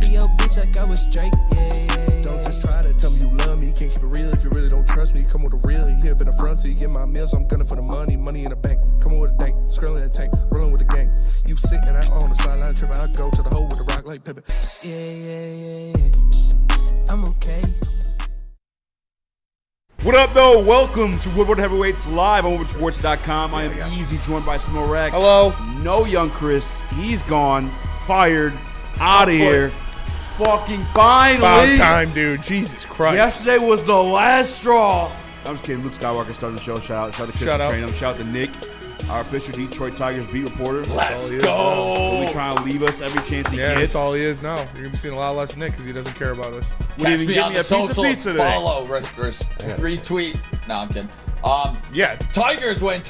to your bitch like I was Drake, yeah. Don't just try to tell me you love me. Can't keep it real if you really don't trust me. Come with a real, you here in the front, so you get my meals. I'm gunning for the money in the bank. Come with a dank, scrolling that tank, rolling with the gang. You sick and I on the sideline tripping. I go to the hole with the rock like Pippin. Yeah. I'm okay. What up, though? Welcome to Woodward Heavyweights live on WoodwardSports.com. I am Easy, joined by Spino Rex. Hello. No young Chris. He's gone. Fired. Out of here. Fucking finally. About time, dude. Jesus Christ. Yesterday was the last straw. I'm just kidding. Luke Skywalker started the show. Shout out to Chris and Trainum. Shout out to Nick, our official Detroit Tigers beat reporter. Let's go. Only trying to leave us every chance he gets. That's all he is now. You're going to be seeing a lot less of Nick because he doesn't care about us. Catch me on the socials. Follow, retweet. No, I'm kidding. Yeah. Tigers win.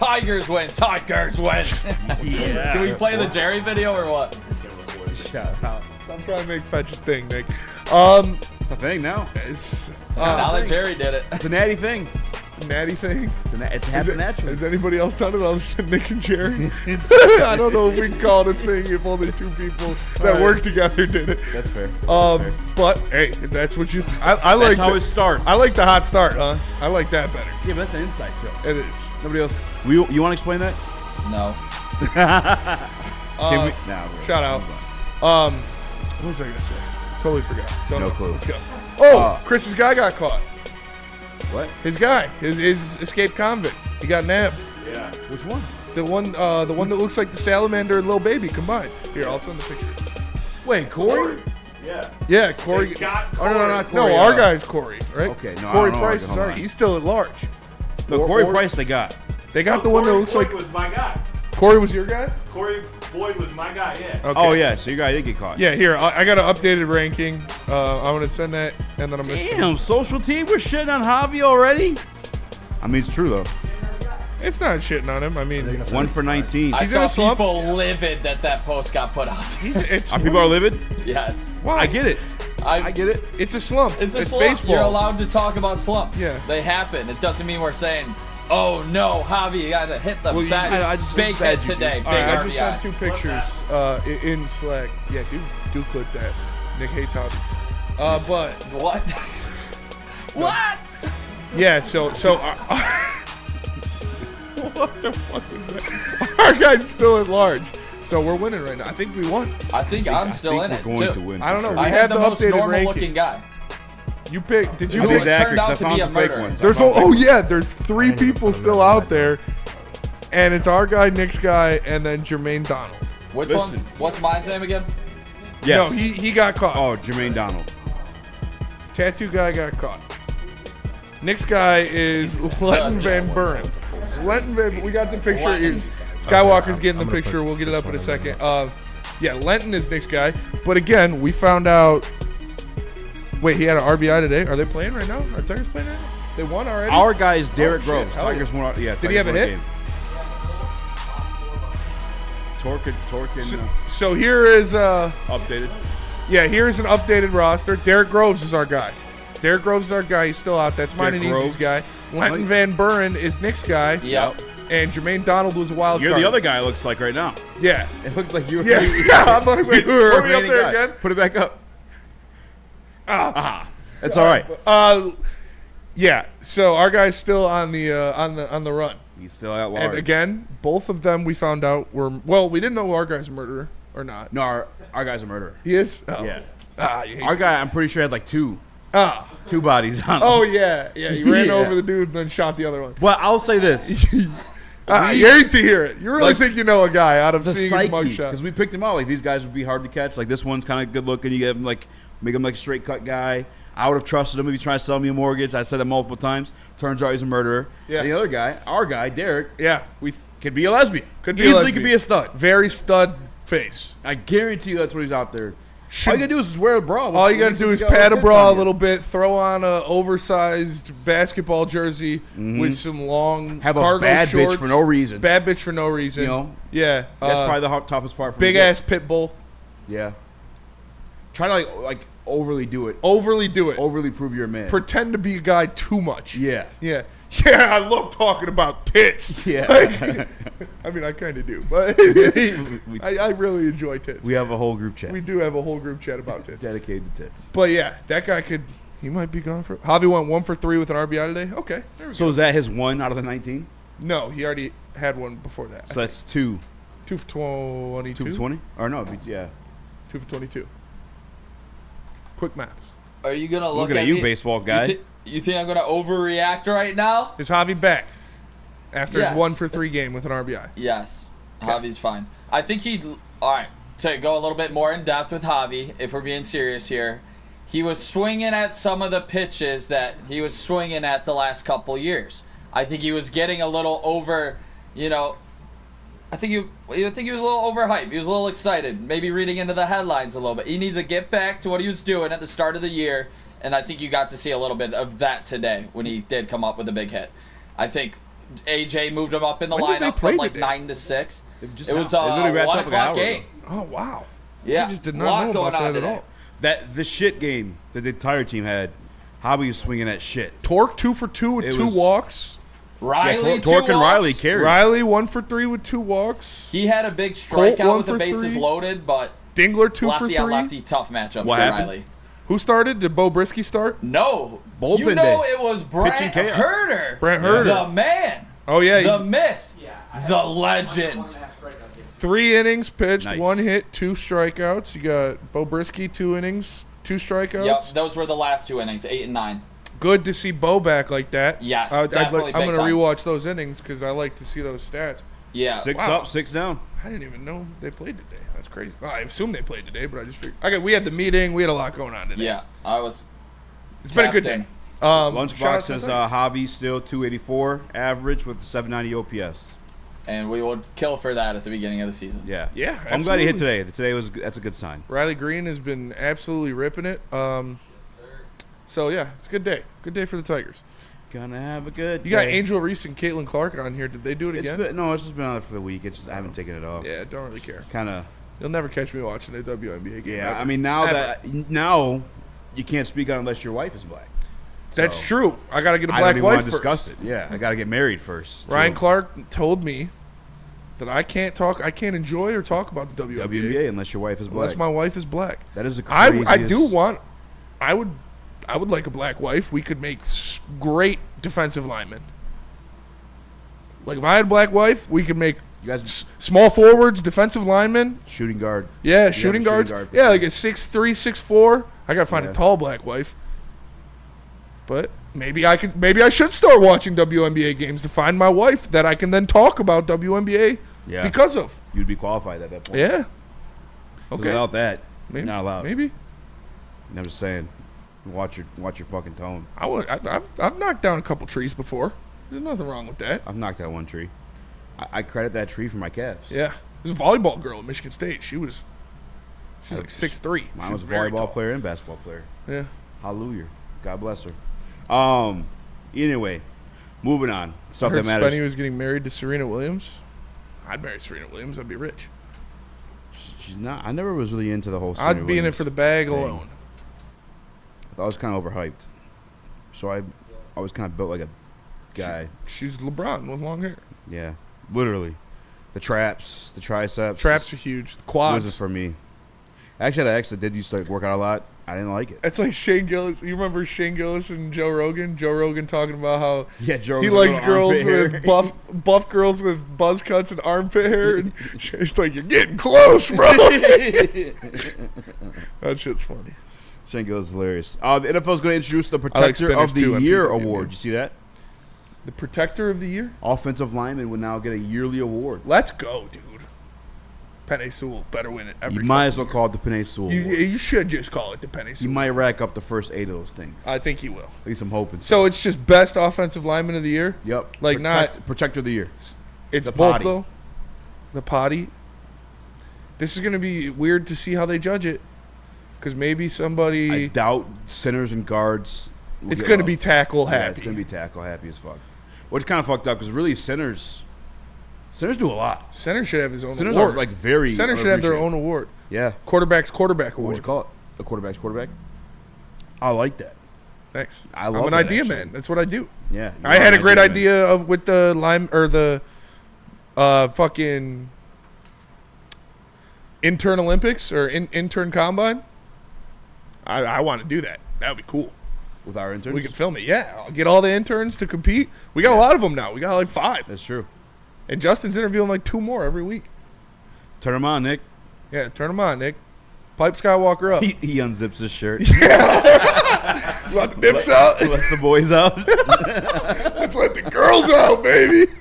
Yeah. Can we play the Jerry video or what? Shout out. I'm trying to make fetch a thing, Nick. It's a thing now. Now that Jerry did it. It's a natty thing. Natty thing? It's happened naturally. Has anybody else done it other than Nick and Jerry? I don't know if we can call it a thing if only two people that work together did it. That's fair. But hey, if that's what you. I like. That's how it starts. I like the hot start, huh? I like that better. Yeah, but that's an inside show. It is. Nobody else. You want to explain that? No. Shout out. What was I gonna say? Totally forgot. No clue. Let's go. Oh, Chris's guy got caught. What? His guy, his escaped convict. He got nabbed. Yeah. Which one? The one that looks like the salamander and little baby combined. Here, I'll send the picture. Wait, Corey? Yeah. Yeah, Corey. Got Oh, no, not Corey. No, our guy's Corey, right? Okay, no, Corey I don't know. Price. Sorry, he's still at large. No, Corey Price they got. They got the one that looks like. Corey was my guy. Corey was your guy? Corey Boyd was my guy, yeah. Okay. Oh, yeah, so your guy did get caught. Yeah, here, I got an updated ranking. I'm going to send that, and then I'm going to Damn, social team, we're shitting on Javi already? I mean, it's true, though. It's not shitting on him. I mean, 1 for 19. I He's in a saw slump. people livid that post got put out. Our people are livid? Yes. I get it. I get it. It's a slump. It's a slump. baseball. You're allowed to talk about slumps. Yeah. They happen. It doesn't mean we're saying, oh no, Javi, you got to hit the I just big bad hit today. Big All right, I RBI. just sent 2 pictures in Slack. Yeah, do clip that. Nick hates Javi. But What? What? yeah, so what the fuck is that? Our guy's still at large, so we're winning right now. I think we won. I think I'm still in it We're going too. to win. I don't know. for We I sure. had had the the most updated normal looking rankings. guy. You picked? Did you Who pick? was turned out I to found be a some fake murderer. ones. There's there's 3 people still out there, and it's our guy, Nick's guy, and then Jermaine Donald. Which Listen. one? What's my name again? Yes. No, he got caught. Oh, Jermaine Donald. Tattoo guy got caught. Nick's guy is Lenton Van Buren. We got the picture. Lenton. Skywalker's getting the picture. We'll get it up in a second. Yeah, Lenton is Nick's guy. But again, we found out. Wait, he had an RBI today. Are they playing right now? Are Tigers playing right now? They won already? Our guy is Derek shit. Groves. Hell Tigers yeah. won. Yeah. Did he have a hit? Torque and So here is updated. yeah, here's an updated roster. Derek Groves is our guy. Derek Groves is our guy. He's still out. That's mine Derek and Easy's guy. Groves. Lenton Van Buren is Nick's guy. Yep. And Jermaine Donald was a wild You're card. the other guy. It looks like right now. Yeah. It looked like you were. Yeah. I'm like, wait, you were put me up remaining there guy. again. Put it back up. Ah. That's all right. Yeah. So our guy's still on the run. He's still at large. And again, both of them we found out were we didn't know our guy's a murderer or not. No, our guy's a murderer. He is? Oh. Yeah. You hate Our to- guy, I'm pretty sure had like two bodies on him. Oh yeah. He ran Yeah. over the dude and then shot the other one. Well, I'll say this. You hate to hear it. You really think you know a guy out of The seeing psyche, his mugshot. because we picked him out. Like, these guys would be hard to catch. Like, this one's kind of good looking. You get him, like, make him like a straight cut guy. I would have trusted him if he tried to sell me a mortgage. I said that multiple times. Turns out he's a murderer. Yeah. The other guy, our guy, Derek, Yeah, we could be a lesbian. Could be a Easily lesbian. could be a stud. very stud face. I guarantee you that's what he's out there. All you gotta do is wear a bra. All you gotta do is pad a bra a little bit, throw on a oversized basketball jersey with some long Have a cargo bad shorts. bitch for no reason. Bad bitch for no reason. You know? Yeah. That's probably the toughest part for me. big ass pit bull. Yeah. Try to like overly do it. Overly do it. Overly prove you're a man. Pretend to be a guy too much. Yeah. Yeah. Yeah, I love talking about tits. Yeah. I mean, I kind of do, but I really enjoy tits. We have a whole group chat We do have a whole group chat about tits. dedicated to tits. But yeah, that guy he might be gone for. Javi went 1 for 3 with an RBI today. Okay, there we So go. is that his 1 out of the 19? No, he already had one before that. So that's 2. 2 for 22. 2 for 20? Or no, yeah. 2 for 22. Quick maths. Are you gonna look Looking at you, me? baseball guy. You think I'm gonna overreact right now? Is Javi back after Yes. his 1 for 3 game with an RBI? Yes, Javi's fine. I think all right, to go a little bit more in depth with Javi, if we're being serious here, he was swinging at some of the pitches that he was swinging at the last couple years. I think he was getting a little over, I think he was a little overhyped. He was a little excited, maybe reading into the headlines a little bit. He needs to get back to what he was doing at the start of the year, and I think you got to see a little bit of that today when he did come up with a big hit. I think AJ moved him up in the When did they lineup play from like today? 9 to 6. just It was it literally a wrapped 1 up like an hour o'clock game. ago. Oh, wow. Yeah, I just did a not lot know going about on that at today. all. The shit game that the entire team had, Javi was swinging at shit. Torque 2 for 2 with It 2 was- walks. Riley, two Torque and walks. Riley carried. Riley 1 for 3 with 2 walks. He had a big Colt, strikeout 1 with the for bases 3. loaded, but Dingler 2 for lefty 3. on lefty, tough matchup What for happened? Riley. Who started? Did Bo Brisky start? No, Bullpen you know day. it was Brent Pitching chaos. Herter. Brent Herter. The man. Oh, yeah. The He's myth. The legend. 3 innings pitched, Nice. 1 hit, 2 strikeouts. You got Bo Brisky, 2 innings, 2 strikeouts. Yep, those were the last 2 innings, 8 and 9. Good to see Bo back like that. Yes, I'm definitely going big to time. rewatch those innings because I like to see those stats. Yeah. 6 Wow. up, 6 down. I didn't even know they played today. That's crazy. Well, I assume they played today, but I just figured. Okay, we had the meeting. We had a lot going on today. Yeah, I was. It's been a good tapped day. in. Shout out Lunchbox to says the Tigers. Javi still 284 average with 790 OPS. And we will kill for that at the beginning of the season. Yeah. Yeah, I'm glad he hit absolutely. today. That's a good sign. Riley Greene has been absolutely ripping it. So, yeah, it's a good day. Good day for the Tigers. Gonna have a good You got day. Angel Reese and Caitlin Clark on here. Did they do it It's again? it's just been on it for the week. It's just I haven't taken it off. Yeah, don't really care. Kind of. You'll never catch me watching a WNBA game. Yeah. ever. I mean, now Ever. now you can't speak on it unless your wife is black. That's So, true. I got to get a I black don't even want wife to first. discuss it. Yeah, I got to get married first. Ryan So, Clark told me that I can't enjoy or talk about the WNBA, WNBA unless your wife is black. unless my wife is black. That is the I craziest. would like a black wife. We could make great defensive linemen. Like if I had a black wife, we could make You guys small forwards, defensive linemen. shooting guard. Yeah, have shooting a shooting guards. guard for Yeah, sure. like a 6'3", 6'4". I gotta find Yeah. a tall black wife. But maybe I should start watching WNBA games to find my wife that I can then talk about WNBA Yeah. because of. You'd be qualified at that point. Yeah. 'Cause Okay. Without that, Maybe, you're not allowed. Maybe. I'm just saying. Watch your fucking tone. I've knocked down a couple trees before. There's nothing wrong with that. I've knocked out one tree. I credit that tree for my calves. Yeah. There's a volleyball girl at Michigan State. She's like 6'3". Mine was a very volleyball tall. player and basketball player. Yeah. Hallelujah. God bless her. Anyway, moving on. I Stuff heard that matters. Spenny was getting married to Serena Williams. I'd marry Serena Williams. I'd be rich. She's not. I never was really into the whole. I'd be in it for the bag thing. alone. I thought it was kind of overhyped. So I was kind of built like a guy. She's LeBron with long hair. Yeah, literally. The traps, the triceps. Traps are huge. The wasn't quads. for me. Actually, I actually did used to work out a lot. I didn't like it. It's like Shane Gillis. You remember Shane Gillis and Joe Rogan? Joe Rogan talking about how Yeah, Joe. he was a likes little girls armpit with hair. buff girls with buzz cuts and armpit hair. And Shane's like, "You're getting close, bro." That shit's funny. Shane Gillis is hilarious. The NFL is going to introduce the like Protector spinners of the too on Year PWG. award. You see that? The protector of the year. Offensive lineman would now get a yearly award. Let's go, dude. Penny Sewell better win it every. You might as well fucking call it the Panay Sewell year. Award. You should just call it the Penny You Sewell. might rack up the first 8 of those things. I think you will. At least I'm hoping. So it's just best offensive lineman of the year. Yep. Like not. Protector of the Year. It's the both potty. though. The potty. This is gonna be weird to see how they judge it, because maybe I somebody. doubt centers and guards. will It's get gonna love. be tackle Yeah, happy. it's gonna be tackle happy as fuck. Which kind of fucked up because really centers do a lot. Center should have his own Centers award. are like very. Center should have their unappreciated. own award. Yeah. Quarterback's quarterback What would award. you call it? The quarterback's quarterback. I like that. Thanks. I'm an idea man. That's what I do. Yeah. I had a great idea of with the lime or the fucking intern Olympics or intern combine. I want to do that. That would be cool. With our interns? We can film it. Yeah. I'll get all the interns to compete. We got a lot of them now. We got like 5. That's true. And Justin's interviewing like 2 more every week. Turn them on, Nick. Yeah, turn them on, Nick. Pipe Skywalker up. He unzips his shirt. You want the nips out? Lets the boys out. Let's let the girls out, baby.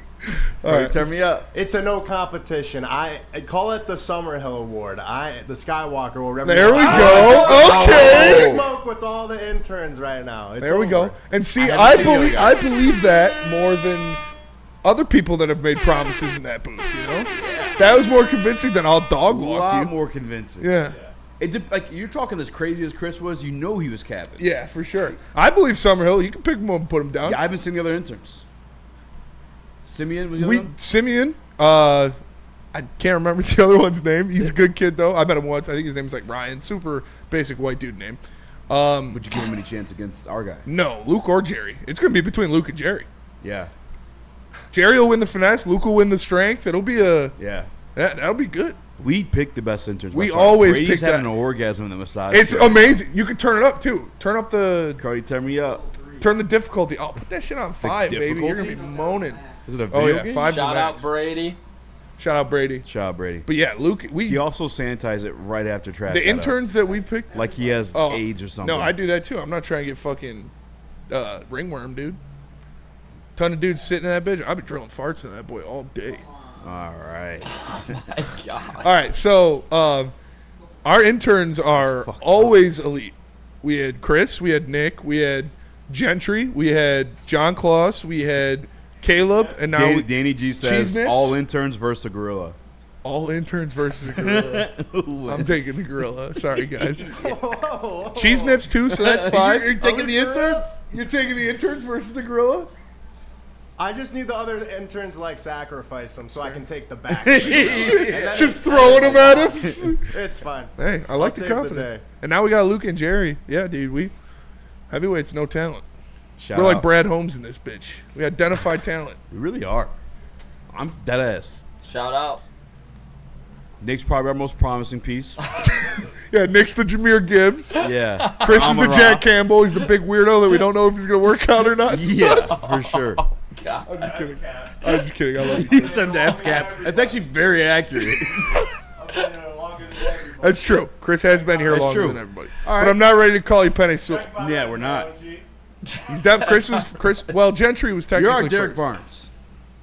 All right. Turn me up. It's a no competition. I call it the Summerhill Award. The Skywalker will represent. There we go. Okay. Smoke with all the interns right now. It's There we over. go. And see, I believe that more than other people that have made promises in that booth. You know, that was more convincing than I'll dog A walk lot you. more convincing. Yeah. Like you're talking as crazy as Chris was, you know he was capping. Yeah, for sure. I believe Summerhill. You can pick him up and put him down. Yeah, I haven't seen the other interns. Simeon was the other one? Simeon. I can't remember the other one's name. He's a good kid though. I met him once. I think his name's like Ryan. Super basic white dude name. Would you give him any chance against our guy? No, Luke or Jerry. It's gonna be between Luke and Jerry. Yeah. Jerry will win the finesse. Luke will win the strength. It'll be Yeah. that'll be good. We pick the best interns. We by far. always Brady's pick having that. an orgasm in the massage. It's chair. amazing. You can turn it up too. Turn up the Cody, turn me up. turn the difficulty. Oh, put that shit on 5, baby. You're gonna be difficulty? moaning. Is it a Oh video yeah, game? 5's the Shout out max. Brady. Shout out Brady. Shout out Brady. But yeah, Luke. He also sanitized it right after trash. The interns that we picked. like he has Oh, AIDS or something. No, I do that too. I'm not trying to get fucking ringworm, dude. Ton of dudes sitting in that bitch. I've been drilling farts in that boy all day. All right. God. All right, so our interns are always elite. We had Chris, we had Nick, we had Gentry, we had John Kloss, we had Caleb, and now Danny G says Cheese Nips? all interns versus a gorilla. all interns versus a gorilla. I'm taking the gorilla. Sorry, guys. Cheese Nips too, so that's 5. You're taking the interns? You're taking the interns versus the gorilla? I just need the other interns to like sacrifice them so I can take the back. Just throwing them at him. It's fine. Hey, I like the save the confidence. day. And now we got Luke and Jerry. Yeah, dude, we heavyweights, no talent. Shout We're out. like Brad Holmes in this bitch. We identify talent. We really are. I'm dead ass. Shout out. Nick's probably our most promising piece. Yeah, Nick's the Jameer Gibbs. Yeah. Chris is the Amon-Ra. Jack Campbell. He's the big weirdo that we don't know if he's gonna work out or not. Yeah, for sure. God. I'm just kidding. I'm just kidding. I love you. He said that's cap. That's actually very accurate. That's true. Chris has been here That's longer true. than everybody. All right. But I'm not ready to call you Penny Sewell. Yeah, we're not. He's Chris. Well, Gentry was You're technically our Derek first. Barnes.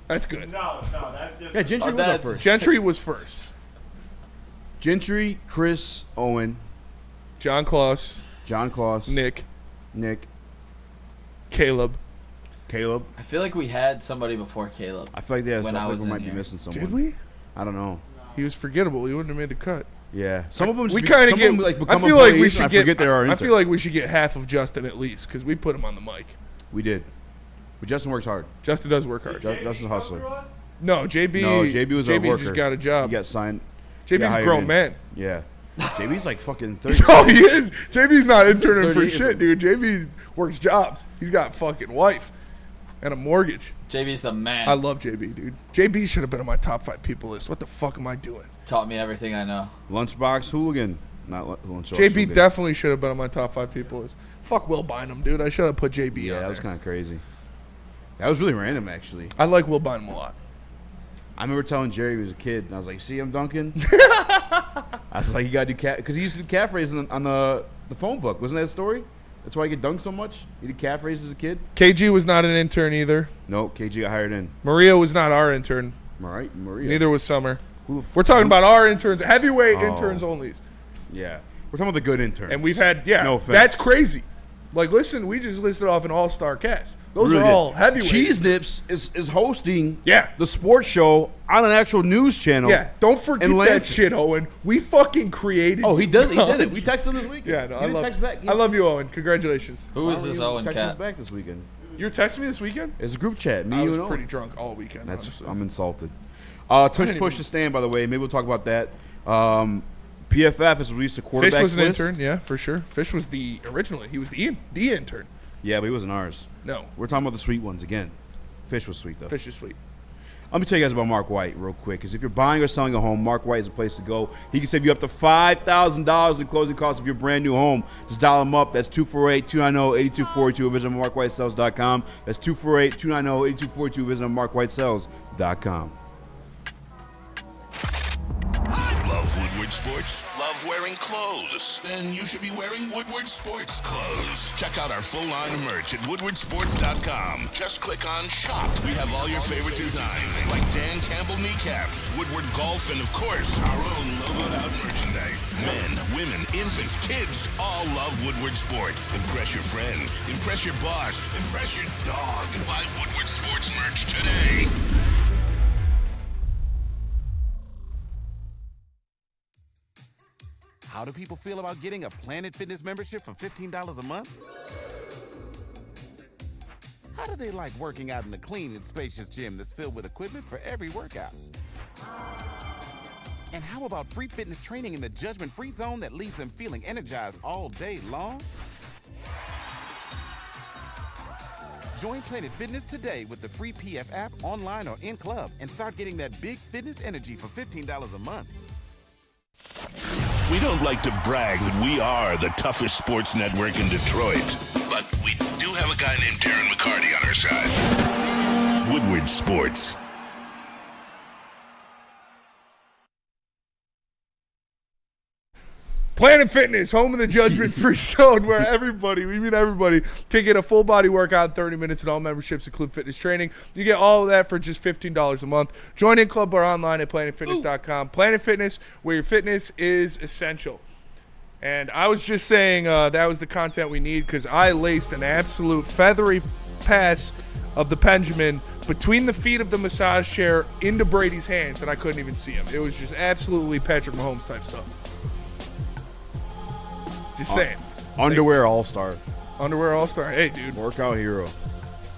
That's good. No, that's just. Yeah, Gentry Oh, was up that's- first. Gentry was first. Gentry, Chris, Owen, John Kloss, John Kloss, Nick, Caleb. I feel like we had somebody before Caleb. I feel like yeah, When I I feel like was we in might be here. missing someone. did we? I don't know. He was forgettable. He wouldn't have made the cut. Yeah, some of them. We kind of get. Like, I become feel like we employees should and get. I forget they're our I intern. feel like we should get half of Justin at least because we put him on the mic. we did, but Justin works hard. Justin does work hard. Justin's a hustler. No, JB. No, JB was our worker. just got a job. He got signed. JB's got a hired grown in. man. Yeah, JB's like fucking 30. Oh, he is. JB's not interning for 30 shit, dude. JB works jobs. He's got a fucking wife and a mortgage. JB's the man. I love JB, dude. JB should have been on my top 5 people list. What the fuck am I doing? Taught me everything I know. Lunchbox hooligan, not lunchbox. JB hooligan. definitely should have been on my top 5 people list. Fuck Will Bynum, dude. I should have put JB Yeah, on that was there. kind of crazy. That was really random, actually. I like Will Bynum a lot. I remember telling Jerry he was a kid, and I was like, "See him, Duncan." I was like, "You gotta do cat," because he used to do calf raises on the phone book. Wasn't that a story? That's why he could dunk so much. He did calf raises as a kid. KG was not an intern either. No, KG got hired in. Maria was not our intern. All right, Maria. Neither was Summer. Who the f- We're talking about our interns, heavyweight Oh. interns only. Yeah, we're talking about the good interns. And we've had, No offense. that's crazy. Like, listen, we just listed off an all-star cast. Those Really are all did. heavyweight. Cheese Nips is hosting Yeah. the sports show on an actual news channel. Yeah, don't forget And that Lansing. shit, Owen. We fucking created. Oh, he does. He did it. knowledge. We texted him this weekend. Yeah, no, He didn't text back. I love you, Owen. Congratulations. Who is this Owen Text us cat? back this weekend. You were texting me this weekend? It's a group chat. Me, I you, was and Owen. pretty drunk all weekend. That's honestly. I'm insulted. Tush push to stand. By the way, maybe we'll talk about that. PFF has released a quarterback Fish was an list. intern, yeah, for sure. Fish was originally. He was the intern. Yeah, but he wasn't ours. No. We're talking about the sweet ones again. Fish was sweet, though. Fish is sweet. Let me tell you guys about Mark White real quick, because if you're buying or selling a home, Mark White is the place to go. He can save you up to $5,000 in closing costs of your brand new home. Just dial him up. That's 248-290-8242 or visit markwhitesells.com. That's 248-290-8242 or visit markwhitesells.com. Love Woodward Sports? Love wearing clothes? Then you should be wearing Woodward Sports clothes. Check out our full line of merch at woodwardsports.com. Just click on shop. We have all your favorite designs, like Dan Campbell kneecaps, Woodward golf, and of course, our own logoed out merchandise. Men, women, infants, kids all love Woodward Sports. Impress your friends. Impress your boss. Impress your dog. Buy Woodward Sports merch today. How do people feel about getting a Planet Fitness membership for $15 a month? How do they like working out in a clean and spacious gym that's filled with equipment for every workout? And how about free fitness training in the judgment-free zone that leaves them feeling energized all day long? Join Planet Fitness today with the free PF app, online or in club, and start getting that big fitness energy for $15 a month. We don't like to brag that we are the toughest sports network in Detroit, but we do have a guy named Darren McCarty on our side. Woodward Sports. Planet Fitness, home of the judgment-free zone, where everybody, we mean everybody, can get a full-body workout in 30 minutes, and all memberships include fitness training. You get all of that for just $15 a month. Join in club or online at planetfitness.com. Planet Fitness, where your fitness is essential. And I was just saying that was the content we need, because I laced an absolute feathery pass of the Benjamin between the feet of the massage chair into Brady's hands, and I couldn't even see him. It was just absolutely Patrick Mahomes type stuff. Just saying. Underwear all-star. Underwear all-star. Hey, dude. Workout hero.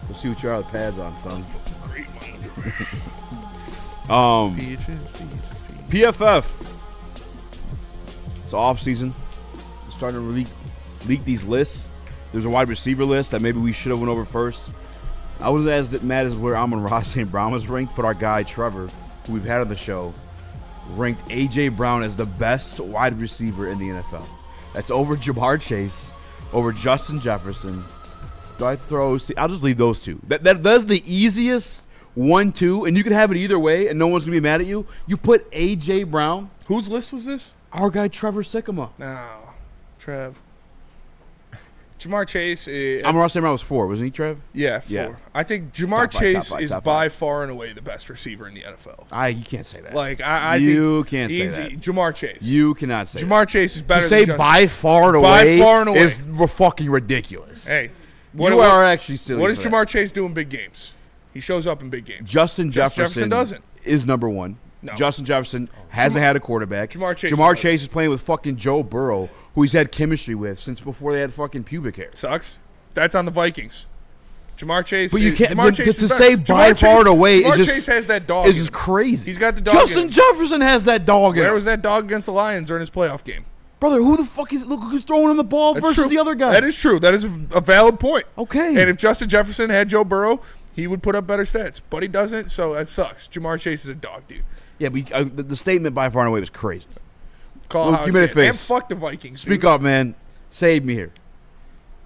We'll see what you are with pads on, son. Great underwear. Peaches. PFF. It's off season. We're starting to leak these lists. There's a wide receiver list that maybe we should have went over first. I was as mad as where Amon-Ra St. Brown was ranked, but our guy Trevor, who we've had on the show, ranked A.J. Brown as the best wide receiver in the NFL. That's over Jamar Chase, over Justin Jefferson. Do I throw? I'll just leave those two. That's the easiest 1-2, and you can have it either way, and no one's gonna be mad at you. You put A.J. Brown. Whose list was this? Our guy Trevor Sycamore. No, Trev. Jamar Chase. Amon-Ra St. Brown was 4, wasn't he, Trev? Yeah, 4. Yeah. I think Jamar Chase is top by five. far and away the best receiver in the NFL. You can't say that. Like I you think can't say easy. that. Jamar Chase. You cannot say Jamar that. Chase is better. To say than by far and By away, far and away. is fucking ridiculous. Hey, you are actually silly. What does for Jamar that. Chase do in big games? He shows up in big games. Justin Jefferson doesn't. Is number 1. No. Justin Jefferson hasn't had a quarterback. Jamar Chase is playing with fucking Joe Burrow, who he's had chemistry with since before they had fucking pubic hair. Sucks. That's on the Vikings. Jamar Chase. But you can't. Jamar Chase To is say better. by far and away Jamar is just Chase has that dog. is in just him. crazy. He's got the dog. Justin in him. Jefferson has that dog in Where him. was that dog against the Lions during his playoff game? Brother, who the fuck is? Look who's throwing him the ball That's versus true. the other guy. That is true. That is a valid point. Okay. And if Justin Jefferson had Joe Burrow, he would put up better stats. But he doesn't, so that sucks. Jamar Chase is a dog, dude. Yeah, but the statement by far and away was crazy. Call Luke, how you I made a say it. face. And fuck the Vikings. Speak dude. up, man. Save me here.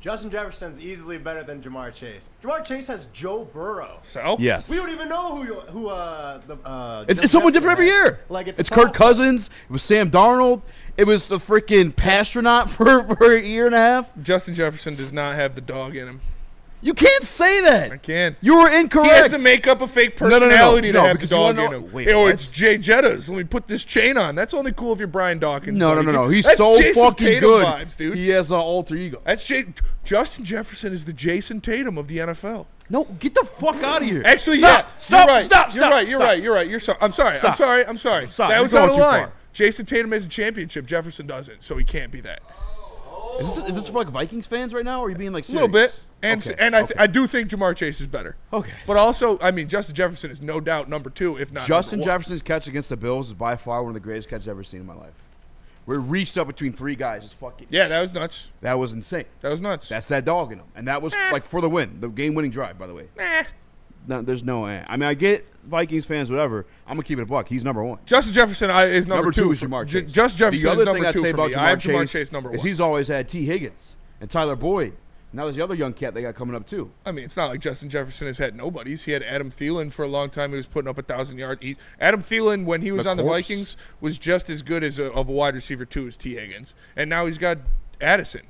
Justin Jefferson's easily better than Jamar Chase. Jamar Chase has Joe Burrow. So? Yes. We don't even know who It's someone different every year. Like it's Kirk Cousins. It was Sam Darnold. It was the freaking Pastronaut for a year and a half. Justin Jefferson does not have the dog in him. You can't say that. I can. You were incorrect. He has to make up a fake personality to have the because you dog wanna in know- him. wait, Oh, what? it's Jay Jettas. Let me put this chain on. That's only cool if you're Brian Dawkins. No. buddy. He's That's so Jason fucking Tatum good. vibes, dude. He has an alter ego. That's Justin Jefferson is the Jason Tatum of the NFL. No, get the fuck out of here. Actually, stop, yeah. stop, You're right. stop, You're stop. right. You're stop. right. You're right. You're so. I'm sorry. Stop. I'm sorry. Stop. That You're was out going of too line. far. Jason Tatum has a championship. Jefferson doesn't, so he can't be that. Is this for like Vikings fans right now, or are you being like A serious? little bit. And Okay. I do think Jamar Chase is better. Okay. But also, I mean, Justin Jefferson is no doubt number 2, if not Justin number 1. Jefferson's catch against the Bills is by far one of the greatest catches I've ever seen in my life. where it reached up between 3 guys. Just fucking. Yeah, that was nuts. That was insane. That was nuts. That's that dog in him. And that was like for the win. The game-winning drive, by the way. No, there's no. I mean, I get Vikings fans, whatever. I'm gonna keep it a buck. He's number 1. Justin Jefferson is number 2. Is Jamar Chase. Just Jefferson the is other number thing I'd 2 say for about me. Jamar I have Chase Jamar Chase number 1. is he's always had T. Higgins and Tyler Boyd. Now there's the other young cat they got coming up too. I mean, it's not like Justin Jefferson has had nobodies. He had Adam Thielen for a long time. He was putting up 1,000 yards. Adam Thielen, when he was on the Vikings, was just as good as of a wide receiver too as T. Higgins, and now he's got Addison.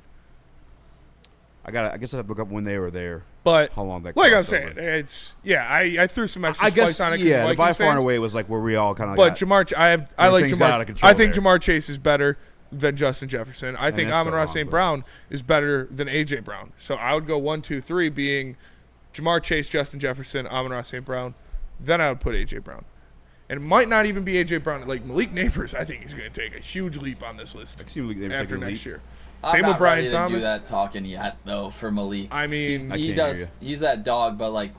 I guess I have to look up when they were there. But how long that? Like I'm saying, it's I threw some extra spice on it. Yeah, the by Vikings far and fans, away was like where we all kind of. But Jamar, I like Everything's got out Jamar. of control I think there. Jamar Chase is better than Justin Jefferson. I think that's so Amon-Ra wrong, St. but- Brown is better than A.J. Brown. So I would go 1, 2, 3 being Jamar Chase, Justin Jefferson, Amon-Ra St. Brown. Then I would put A.J. Brown. And it might not even be A.J. Brown. Like Malik Neighbors, I think he's going to take a huge leap on this list after next year. I'm Same not with Brian ready to Thomas. do that talking yet, though, for Malik. I mean, He's that dog, but like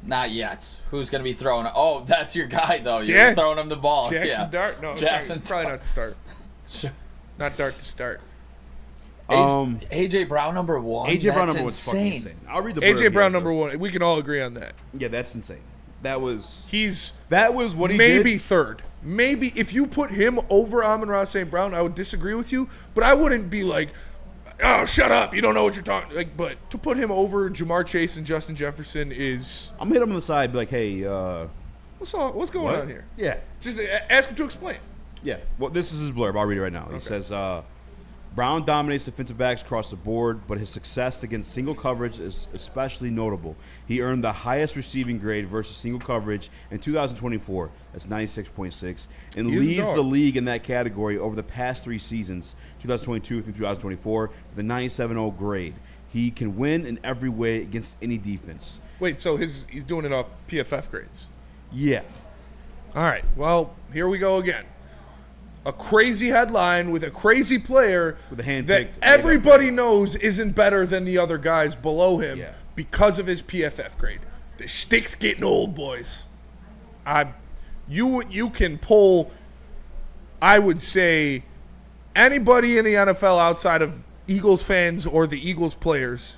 not yet. Who's gonna be throwing? Oh, that's your guy though. You're Yeah. throwing him the ball. Jackson Dart? No, Jackson probably Dart. not to start. Not Dart to start. AJ Brown number 1. AJ Brown That's number 1's fucking insane. insane. I'll read the AJ blurb Brown here, number 1. We can all agree on that. Yeah, that's insane. That was what he maybe did. third. Maybe if you put him over Amon-Ra St. Brown, I would disagree with you. But I wouldn't be like, oh, shut up. You don't know what you're talking. Like, but to put him over Jamar Chase and Justin Jefferson is. I'm gonna hit him on the side, be like, hey, what's going what? on here? Yeah. Just ask him to explain. Yeah. Well, this is his blurb. I'll read it right now. He says, Brown dominates defensive backs across the board, but his success against single coverage is especially notable. He earned the highest receiving grade versus single coverage in 2024. That's 96.6, and leads the league in that category over the past 3 seasons, 2022 through 2024, with a 97.0 grade. He can win in every way against any defense. Wait, so he's doing it off PFF grades? Yeah. All right. Well, here we go again. A crazy headline with a crazy player With a hand that everybody knows isn't better than the other guys below him because of his PFF grade. The shtick's getting old, boys. You can pull, I would say, anybody in the NFL outside of Eagles fans or the Eagles players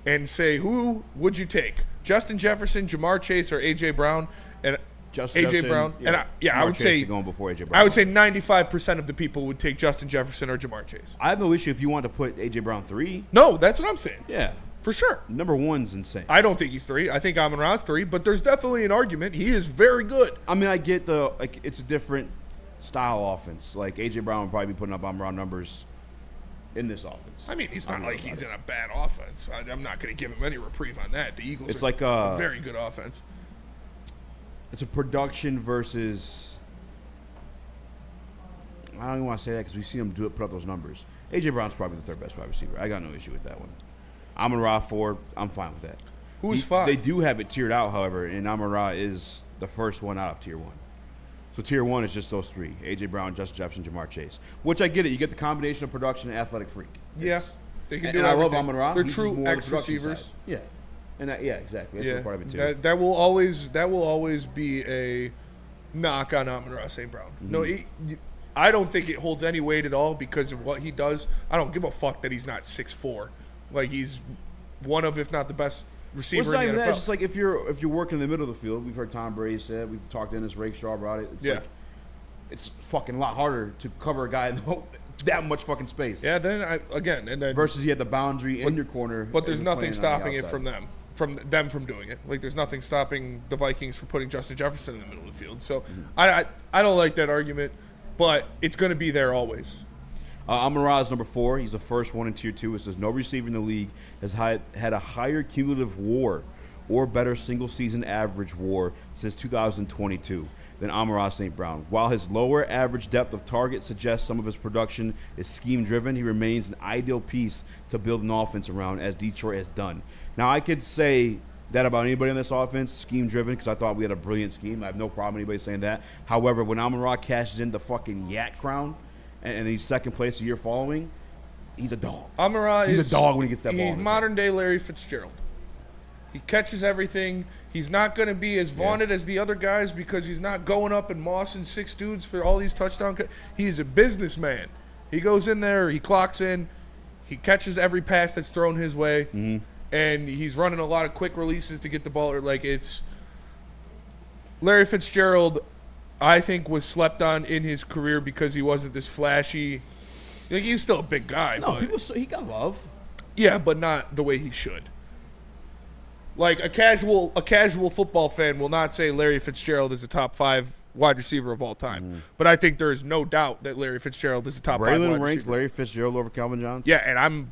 and say, who would you take? Justin Jefferson, Jamar Chase, or A.J. Brown? And A.J. Brown. Yeah, And I would say going before A.J. Brown. I would say 95% of the people would take Justin Jefferson or Jamar Chase. I have no issue if you want to put A.J. Brown 3. No, that's what I'm saying. Yeah. For sure. Number 1's insane. I don't think he's 3. I think Amon-Ra's 3, but there's definitely an argument. He is very good. I mean, I get it's a different style offense. Like, A.J. Brown would probably be putting up Amon-Ra numbers in this offense. I mean, it's not like he's in a bad offense. I'm not going to give him any reprieve on that. The Eagles It's are like a very good offense. It's a production versus. I don't even want to say that because we've seen him put up those numbers. A.J. Brown's probably the 3rd best wide receiver. I got no issue with that one. Amon-Ra 4, I'm fine with that. Who's 5? They do have it tiered out, however, and Amon-Ra is the first one out of tier 1. So tier 1 is just those 3: A.J. Brown, Justin Jefferson, Jamar Chase. Which I get it. You get the combination of production and athletic freak. Yeah. They can do and I love everything. Amon-Ra. They're He's true more on the X production receivers. side. Yeah. And yeah, exactly. That's part of it too. That will always be a knock on Amon-Ra St. Brown. Mm-hmm. No, I don't think it holds any weight at all because of what he does. I don't give a fuck that he's not 6'4". Like, he's one of, if not the best receiver in the NFL. It's just like if you're working in the middle of the field, we've heard Tom Brady say it, we've talked to Ennis Rakestraw about it. It's like it's fucking a lot harder to cover a guy in that much fucking space. Yeah, then versus you had the boundary in your corner. But there's nothing stopping it from from them from doing it. Like, there's nothing stopping the Vikings from putting Justin Jefferson in the middle of the field. So I don't like that argument, but it's going to be there always. Amon-Ra is number 4. He's the first one in tier 2. It says no receiver in the league has had a higher cumulative WAR or better single season average WAR since 2022 than Amon-Ra St. Brown. While his lower average depth of target suggests some of his production is scheme-driven, he remains an ideal piece to build an offense around, as Detroit has done. Now, I could say that about anybody in this offense, scheme-driven, because I thought we had a brilliant scheme. I have no problem anybody saying that. However, when Amon-Ra cashes in the fucking Yak crown and he's second place the year following, he's a dog. Amon-Ra he's a dog when he gets that ball. He's modern-day Larry Fitzgerald. He catches everything. He's not going to be as vaunted as the other guys because he's not going up and mossing 6 dudes for all these touchdown. He's a businessman. He goes in there, he clocks in, he catches every pass that's thrown his way, and he's running a lot of quick releases to get the ball. Like, it's Larry Fitzgerald, I think, was slept on in his career because he wasn't this flashy. Like, he's still a big guy. No, but, he got love. yeah, but not the way he should. Like, a casual football fan will not say Larry Fitzgerald is a top 5 wide receiver of all time. But I think there is no doubt that Larry Fitzgerald is a top 5 wide Braylon ranked receiver. Larry Fitzgerald over Calvin Johnson? Yeah, and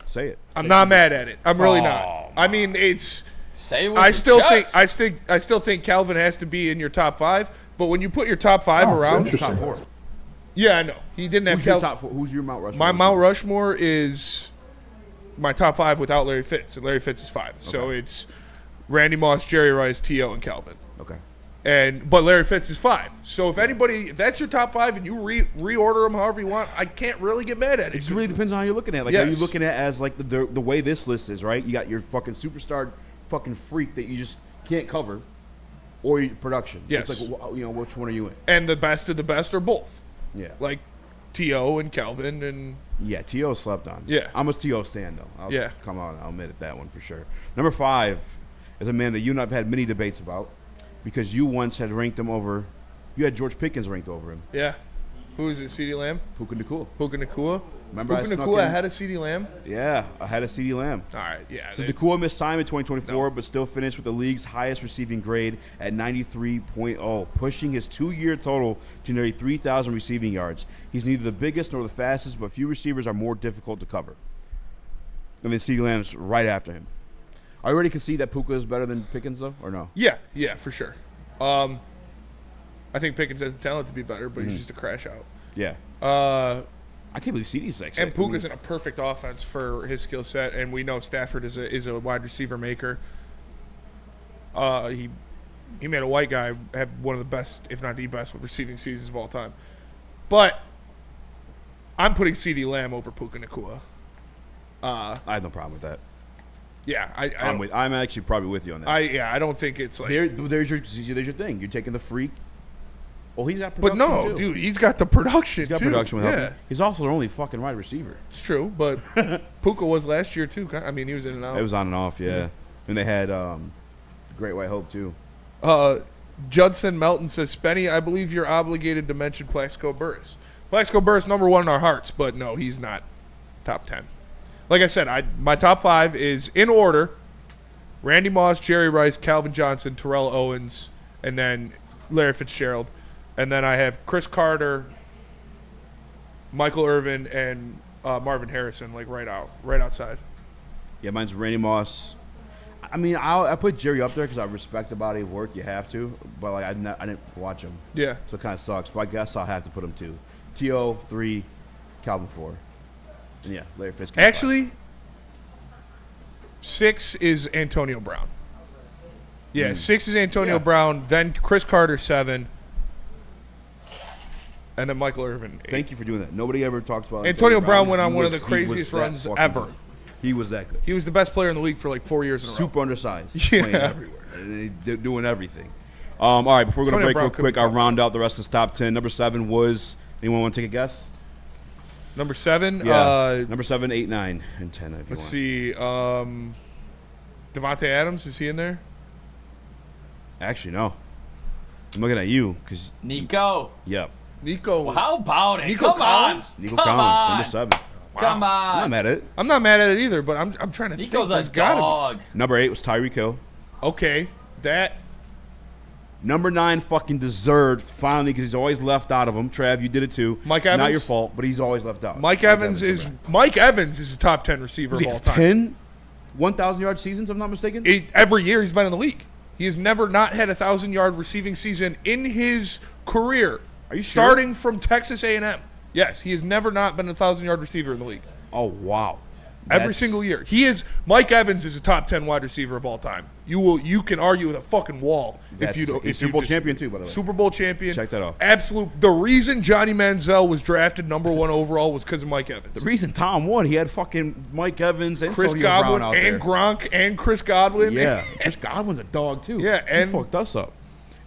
Say it. I'm not mad at it. I'm really not. I mean, it's Say it with I your still chest. I still think Calvin has to be in your top 5, but when you put your top 5 around Top 4. Yeah, I know. He didn't have Who's your Calvin. top 4? Who's your Mount Rushmore? My Mount Rushmore is my top 5 without Larry Fitz, and Larry Fitz is 5. So it's Randy Moss, Jerry Rice, T.O., and Calvin. Okay. But Larry Fitz is 5. So if that's your top 5 and you reorder them however you want, I can't really get mad at it. It just really depends on how you're looking at it. Like, are you Yes. looking at it as, like, the way this list is, right? You got your fucking superstar fucking freak that you just can't cover, or your production. Yes. It's like, which one are you in? And the best of the best are both. Yeah. Like T.O. and Calvin and Yeah, T.O. slept on. Yeah. I'm a T.O. stand, though. Yeah. Come on, I'll admit it, that one for sure. Number 5 is a man that you and I have had many debates about because you once had ranked him over, you had George Pickens ranked over him. yeah. Who is it? CeeDee Lamb? Puka Nacua. Puka Nacua? Remember I Puka snuck Nacua in? ahead of CeeDee Lamb? Yeah, ahead of CeeDee Lamb. All right, yeah. So Nacua missed time in 2024, but still finished with the league's highest receiving grade at 93.0, pushing his 2-year total to nearly 3,000 receiving yards. He's neither the biggest nor the fastest, but few receivers are more difficult to cover. I mean, CeeDee Lamb's right after him. Are you ready to see that Puka is better than Pickens, though, or no? Yeah, for sure. I think Pickens has the talent to be better, but he's just a crash out. Yeah. Uh, I can't believe CeeDee's like and Puka's in a perfect offense for his skill set, and we know Stafford is a wide receiver maker. He made a white guy have one of the best, if not the best, receiving seasons of all time. But I'm putting CeeDee Lamb over Puka Nacua. I have no problem with that. Yeah, I'm actually probably with you on that. I don't think it's like. There's your thing. You're taking the freak. Well, he's got But production, no, too. dude, he's got the production. He's got too. production with yeah. him. He's also their only fucking wide receiver. It's true, but Puka was last year too. I mean, he was in and out. It was on and off, yeah. And they had Great White Hope too. Judson Melton says, Spenny, I believe you're obligated to mention Plaxico Burress. Plaxico Burress, number 1 in our hearts, but no, he's not top 10. Like I said, my top 5 is in order: Randy Moss, Jerry Rice, Calvin Johnson, Terrell Owens, and then Larry Fitzgerald. And then I have Chris Carter, Michael Irvin, and Marvin Harrison, like right outside. Yeah, mine's Randy Moss. I mean, I put Jerry up there because I respect the body of work. You have to, but like I didn't watch him. Yeah. So it kind of sucks. But I guess I'll have to put him 2. T.O. 3, Calvin 4, and yeah, Larry Fitzgerald. Actually, 6 is Antonio Brown. Yeah, 6 is Antonio Brown. Then Chris Carter 7. And then Michael Irvin. 8. Thank you for doing that. Nobody ever talks about Antonio Brown went on He one of was- the he was craziest that runs fucking ever. good. He was that good. He was the best player in the league for like 4 years in a row. Super undersized. Yeah. Playing everywhere. Doing everything. All right, before we go to Antonio break Brown real could be quick, I'll tough. round out the rest of this top 10. Number 7 was, anyone want to take a guess? Number 7. Number 7, 8, 9, and 10. If you Let's want. see. Devontae Adams, is he in there? Actually, no. I'm looking at you because, Nico. yep. Nico. Well, how about it? Nico Come Collins? on. Nico Come Collins, on. number 7. Come I'm on. not mad at it. I'm not mad at it either, but I'm trying to Nico's think. a There's gotta dog. Number 8 was Tyreek Hill. be. Okay. That. Number 9 fucking deserved finally because he's always left out of them. Trav, you did it too. Mike it's not Evans? your fault, but he's always left out. Mike Evans is a top 10 receiver Does of he all have time. 10 1,000-yard seasons, if I'm not mistaken? Every year he's been in the league. He has never not had a 1,000-yard receiving season in his career. Are you sure? Starting from Texas A&M. Yes, he has never not been a 1,000-yard receiver in the league. Oh, wow. Every That's- single year. Mike Evans is a top 10 wide receiver of all time. You can argue with a fucking wall if you don't. He's Super Bowl champion too, by the way. Super Bowl champion. Check that off. The reason Johnny Manziel was drafted number 1 overall was because of Mike Evans. The reason Tom won, he had fucking Mike Evans and Chris Antonio Godwin Brown out and there. Gronk and Chris Godwin. Yeah, Chris Godwin's a dog too. Yeah, and- he fucked us up.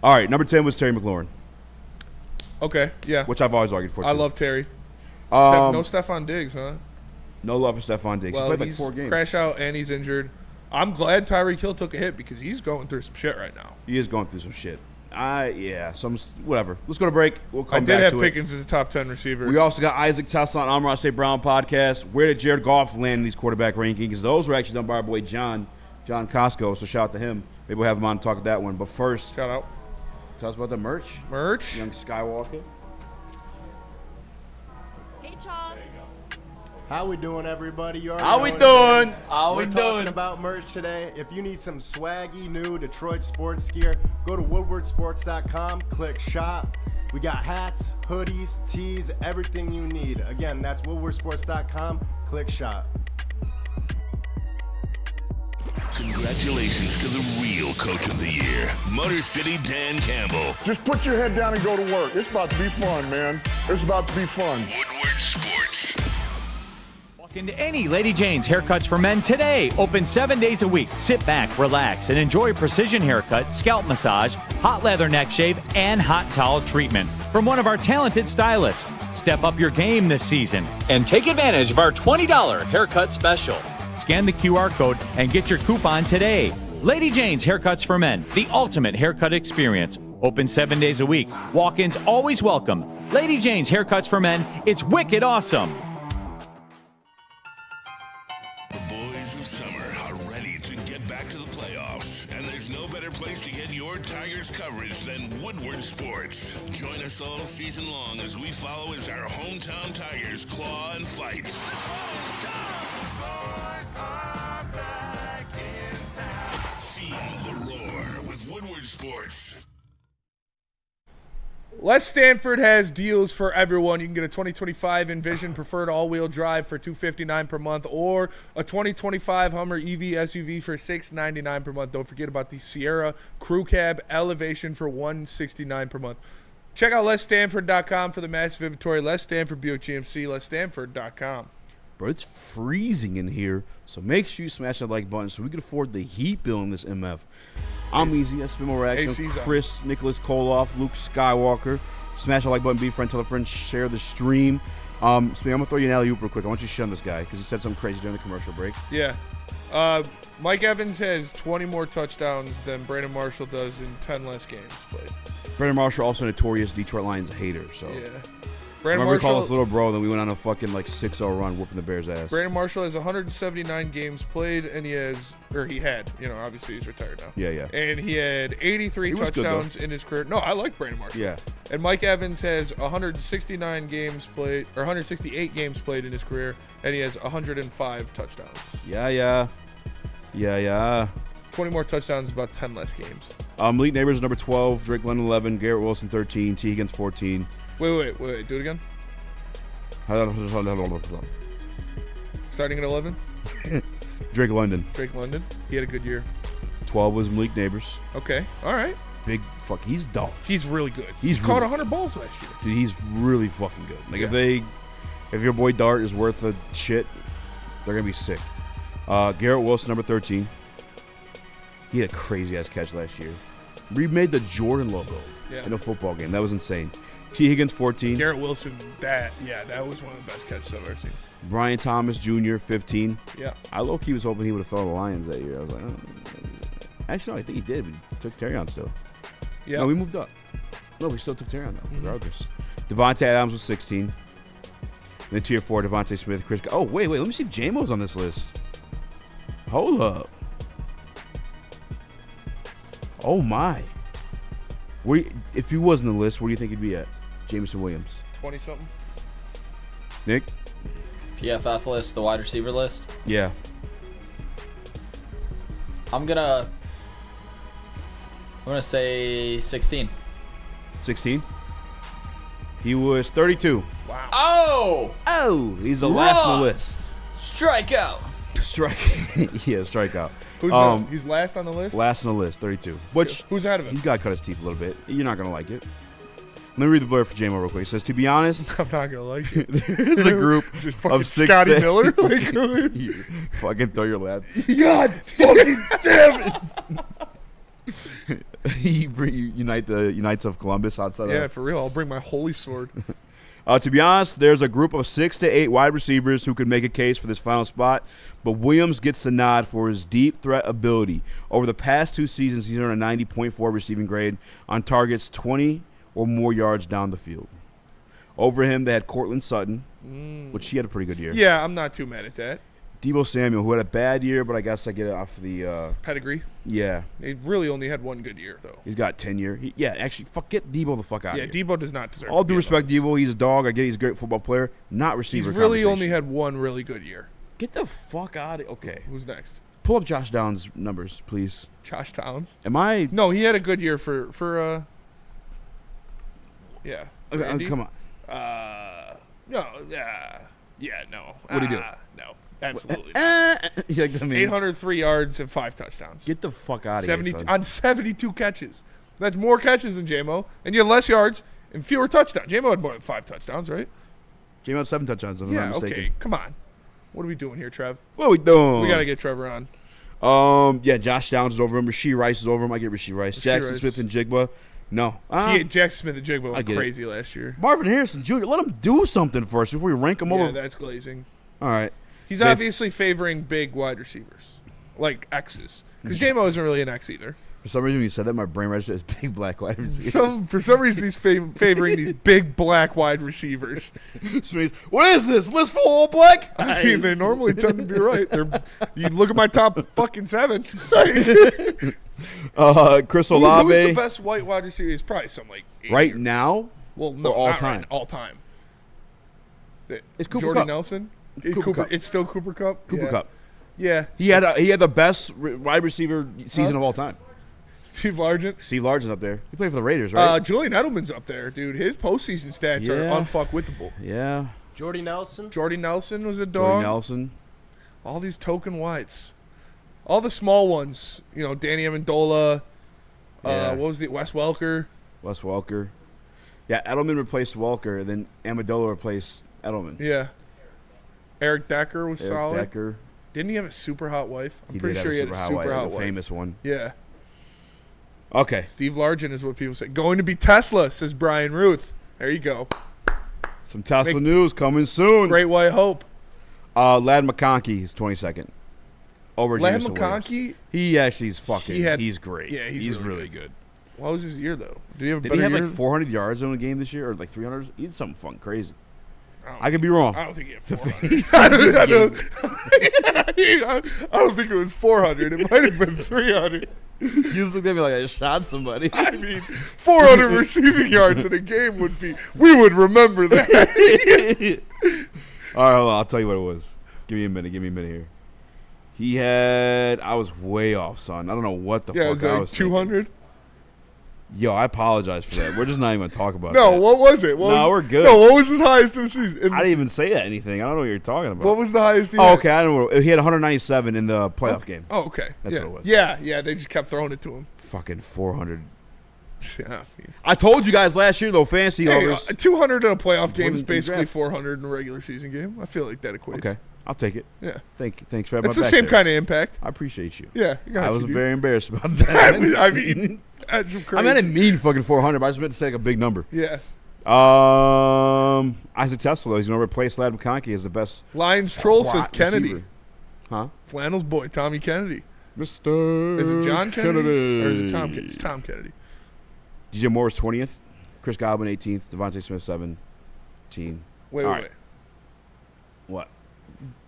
All right, number 10 was Terry McLaurin. Okay, yeah. which I've always argued for. I too. love Terry. Um, No Stephon Diggs, huh? No love for Stephon Diggs. Well, he played he's like 4 games. crash out and he's injured. I'm glad Tyreek Hill took a hit because he's going through some shit right now. He is going through some shit. Whatever. Let's go to break. We'll come I back did have to Pickens it. as a top 10 receiver. We also got Isaac TeSlaa on Amon-Ra St. Brown podcast. Where did Jared Goff land in these quarterback rankings? Those were actually done by our boy John Costco, so shout out to him. Maybe we'll have him on to talk about that one. But first, Shout out. tell us about the merch. Young Skywalker. Hey, Chop. How we doing, everybody? You already How know we what it doing? is. How we We're talking doing? about merch today. If you need some swaggy, new Detroit sports gear, go to woodwardsports.com, click shop. We got hats, hoodies, tees, everything you need. Again, that's woodwardsports.com, click shop. Congratulations to the real coach of the year, Motor City Dan Campbell. Just put your head down and go to work. It's about to be fun, man. It's about to be fun. Woodward Sports. Walk into any Lady Jane's Haircuts for Men today. Open 7 days a week. Sit back, relax, and enjoy precision haircut, scalp massage, hot leather neck shave, and hot towel treatment from one of our talented stylists. Step up your game this season and take advantage of our $20 haircut special. Scan the QR code and get your coupon today. Lady Jane's Haircuts for Men, the ultimate haircut experience. Open 7 days a week. Walk-ins always welcome. Lady Jane's Haircuts for Men, it's wicked awesome. The boys of summer are ready to get back to the playoffs, and there's no better place to get your Tigers coverage than Woodward Sports. Join us all season long as we follow as our hometown Tigers claw and fight. Feel the roar with Woodward Sports. Les Stanford has deals for everyone. You can get a 2025 Envision Preferred All-Wheel Drive for $259 per month, or a 2025 Hummer EV SUV for $699 per month. Don't forget about the Sierra Crew Cab Elevation for $169 per month. Check out LesStanford.com for the massive inventory. Les Stanford Buick GMC, LesStanford.com. Bro, it's freezing in here, so make sure you smash that like button so we can afford the heat bill in this MF. I'm Easy. I spin more reaction. AC's on. Chris, Nicholas Kohloff, Luke Skywalker. Smash that like button, be a friend, tell a friend, share the stream. I'm going to throw you an alley-oop real quick. I want you to shun this guy because he said something crazy during the commercial break. Yeah. Mike Evans has 20 more touchdowns than Brandon Marshall does in 10 less games played. Brandon Marshall, also notorious Detroit Lions hater. So Yeah. I remember we called us little bro, then we went on a fucking like 6-0 run whooping the Bears' ass. Brandon Marshall has 179 games played, and he had, obviously he's retired now. Yeah. And he had 83 He was good, touchdowns in his career. No, I like Brandon Marshall. Yeah. And Mike Evans has 169 games played, or 168 games played in his career, and he has 105 touchdowns. Yeah. 20 more touchdowns, about 10 less games. Elite Neighbors number 12, Drake London 11, Garrett Wilson 13, T. Higgins 14. Wait, do it again. Starting at 11. Drake London. Drake London. He had a good year. 12 was Malik Neighbors. Okay, all right. Big fuck. He's dog. He's really good. He's caught really- 100 balls last year. Dude, he's really fucking good. Like Yeah. if your boy Dart is worth a shit, they're gonna be sick. Garrett Wilson number 13. He had a crazy ass catch last year. Remade the Jordan logo in a football game. That was insane. T. Higgins 14. Garrett Wilson, that was one of the best catches I've ever seen. Brian Thomas Jr. 15. Yeah. I low-key was hoping he would have thrown the Lions that year. I was like, actually, no, I think he did. We took Terry on still. Yeah. No, we moved up. No, we still took Terry on though, regardless. Devontae Adams was 16. Then tier 4, Devontae Smith, Chris. Oh, wait. Let me see if J-Mo's on this list. Hold up. Oh, my. If he was on the list, where do you think he'd be at? Jameson Williams. 20-something. Nick? PFF list, the wide receiver list. Yeah. I'm gonna say 16. 16? He was 32. Wow. Oh! He's the last on the list. Strikeout. Strikeout. He's last on the list? Last on the list, 32. Which Who's ahead of him? He's got to cut his teeth a little bit. You're not going to like it. Let me read the blurb for J-Mo real quick. It says, to be honest, I'm not going to like it. there's a group Is it fucking of 6 Scotty Miller? You fucking throw your lap. God fucking damn it. He unite the Knights of Columbus outside. Yeah, for real. I'll bring my holy sword. To be honest, there's a group of 6 to 8 wide receivers who could make a case for this final spot, but Williams gets the nod for his deep threat ability. Over the past 2 seasons, he's earned a 90.4 receiving grade on targets 20 or more yards down the field. Over him, they had Cortland Sutton, which he had a pretty good year. Yeah, I'm not too mad at that. Debo Samuel, who had a bad year, but I guess I get it off the pedigree. Yeah. He really only had one good year, though. He's got tenure. Actually, get Debo the fuck out of here. Yeah, Debo does not deserve All due respect, Debo. He's a dog. I get he's a great football player. Not receiver. He's really only had one really good year. Get the fuck out of here. Okay. Who's next? Pull up Josh Downs' numbers, please. Josh Downs? Am I? No, he had a good year for yeah. Okay, come on. No, yeah, no. What'd he do? No, absolutely not. 803 yards and 5 touchdowns. Get the fuck out of here, son. On 72 catches. That's more catches than J-Mo, and you had less yards and fewer touchdowns. J-Mo had more than 5 touchdowns, right? J-Mo had 7 touchdowns, if I'm not mistaken. Okay, come on. What are we doing here, Trev? What are we doing? We got to get Trevor on. Josh Downs is over him. Rasheed Rice is over him. I get Rasheed Rice. Jackson Smith and Jigba. No. Jackson Smith and Jigba went crazy last year. Marvin Harrison Jr., let him do something first before we rank him over. Yeah, that's glazing. All right. He's obviously favoring big wide receivers, like X's. Because J-Mo isn't really an X either. For some reason, when you said that, my brain registered as big black wide receivers. For some reason, he's favoring these big black wide receivers. What is this? List full all black? I mean, they normally tend to be right. You look at my top fucking 7. Chris Olave. Who's the best white wide receiver? He's probably some like 8 right now. Well, no, all not time. Right, all time. It's Cooper Jordy Kupp. Nelson. Cooper Kupp. It's still Cooper Kupp. Cooper Kupp. Yeah. He had the best wide receiver season of all time. Steve Largent. Steve Largent's up there. He played for the Raiders, right? Julian Edelman's up there, dude. His postseason stats are unfuckwittable. Yeah. Jordy Nelson. Jordy Nelson was a dog. Jordy Nelson. All these token whites. All the small ones. You know, Danny Amendola. What was the Wes Welker? Wes Welker. Yeah, Edelman replaced Welker, then Amendola replaced Edelman. Yeah. Eric Decker was solid. Decker. Didn't he have a super hot wife? I'm He pretty did sure have he had a super hot wife, wife. famous one. Yeah. Okay. Steve Largent is what people say. Going to be TeSlaa, says Brian Ruth. There you go. Some TeSlaa news coming soon. Great White Hope. Lad McConkey is 22nd. Over Lad Jameson McConkey? Williams. He actually is fucking. He's great. Yeah, he's really good. What was his year though? Did he have a Did better he have year? like 400 yards in a game this year, or like 300? He did something fucking crazy. I could be wrong. I don't think he had 400. I don't think it was 400. It might have been 300. You just looked at me like I just shot somebody. I mean, 400 receiving yards in a game would be. We would remember that. All right, well, I'll tell you what it was. Give me a minute here. He had. I was way off, son. I don't know what the fuck I was 200. Yo, I apologize for that. We're just not even going to talk about No, that. what was it? We're good. No, what was his highest in the season? I didn't even say anything. I don't know what you're talking about. What was the highest he Oh, had? okay. I don't know. He had 197 in the playoff game. Oh, okay. That's yeah. what it was. Yeah, they just kept throwing it to him. Fucking 400. Yeah. I told you guys last year, though, fantasy Hey, overs. 200 in a playoff game is Wouldn't be basically draft. 400 in a regular season game. I feel like that equates. Okay. I'll take it. Yeah. Thanks for having It's my the back same there. kind of impact. I appreciate you. Yeah. I was very embarrassed about that. I mean, that's some crazy. I didn't mean fucking 400, but I just meant to say like a big number. Yeah. Isaac TeSlaa, he's going to replace Lad McConkey as the best. Lions Troll says slot Kennedy. receiver. Huh? Flannel's boy, Tommy Kennedy. Mr. Is it John Kennedy? Or is it Tom Kennedy? It's Tom Kennedy. DJ Moore was 20th. Chris Godwin 18th. Devontae Smith 17. Wait. What?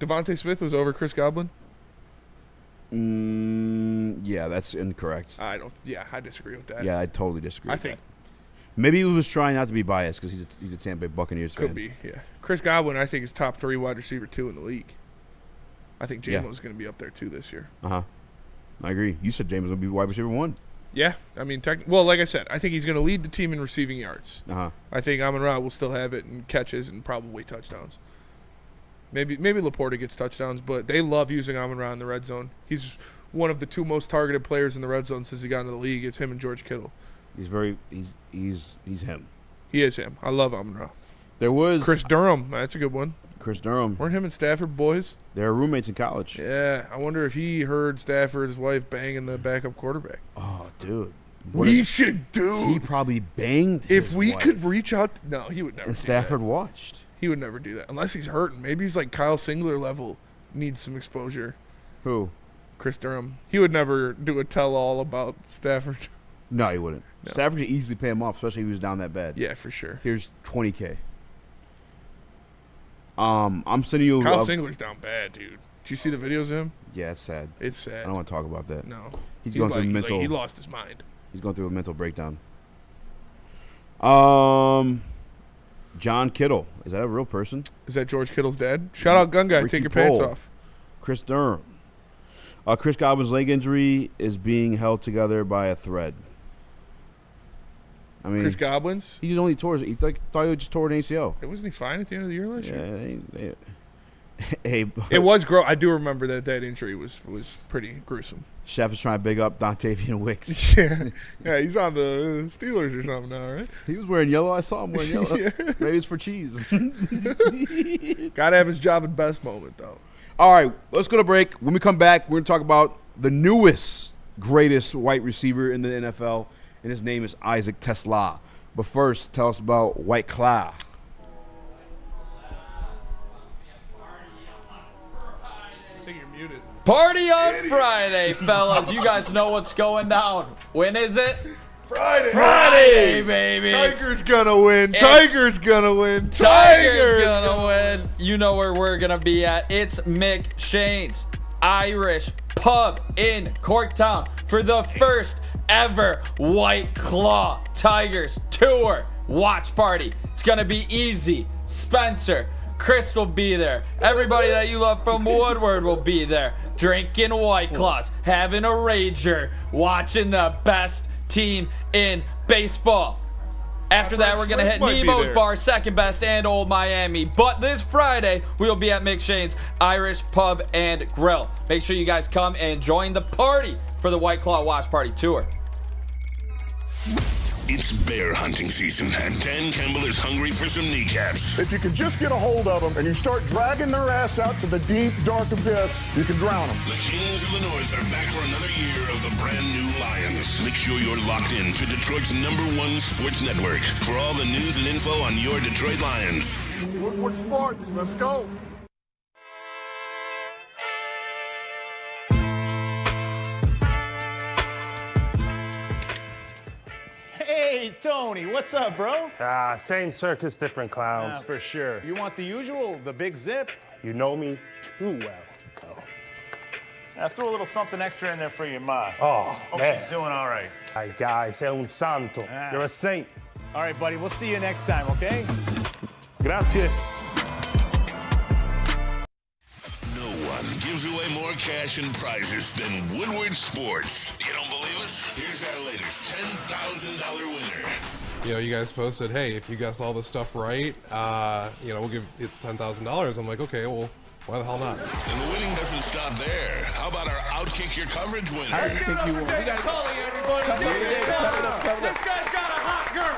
Devontae Smith was over Chris Godwin? Yeah, that's incorrect. I disagree with that. Yeah, I totally disagree. I with think that. Maybe he was trying not to be biased because he's a Tampa Bay Buccaneers fan. could be, yeah. Chris Godwin, I think, is top 3 wide receiver 2 in the league. I think Jamo's going to be up there too this year. I agree. You said James would be wide receiver 1. Yeah, I mean, well, like I said, I think he's going to lead the team in receiving yards. I think Amon-Ra will still have it in catches and probably touchdowns. Maybe Laporta gets touchdowns, but they love using Amon-Ra in the red zone. He's one of the 2 most targeted players in the red zone since he got into the league. It's him and George Kittle. He's him. He is him. I love Amon-Ra. There was Chris Durham. That's a good one. Chris Durham. Weren't him and Stafford boys? They were roommates in college. Yeah. I wonder if he heard Stafford's wife banging the backup quarterback. Oh, dude. We should do. He probably banged If we wife. could reach out. No, he would never And do Stafford that. watched. He would never do that. Unless he's hurting. Maybe he's like Kyle Singler level. Needs some exposure. Who? Chris Durham. He would never do a tell-all about Stafford. No, he wouldn't. No. Stafford could easily pay him off, especially if he was down that bad. Yeah, for sure. Here's $20K. I'm sending you. Kyle Singler's down bad, dude. Did you see the videos of him? Yeah, it's sad. It's sad. I don't want to talk about that. No. He's going through mental. he lost his mind. He's going through a mental breakdown. John Kittle. Is that a real person? Is that George Kittle's dad? Shout out Gun Guy. Ricky Take your pants Prohl. off. Chris Durham. Chris Godwin's leg injury is being held together by a thread. I mean, Chris Godwin's? He only tore his. He thought he just tore an ACL. Wasn't he fine at the end of the year last year? Yeah. Hey, it was gross. I do remember that injury was pretty gruesome. Chef is trying to big up Dontavian Wicks. yeah, he's on the Steelers or something now, right? He was wearing yellow. I saw him wearing yellow. Yeah. Maybe it's for cheese. Gotta have his job at best moment, though. All right, let's go to break. When we come back, we're going to talk about the newest, greatest white receiver in the NFL, and his name is Isaac TeSlaa. But first, tell us about White Claw. I think you're muted. Party on Friday, fellas. You guys know what's going down. When is it? Friday, baby. Tiger's gonna win. Tiger's gonna win. Tiger's gonna win. You know where we're gonna be at. It's Mick Shane's Irish Pub in Corktown for the first ever White Claw Tigers Tour watch party. It's gonna be easy. Spencer, Chris will be there. Everybody that you love from Woodward will be there. Drinking White Claws, having a rager, watching the best team in baseball. After that, we're going to hit Nemo's Bar, second best, and Old Miami. But this Friday, we'll be at Mick Shane's Irish Pub and Grill. Make sure you guys come and join the party for the White Claw Watch Party Tour. It's bear hunting season, and Dan Campbell is hungry for some kneecaps. If you can just get a hold of them and you start dragging their ass out to the deep, dark abyss, you can drown them. The Kings of the North are back for another year of the brand new Lions. Make sure you're locked in to Detroit's #1 sports network for all the news and info on your Detroit Lions. Woodward Sports, let's go. Hey, Tony, what's up, bro? Same circus, different clowns. For sure. You want the usual, the big zip? You know me too well. Throw a little something extra in there for your ma. Oh, Hope man. she's doing all right. Ay, guy, sei un santo. You're a saint. All right, buddy, we'll see you next time, okay? Grazie. No one gives away more cash and prizes than Woodward Sports. You don't believe us? Here's our latest $10,000 winner. You know, you guys posted, hey, if you guess all this stuff right, we'll give it's $10,000. I'm like, okay, well, why the hell not? And the winning doesn't stop there. How about our Outkick Your Coverage winner? I think you won. We got Tully, everybody. This guy's got a hot girl.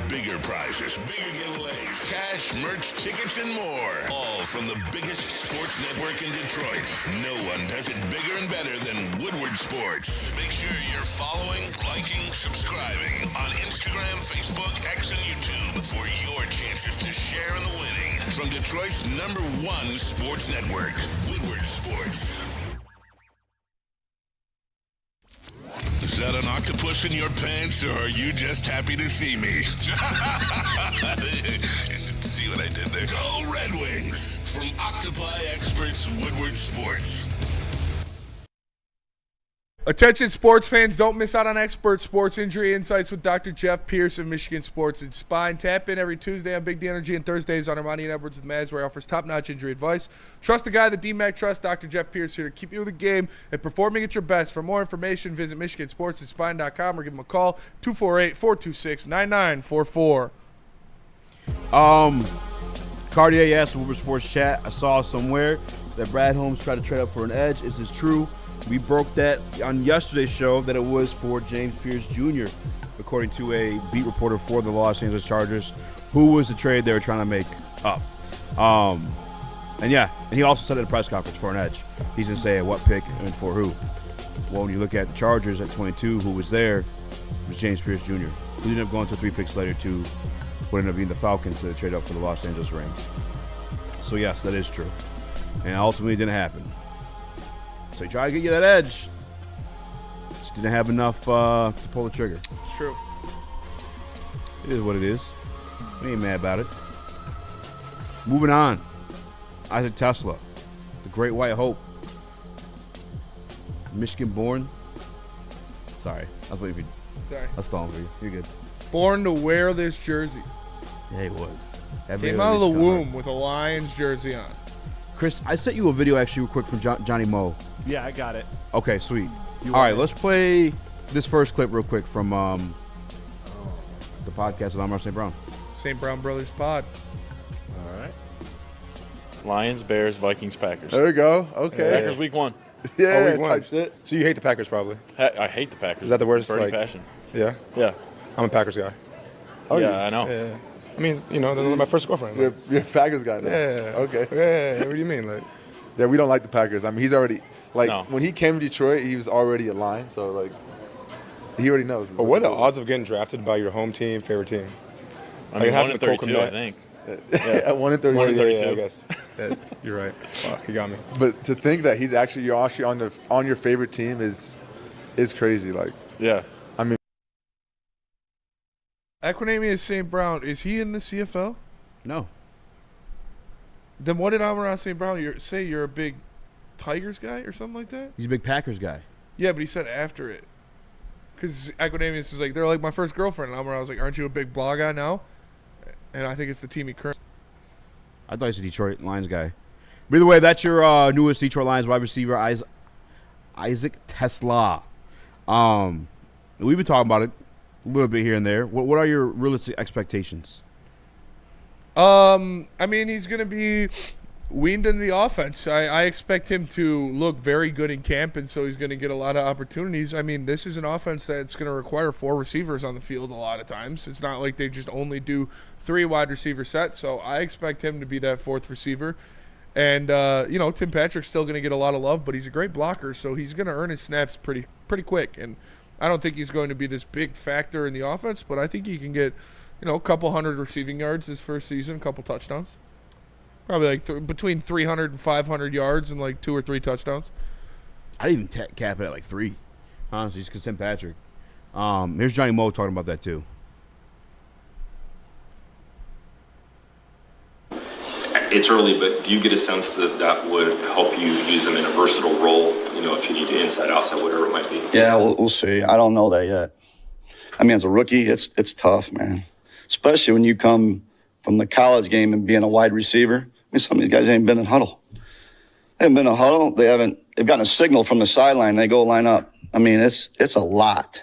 Bigger prizes, bigger giveaways, cash, merch, tickets, and more. All from the biggest sports network in Detroit. No one does it bigger and better than Woodward Sports. Make sure you're following, liking, subscribing on Instagram, Facebook, X, and YouTube for your chances to share in the winning. From Detroit's #1 sports network, Woodward Sports. Is that an octopus in your pants, or are you just happy to see me? See what I did there? Go Red Wings! From Octopi Experts, Woodward Sports. Attention sports fans, don't miss out on expert sports injury insights with Dr. Jeff Pierce of Michigan Sports and Spine. Tap in every Tuesday on Big D Energy and Thursdays on Ermanni and Edwards with Maz, where he offers top-notch injury advice. Trust the guy that DMAC trusts, Dr. Jeff Pierce, here to keep you in the game and performing at your best. For more information, visit MichiganSportsandSpine.com or give him a call, 248-426-9944. Cartier asked Woodward Sports Chat, I saw somewhere that Brad Holmes tried to trade up for an edge. Is this true? We broke that on yesterday's show that it was for James Pierce Jr., according to a beat reporter for the Los Angeles Chargers. who was the trade they were trying to make up. And he also said at the press conference for an edge, he's going to say what pick and for who. Well, when you look at the Chargers at 22, who was there was James Pierce Jr., who ended up going to 3 picks later to what ended up being the Falcons to trade up for the Los Angeles Rams. So, yes, that is true. And ultimately, it didn't happen. So he tried to get you that edge. Just didn't have enough to pull the trigger. It's true. It is what it is. We ain't mad about it. Moving on. Isaac TeSlaa, the Great White Hope. Michigan-born. Sorry, I was waiting for you. Sorry. I was stalling for you. You're good. Born to wear this jersey. Yeah, he was. Came out of the womb with a Lions jersey on. Chris, I sent you a video actually real quick from Johnny Moe. Yeah, I got it. Okay, sweet. All right, let's play this first clip real quick from the podcast with Amon-Ra St. Brown. St. Brown Brothers Pod. All right. Lions, Bears, Vikings, Packers. There we go. Okay. Packers week 1. Yeah, week type 1. shit. So you hate the Packers probably? I hate the Packers. Is that the worst? Burning Like, passion. Yeah? Yeah. I'm a Packers guy. Yeah, I know. Yeah. I mean, you know, they're my first girlfriend. Like. You're a Packers guy now. Yeah. Okay. Yeah. What do you mean? Like? Yeah, we don't like the Packers. I mean, he's already, like, No. when he came to Detroit, he was already a Lion, so, like, he already knows. But what are the odds of getting drafted by your home team, favorite team? I mean, 1 in 32, I think. At 1 in 32. 1 in 32. Yeah, I guess. Yeah, you're right. Fuck, you got me. But to think that you're actually on your favorite team is crazy. Like, yeah. I mean, Equinemius St. Brown, is he in the CFL? No. Then what did Amon-Ra St. Brown say? You're a big Tigers guy or something like that? He's a big Packers guy. Yeah, but he said after it. Because Equinemius is like, they're like my first girlfriend. And Amon-Ra was like, aren't you a big blah guy now? And I think it's the team he currently. I thought he was a Detroit Lions guy. But either way, that's your newest Detroit Lions wide receiver, Isaac TeSlaa. We've been talking about it a little bit here and there. What are your realistic expectations? I mean, he's going to be weaned into the offense. I expect him to look very good in camp, and so he's going to get a lot of opportunities. I mean, this is an offense that's going to require 4 receivers on the field a lot of times. It's not like they just only do 3 wide receiver sets, so I expect him to be that 4th receiver. And, Tim Patrick's still going to get a lot of love, but he's a great blocker, so he's going to earn his snaps pretty quick. And I don't think he's going to be this big factor in the offense, but I think he can get, a couple hundred receiving yards his first season, a couple touchdowns. Probably like between 300 and 500 yards and like 2 or 3 touchdowns. I'd even cap it at like 3, honestly, just because Tim Patrick. Here's Johnny Moe talking about that too. It's early, but do you get a sense that would help you use him in a versatile role, if you need to inside, outside, whatever it might be? Yeah, we'll see. I don't know that yet. I mean, as a rookie, it's tough, man. Especially when you come from the college game and being a wide receiver. I mean, some of these guys ain't been in huddle. They haven't been in huddle. They've gotten a signal from the sideline. They go line up. I mean, it's a lot.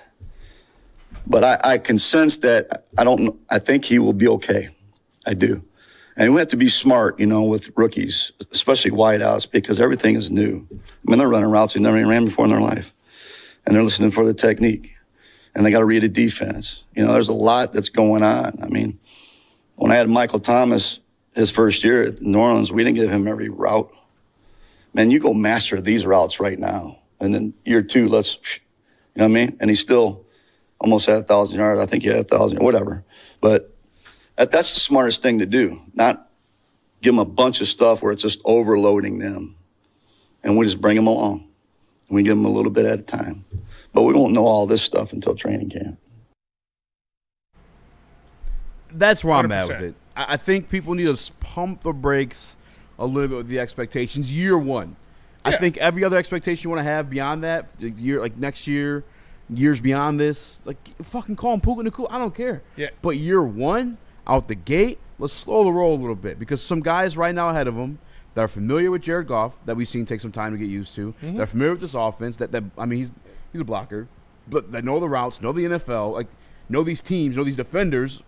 But I can sense that I think he will be okay. I do. And we have to be smart, with rookies, especially wideouts, because everything is new. I mean, they're running routes they've never even ran before in their life. And they're listening for the technique. And they got to read a defense. There's a lot that's going on. I mean, when I had Michael Thomas his first year at New Orleans, we didn't give him every route. Man, you go master these routes right now. And then year 2, you know what I mean? And he still almost had 1,000 yards. I think he had 1,000, whatever. But that's the smartest thing to do, not give them a bunch of stuff where it's just overloading them. And we just bring them along. We give them a little bit at a time. But we won't know all this stuff until training camp. That's where I'm at 100%. with it. I think people need to pump the brakes a little bit with the expectations. Year 1. Yeah. I think every other expectation you want to have beyond that, like next year, years beyond this, like fucking call him Puka Nakua. I don't care. Yeah. But year 1, out the gate, let's slow the roll a little bit, because some guys right now ahead of him that are familiar with Jared Goff, that we've seen take some time to get used to, that are familiar with this offense, that I mean, he's a blocker, but that know the routes, know the NFL, like know these teams, know these defenders,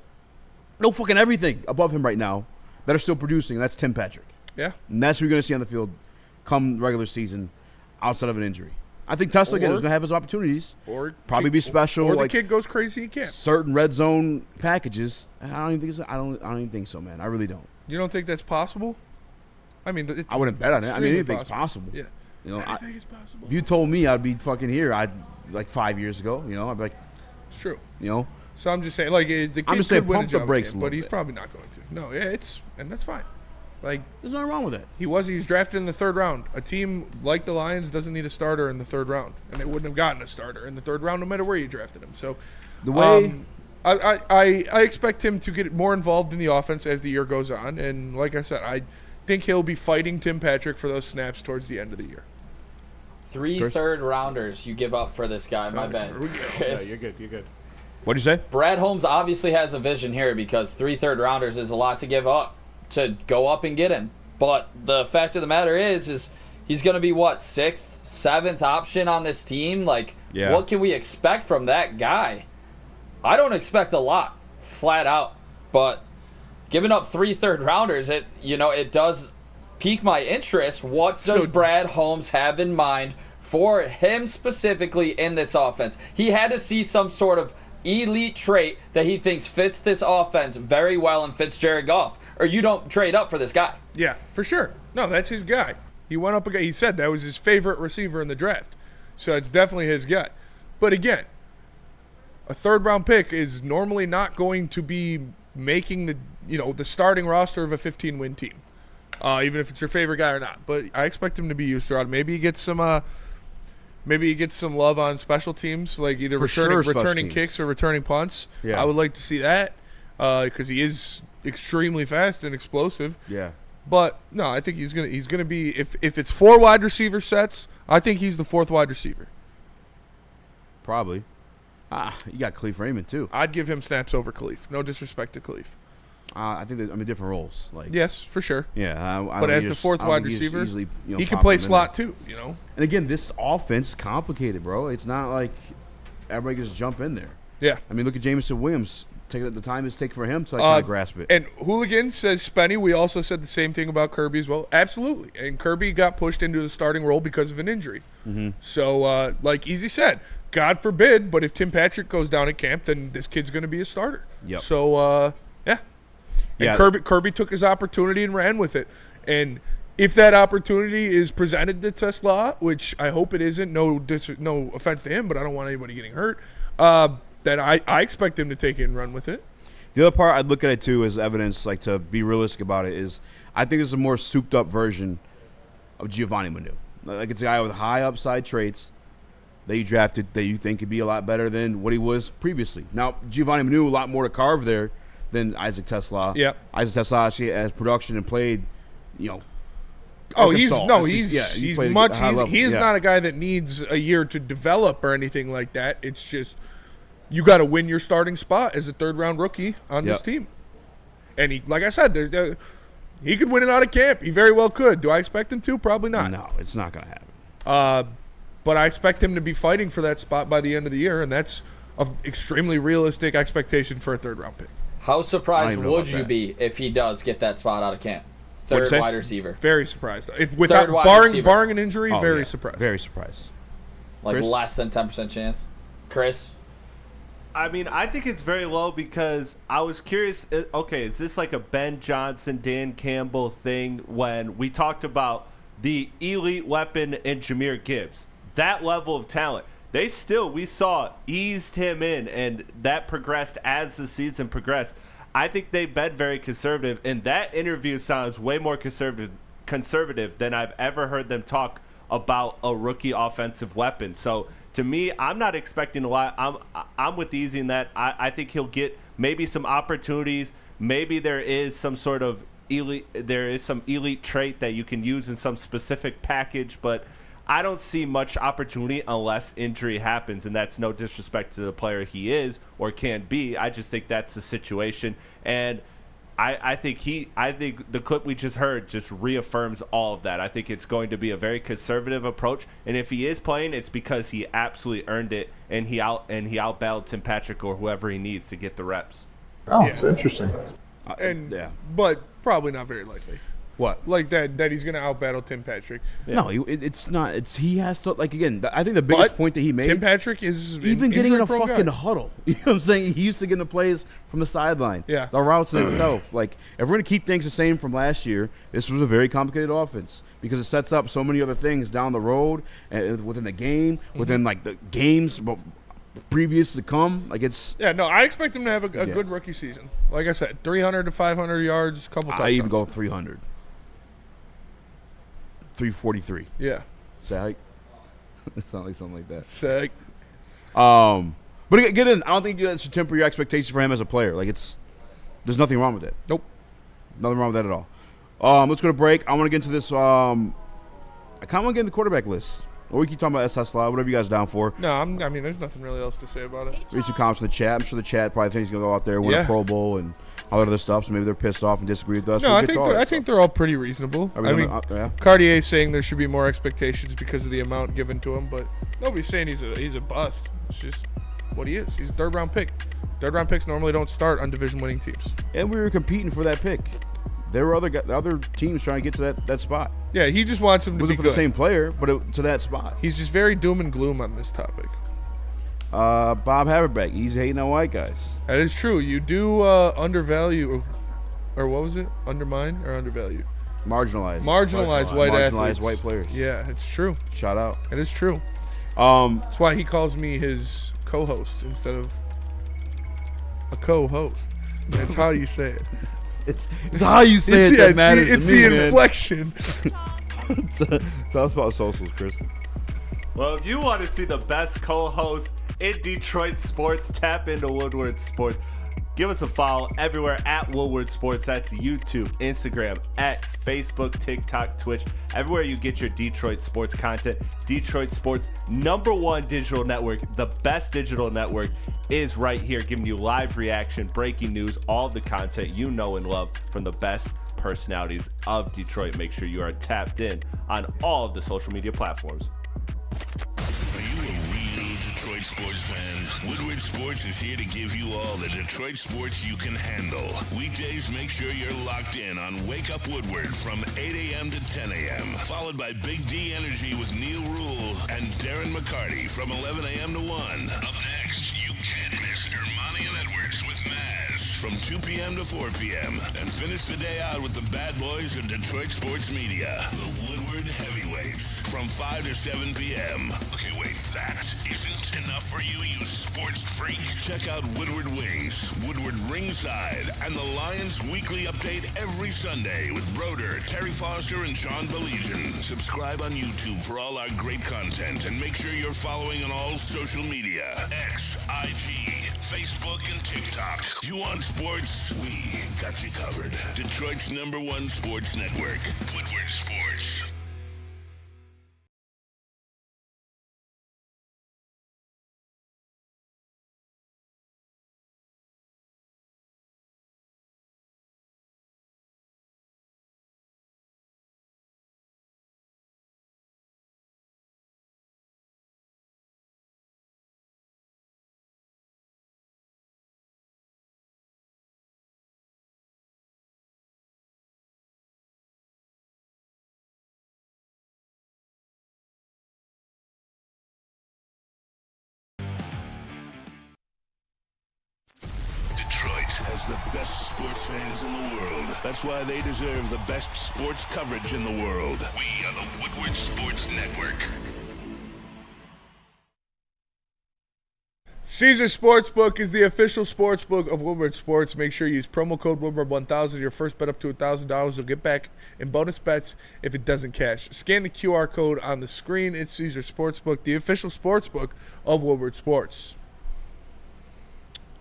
know fucking everything above him right now, that are still producing, and that's Tim Patrick. Yeah. And that's who you're going to see on the field come regular season outside of an injury. I think TeSlaa again is going to have his opportunities. Or probably be special. Or like the kid goes crazy in camp. Certain red zone packages. I don't even think so. I don't even think so, man. I really don't. You don't think that's possible? I mean, it's I wouldn't bet on it. I mean, anything's possible. Yeah. You know, Anything is possible. If you told me I'd be fucking here, like 5 years ago, you know, I'd be like, it's true. You know. So I'm just saying, like, the kid I'm just saying, could win pump a job the brakes again, a but little he's bit. probably not going to. No, yeah, and that's fine. Like, there's nothing wrong with it. He was drafted in the 3rd round. A team like the Lions doesn't need a starter in the 3rd round, and they wouldn't have gotten a starter in the 3rd round no matter where you drafted him. So, the way I expect him to get more involved in the offense as the year goes on, and like I said, I think he'll be fighting Tim Patrick for those snaps towards the end of the year. 3 third rounders you give up for this guy. My bad. Yeah, you're good. You're good. What'd you say? Brad Holmes obviously has a vision here because 3 third rounders is a lot to give up to go up and get him. But the fact of the matter is he's going to be what, 6th, 7th option on this team? Like, what can we expect from that guy? I don't expect a lot, flat out. But giving up 3 third rounders, it does pique my interest. What does Brad Holmes have in mind for him specifically in this offense? He had to see some sort of elite trait that he thinks fits this offense very well and fits Jared Goff, or you don't trade up for this guy. Yeah, for sure. No, that's his guy. He went up again. He said that was his favorite receiver in the draft. So it's definitely his guy. But again, a 3rd round pick is normally not going to be making the starting roster of a 15-win team. Even if it's your favorite guy or not. But I expect him to be used throughout. Maybe he gets some love on special teams, like either returning kicks or returning punts. Yeah. I would like to see that because he is extremely fast and explosive. Yeah. But no, I think he's gonna be if it's 4 wide receiver sets, I think he's the 4th wide receiver. Probably. You got Khalif Raymond too. I'd give him snaps over Khalif. No disrespect to Khalif. I think that different roles. Like yes, for sure. Yeah, but as the 4th wide receiver, he can play slot too. You know. And again, this offense is complicated, bro. It's not like everybody can just jump in there. Yeah. I mean, look at Jameson Williams. Taking the time it's taken for him to kind of grasp it. And Hooligan says Spenny. We also said the same thing about Kirby as well. Absolutely. And Kirby got pushed into the starting role because of an injury. Mm-hmm. So, like Easy said, God forbid, but if Tim Patrick goes down at camp, then this kid's going to be a starter. Yep. So, yeah. And Kirby took his opportunity and ran with it. And if that opportunity is presented to TeSlaa, which I hope it isn't, no offense to him, but I don't want anybody getting hurt, then I expect him to take it and run with it. The other part I'd look at it too as evidence, like to be realistic about it, is I think it's a more souped up version of Giovanni Manu. Like it's a guy with high upside traits that you drafted that you think could be a lot better than what he was previously. Now Giovanni Manu, a lot more to carve there than Isaac TeSlaa. Yeah. Isaac TeSlaa actually has production and played, Oh, Arkansas. he's not a guy that needs a year to develop or anything like that. It's just you got to win your starting spot as a 3rd round rookie on this team. And he, like I said, he could win it out of camp. He very well could. Do I expect him to? Probably not. No, it's not going to happen. But I expect him to be fighting for that spot by the end of the year, and that's an extremely realistic expectation for a 3rd round pick. How surprised would you be if he does get that spot out of camp? 3rd wide receiver. Very surprised. Barring an injury, very surprised. Very surprised. Like Chris? less than 10% chance. Chris? I mean, I think it's very low because I was curious. Okay, is this like a Ben Johnson, Dan Campbell thing when we talked about the elite weapon in Jahmyr Gibbs? That level of talent. We saw eased him in, and that progressed as the season progressed. I think they've been very conservative, and that interview sounds way more conservative than I've ever heard them talk about a rookie offensive weapon. So to me, I'm not expecting a lot. I'm with Easy in that I think he'll get maybe some opportunities. Maybe there is some sort of elite trait that you can use in some specific package, but I don't see much opportunity unless injury happens, and that's no disrespect to the player he is or can be. I just think that's the situation, and I think the clip we just heard just reaffirms all of that. I think it's going to be a very conservative approach, and if he is playing, it's because he absolutely earned it, and he outbattled Tim Patrick or whoever he needs to get the reps. Oh, it's interesting. But probably not very likely. What? Like that he's gonna outbattle Tim Patrick. No, it's not. He has to, like, again, I think the biggest point that he made. Tim Patrick is even getting in a injury-prone fucking guy. huddle. You know what I'm saying? He used to get in the plays from the sideline. Yeah. The routes in itself. Like, if we're going to keep things the same from last year, this was a very complicated offense because it sets up so many other things down the road, within the game, within, like, the games previous to come. Like, it's. Yeah, no, I expect him to have a good rookie season. Like I said, 300 to 500 yards, couple touchdowns. I even go 300. 343. Yeah. Sag. It sounds like something like that. Sag. But again, I don't think that should temper your expectations for him as a player. Like, there's nothing wrong with it. Nope. Nothing wrong with that at all. Let's go to break. I want to get into this. I kind of want to get into the quarterback list. Or we keep talking about TeSlaa, whatever you guys down for. No, I mean, there's nothing really else to say about it. Read some comments in the chat. I'm sure the chat probably thinks he's going to go out there, win a Pro Bowl, and all that other stuff. So maybe they're pissed off and disagree with us. No, I think they're all pretty reasonable. I mean, Cartier's saying there should be more expectations because of the amount given to him, but nobody's saying he's a bust. It's just what he is. He's a third-round pick. Third-round picks normally don't start on division-winning teams. And we were competing for that pick. There were other teams trying to get to that spot. Yeah, he just wants him to be for good. the same player, but to that spot. He's just very doom and gloom on this topic. Bob Haverbeck, he's hating on white guys. That is true. You do undervalue, or what was it? Undermine or undervalue? Marginalize white athletes. White players. Yeah, it's true. Shout out. It is true. That's why he calls me his co-host instead of a co-host. That's how you say it. It's how you say it that matters. It's the inflection. Tell us about socials, Chris. Well, if you want to see the best co-host in Detroit sports, tap into Woodward Sports. Give us a follow everywhere at Woodward Sports. That's YouTube, Instagram, X, Facebook, TikTok, Twitch. Everywhere you get your Detroit sports content. Detroit Sports, #1 digital network. The best digital network is right here, giving you live reaction, breaking news, all of the content you know and love from the best personalities of Detroit. Make sure you are tapped in on all of the social media platforms. Are you a real Detroit sports fan? Woodward Sports is here to give you all the Detroit sports you can handle. Weekdays, make sure you're locked in on Wake Up Woodward from 8 a.m. to 10 a.m. Followed by Big D Energy with Neil Rule and Darren McCarty from 11 a.m. to 1. Up next, you can't miss Ermanni and Edwards with Maz from 2 p.m. to 4 p.m. And finish the day out with the bad boys of Detroit sports media, the Woodward Heavyweights, from 5 to 7 p.m. Okay, wait, that isn't enough for you, you sports freak. Check out Woodward Wings, Woodward Ringside, and the Lions Weekly Update every Sunday with Broder, Terry Foster, and Sean Beligian. Subscribe on YouTube for all our great content, and make sure you're following on all social media, X, IG, Facebook, and TikTok. You want sports? We got you covered. Detroit's #1 sports network, Woodward Sports. Detroit has the best sports fans in the world. That's why they deserve the best sports coverage in the world. We are the Woodward Sports Network. Caesar Sportsbook is the official sportsbook of Woodward Sports. Make sure you use promo code Woodward1000. Your first bet up to $1,000 you'll get back in bonus bets if it doesn't cash. Scan the QR code on the screen. It's Caesar Sportsbook, the official sportsbook of Woodward Sports.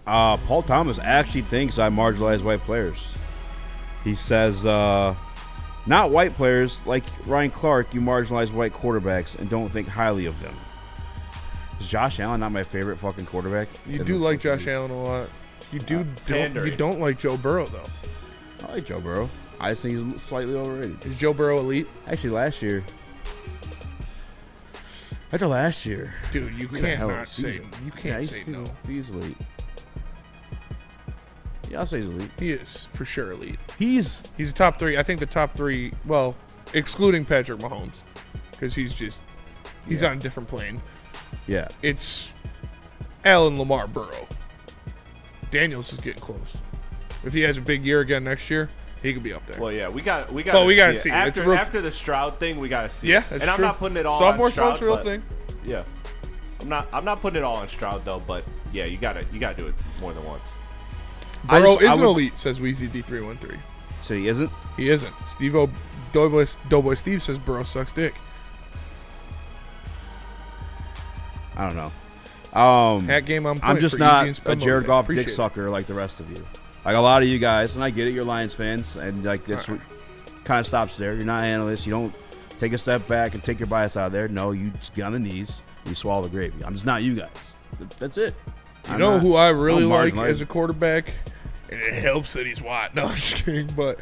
Paul Thomas actually thinks I marginalize white players. He says, not white players like Ryan Clark, you marginalize white quarterbacks and don't think highly of them. Is Josh Allen not my favorite fucking quarterback? You do like Josh Allen a lot. You don't like Joe Burrow, though. I like Joe Burrow. I just think he's slightly overrated. Is Joe Burrow elite? Actually, last year. Dude, you can't not say. You can't say no. He's elite. Yeah, I'll say he's elite. He is for sure elite. He's a top 3. I think the top 3. Well, excluding Patrick Mahomes, because he's on a different plane. Yeah. It's Allen, Lamar, Burrow. Daniels is getting close. If he has a big year again next year, he could be up there. Well, yeah, we got we gotta see it. After the Stroud thing, we gotta see. Yeah, it. that's And I'm true. not putting it all Sophomore on Stroud. slump's a real but- thing. Yeah. I'm not putting it all on Stroud though, but yeah, you gotta do it more than once. Burrow isn't elite, says Weezy D313. So he isn't? He isn't. Doughboy Steve says Burrow sucks dick. I don't know. Hat game on I'm point just for not Easy and Spin a Jared Motivate. Goff Appreciate dick it. sucker like the rest of you. Like a lot of you guys, and I get it, you're Lions fans, and like that's what kind of stops there. You're not analysts. You don't take a step back and take your bias out of there. No, you just get on the knees and you swallow the gravy. I'm just not you guys. That's it. You know who I really like marginalized. as a quarterback? And it helps that he's white. No, I'm just kidding. But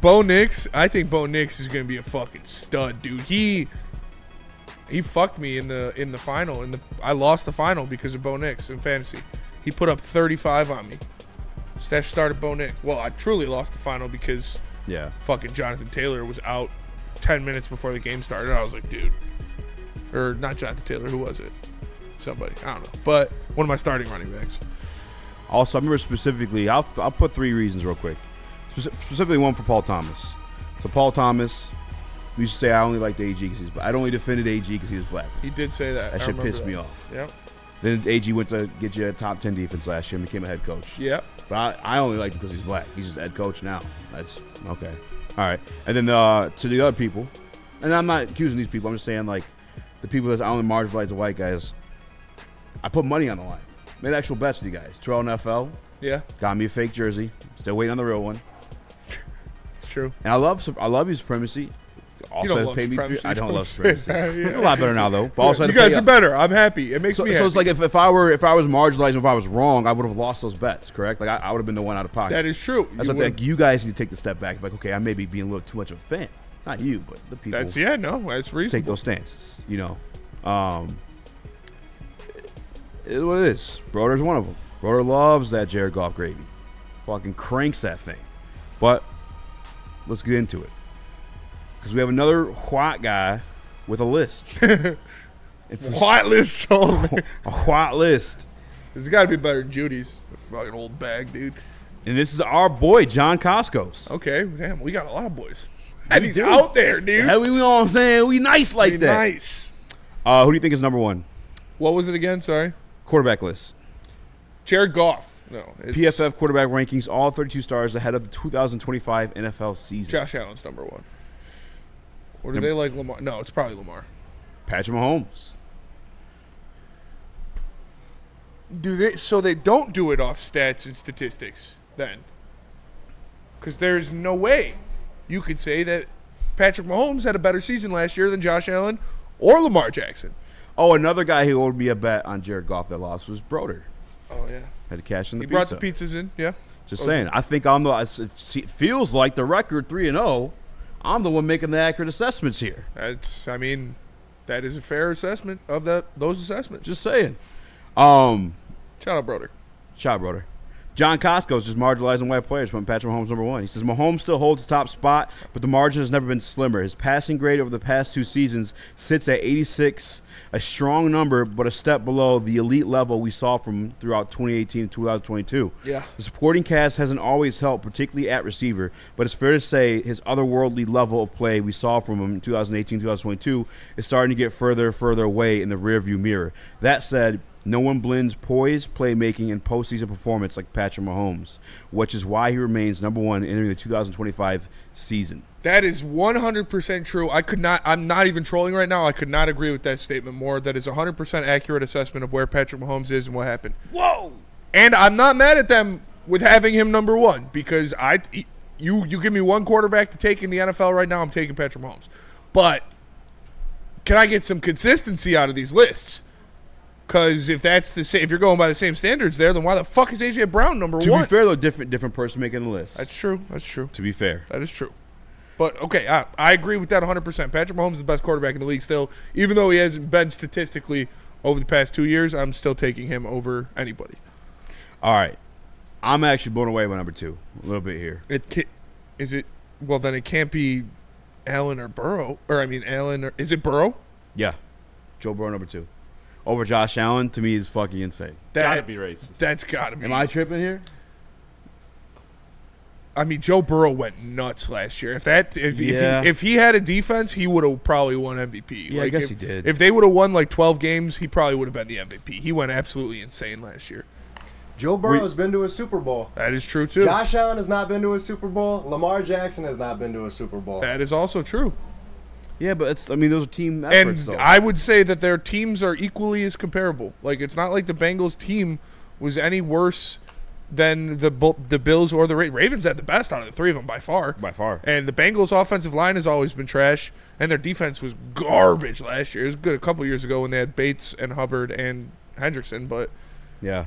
Bo Nix, I think Bo Nix is going to be a fucking stud, dude. He fucked me in the final. I lost the final because of Bo Nix in fantasy. He put up 35 on me. Stash started Bo Nix. Well, I truly lost the final because fucking Jonathan Taylor was out 10 minutes before the game started. I was like, dude. Or not Jonathan Taylor. Who was it? Somebody. I don't know. But one of my starting running backs. Also, I remember specifically, I'll put 3 reasons real quick. Specifically one for Paul Thomas. So Paul Thomas, we used to say I only liked AG because he's black. I'd only defended AG because he was black. He did say that. That I shit remember pissed that. me off. Yep. Then AG went to get you a top 10 defense last year and became a head coach. Yep. But I only liked him because he's black. He's just a head coach now. That's okay. All right. And then to the other people, and I'm not accusing these people. I'm just saying, like, the people that I only marginalize the white guys, I put money on the line. Made actual bets with you guys. Terrell NFL. Yeah. Got me a fake jersey. Still waiting on the real one. It's true. And I love his supremacy. Also You don't love paid me supremacy. I don't Don't love say supremacy. that, yeah. A lot better now though. But also you had to guys pay are up. better. I'm happy. It makes me happy. So it's like if I was marginalized, if I was wrong, I would have lost those bets. Correct? Like I would have been the one out of pocket. That is true. That's what I think. You guys need to take the step back. Like, okay, I may be being a little too much of a fan. Not you, but the people. That's that's reasonable. Take those stances. You know, it is what it is. Broder's one of them. Broder loves that Jared Goff gravy. Fucking cranks that thing. But let's get into it. Because we have another white guy with a list. White list. A white list. This has got to be better than Judy's. Fucking old bag, dude. And this is our boy, John Coscos. Okay, damn, we got a lot of boys. And he's out there, dude. Hell, you know what I'm saying? We nice like We that. nice. Who do you think is number 1? What was it again? Sorry. Quarterback list. Jared Goff. No. It's PFF quarterback rankings, all 32 stars ahead of the 2025 NFL season. Josh Allen's number 1. Or do they like Lamar? No, it's probably Lamar. Patrick Mahomes. So they don't do it off stats and statistics then? Because there's no way you could say that Patrick Mahomes had a better season last year than Josh Allen or Lamar Jackson. Oh, another guy who owed me a bet on Jared Goff that lost was Broder. Oh, yeah. Had to cash in the He brought pizza. the pizzas in, yeah. Just saying. I think it feels like the record 3-0. I'm the one making the accurate assessments here. That is a fair assessment of those assessments. Just saying. Shout out, Broder. Shout out, Broder. John Costco's just marginalizing white players, putting Patrick Mahomes number 1. He says Mahomes still holds the top spot, but the margin has never been slimmer. His passing grade over the past 2 seasons sits at 86, a strong number, but a step below the elite level we saw from throughout 2018 and 2022. Yeah. The supporting cast hasn't always helped, particularly at receiver, but it's fair to say his otherworldly level of play we saw from him in 2018, 2022 is starting to get further and further away in the rearview mirror. That said, no one blends poise, playmaking, and postseason performance like Patrick Mahomes, which is why he remains number 1 entering the 2025 season. That is 100% true. I'm not even trolling right now. I could not agree with that statement more. That is 100% accurate assessment of where Patrick Mahomes is and what happened. Whoa! And I'm not mad at them with having him number 1 because you give me one quarterback to take in the NFL right now, I'm taking Patrick Mahomes. But can I get some consistency out of these lists? Because if you're going by the same standards there, then why the fuck is AJ Brown number 1? To be fair, though, different person making the list. That's true. That's true. To be fair. That is true. But, okay, I agree with that 100%. Patrick Mahomes is the best quarterback in the league still. Even though he hasn't been statistically over the past 2 years, I'm still taking him over anybody. All right. I'm actually blown away by number 2 a little bit here. Is it? Well, then it can't be Allen or Burrow. Or, I mean, Allen or... Is it Burrow? Yeah. Joe Burrow, number 2. Over Josh Allen, to me, is fucking insane. Gotta be racist. That's gotta be. Am I tripping here? I mean, Joe Burrow went nuts last year. If he had a defense, he would have probably won MVP. Yeah, I guess he did. If they would have won like 12 games, he probably would have been the MVP. He went absolutely insane last year. Joe Burrow's been to a Super Bowl. That is true, too. Josh Allen has not been to a Super Bowl. Lamar Jackson has not been to a Super Bowl. That is also true. Yeah, but those are team efforts, And though. I would say that their teams are equally as comparable. Like, it's not like the Bengals team was any worse than the Bills or the Ravens had the best out of the three of them by far. By far. And the Bengals' offensive line has always been trash, and their defense was garbage last year. It was good a couple years ago when they had Bates and Hubbard and Hendrickson, but yeah.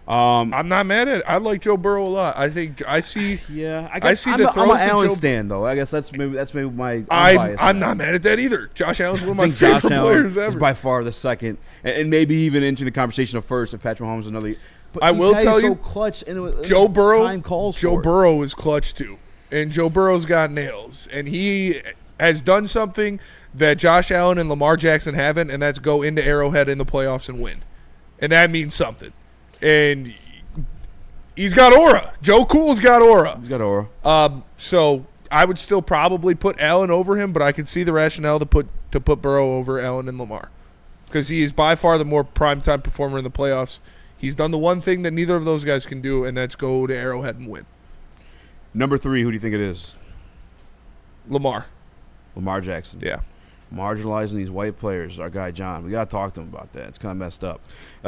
I'm not mad at it. I like Joe Burrow a lot. I think I see. Yeah, I see I'm the I'm throws an that Allen Joe. stand though. I guess that's maybe my. I'm not mad at that either. Josh Allen's one of my favorite players ever. Is by far the second, and maybe even into the conversation of first if Patrick Mahomes is another. But I will tell you, so clutch and Joe Burrow. Time calls Joe for it. Burrow is clutch too, and Joe Burrow's got nails, and he has done something that Josh Allen and Lamar Jackson haven't, and that's go into Arrowhead in the playoffs and win, and that means something. And he's got aura. Joe Cool's got aura. He's got aura. So I would still probably put Allen over him, but I could see the rationale to put Burrow over Allen and Lamar, because he is by far the more primetime performer in the playoffs. He's done the one thing that neither of those guys can do, and that's go to Arrowhead and win. Number 3, who do you think it is? Lamar Jackson. Yeah. Marginalizing these white players. Our guy John. We got to talk to him about that. It's kind of messed up.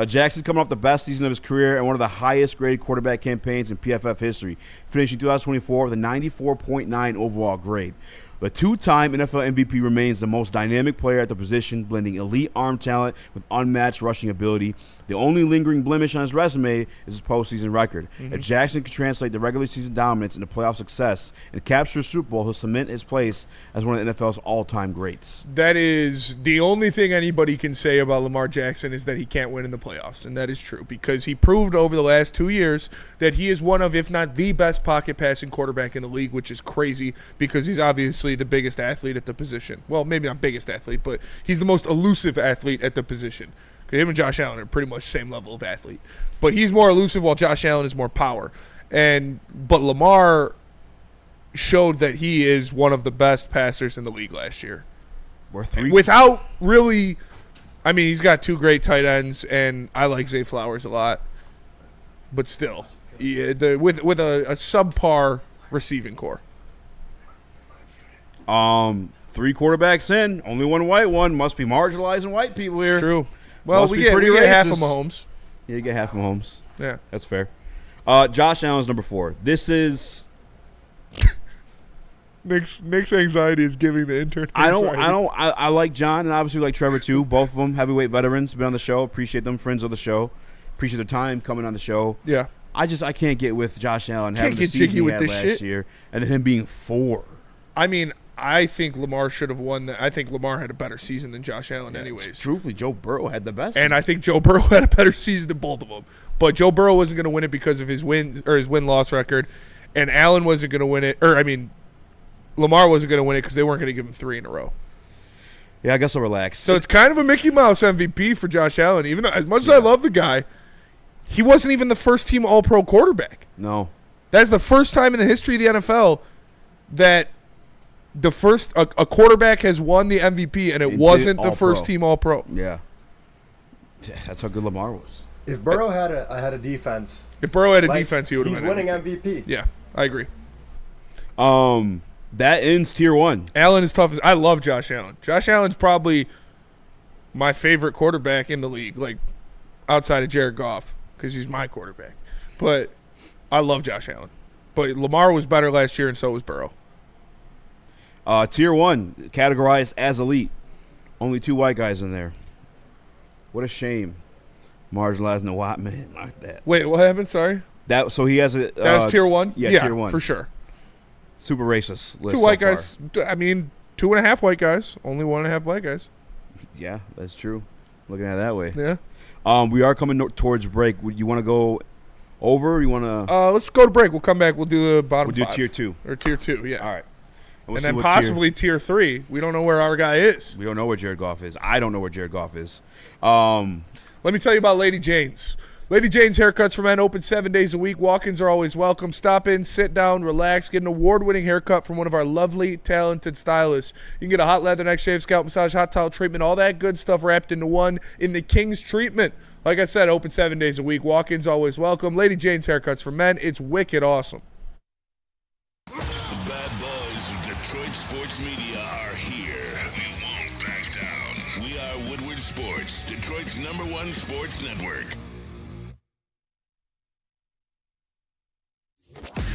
Jackson's coming off the best season of his career and one of the highest graded quarterback campaigns in PFF history, finishing 2024 with a 94.9 overall grade. The 2-time NFL MVP remains the most dynamic player at the position, blending elite arm talent with unmatched rushing ability. The only lingering blemish on his resume is his postseason record. If Jackson can translate the regular season dominance into playoff success and capture a Super Bowl, he'll cement his place as one of the NFL's all-time greats. That is the only thing anybody can say about Lamar Jackson, is that he can't win in the playoffs, and that is true, because he proved over the last 2 years that he is one of, if not the best pocket passing quarterback in the league, which is crazy because he's obviously the biggest athlete at the position. Well, maybe not biggest athlete, but he's the most elusive athlete at the position. Him and Josh Allen are pretty much the same level of athlete. But he's more elusive while Josh Allen is more power. But Lamar showed that he is one of the best passers in the league last year. Without really, I mean, he's got 2 great tight ends, and I like Zay Flowers a lot. But still, with a subpar receiving core. 3 quarterbacks in, only one white one. Must be marginalizing white people here. It's true. Well, Must we be get pretty half of racist. Mahomes. Yeah, you get half of Mahomes. Yeah. That's fair. Josh Allen's number 4. This is Nick's anxiety is giving the intern anxiety. I like John, and obviously like Trevor too. Both of them heavyweight veterans, been on the show. Appreciate them, friends of the show. Appreciate their time coming on the show. Yeah. I can't get with Josh Allen having the get season jiggy he with had this last shit. year, and then him being 4. I mean, I think Lamar should have won that. I think Lamar had a better season than Josh Allen anyways. Truthfully, Joe Burrow had the best. And I think Joe Burrow had a better season than both of them. But Joe Burrow wasn't going to win it because of his win-loss record, and Allen wasn't going to win it. Lamar wasn't going to win it because they weren't going to give him 3 in a row. Yeah, I guess I'll relax. So it's kind of a Mickey Mouse MVP for Josh Allen. Even though, as much as I love the guy, he wasn't even the first-team All-Pro quarterback. No. That's the first time in the history of the NFL that a quarterback has won the MVP and it wasn't the first-team All-Pro. Yeah. That's how good Lamar was. If Burrow had a defense, he would have been. He's winning MVP. Yeah, I agree. That ends tier 1. Allen is tough. I love Josh Allen. Josh Allen's probably my favorite quarterback in the league, like outside of Jared Goff, because he's my quarterback. But I love Josh Allen. But Lamar was better last year, and so was Burrow. Tier 1, categorized as elite. Only 2 white guys in there. What a shame. Marginalizing the white man like that. Wait, what happened? Sorry. So he has a. That's tier 1? Yeah, tier 1. For sure. Super racist list. 2 white so far. guys. I mean, 2.5 white guys. Only 1.5 black guys. Yeah, that's true. Looking at it that way. Yeah. We are coming towards break. You want to go Over? You want to? Let's go to break. We'll come back. We'll do the bottom. We'll do five. tier 2 or tier 2. Yeah. All right. And then possibly tier 3. We don't know where our guy is. We don't know where Jared Goff is. I don't know where Jared Goff is. Let me tell you about Lady Jane's. Lady Jane's Haircuts for Men open 7 days a week. Walk-ins are always welcome. Stop in, sit down, relax, get an award-winning haircut from one of our lovely, talented stylists. You can get a hot leather neck shave, scalp massage, hot towel treatment, all that good stuff wrapped into one in the King's Treatment. Like I said, open 7 days a week. Walk-ins always welcome. Lady Jane's Haircuts for Men. It's wicked awesome. The bad boys of Detroit sports media are here. We won't back down. We are Woodward Sports, Detroit's #1 sports network.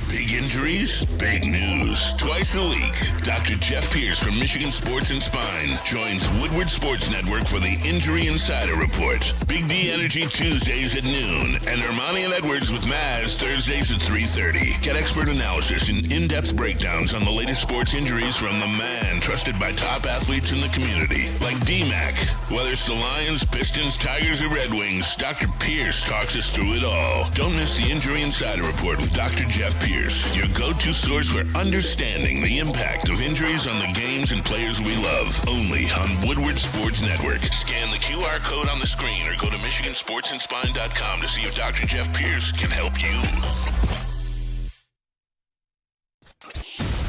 Big injuries, big news. Twice a week, Dr. Jeff Pierce from Michigan Sports and Spine joins Woodward Sports Network for the Injury Insider Report. Big D Energy Tuesdays at noon, and Ermanni and Edwards with Maz Thursdays at 3:30. Get expert analysis and in-depth breakdowns on the latest sports injuries from the man trusted by top athletes in the community, like D-Mac. Whether it's the Lions, Pistons, Tigers, or Red Wings, Dr. Pierce talks us through it all. Don't miss the Injury Insider Report with Dr. Jeff Pierce, your go-to source for understanding the impact of injuries on the games and players we love. Only on Woodward Sports Network. Scan the QR code on the screen or go to MichiganSportsandSpine.com to see if Dr. Jeff Pierce can help you.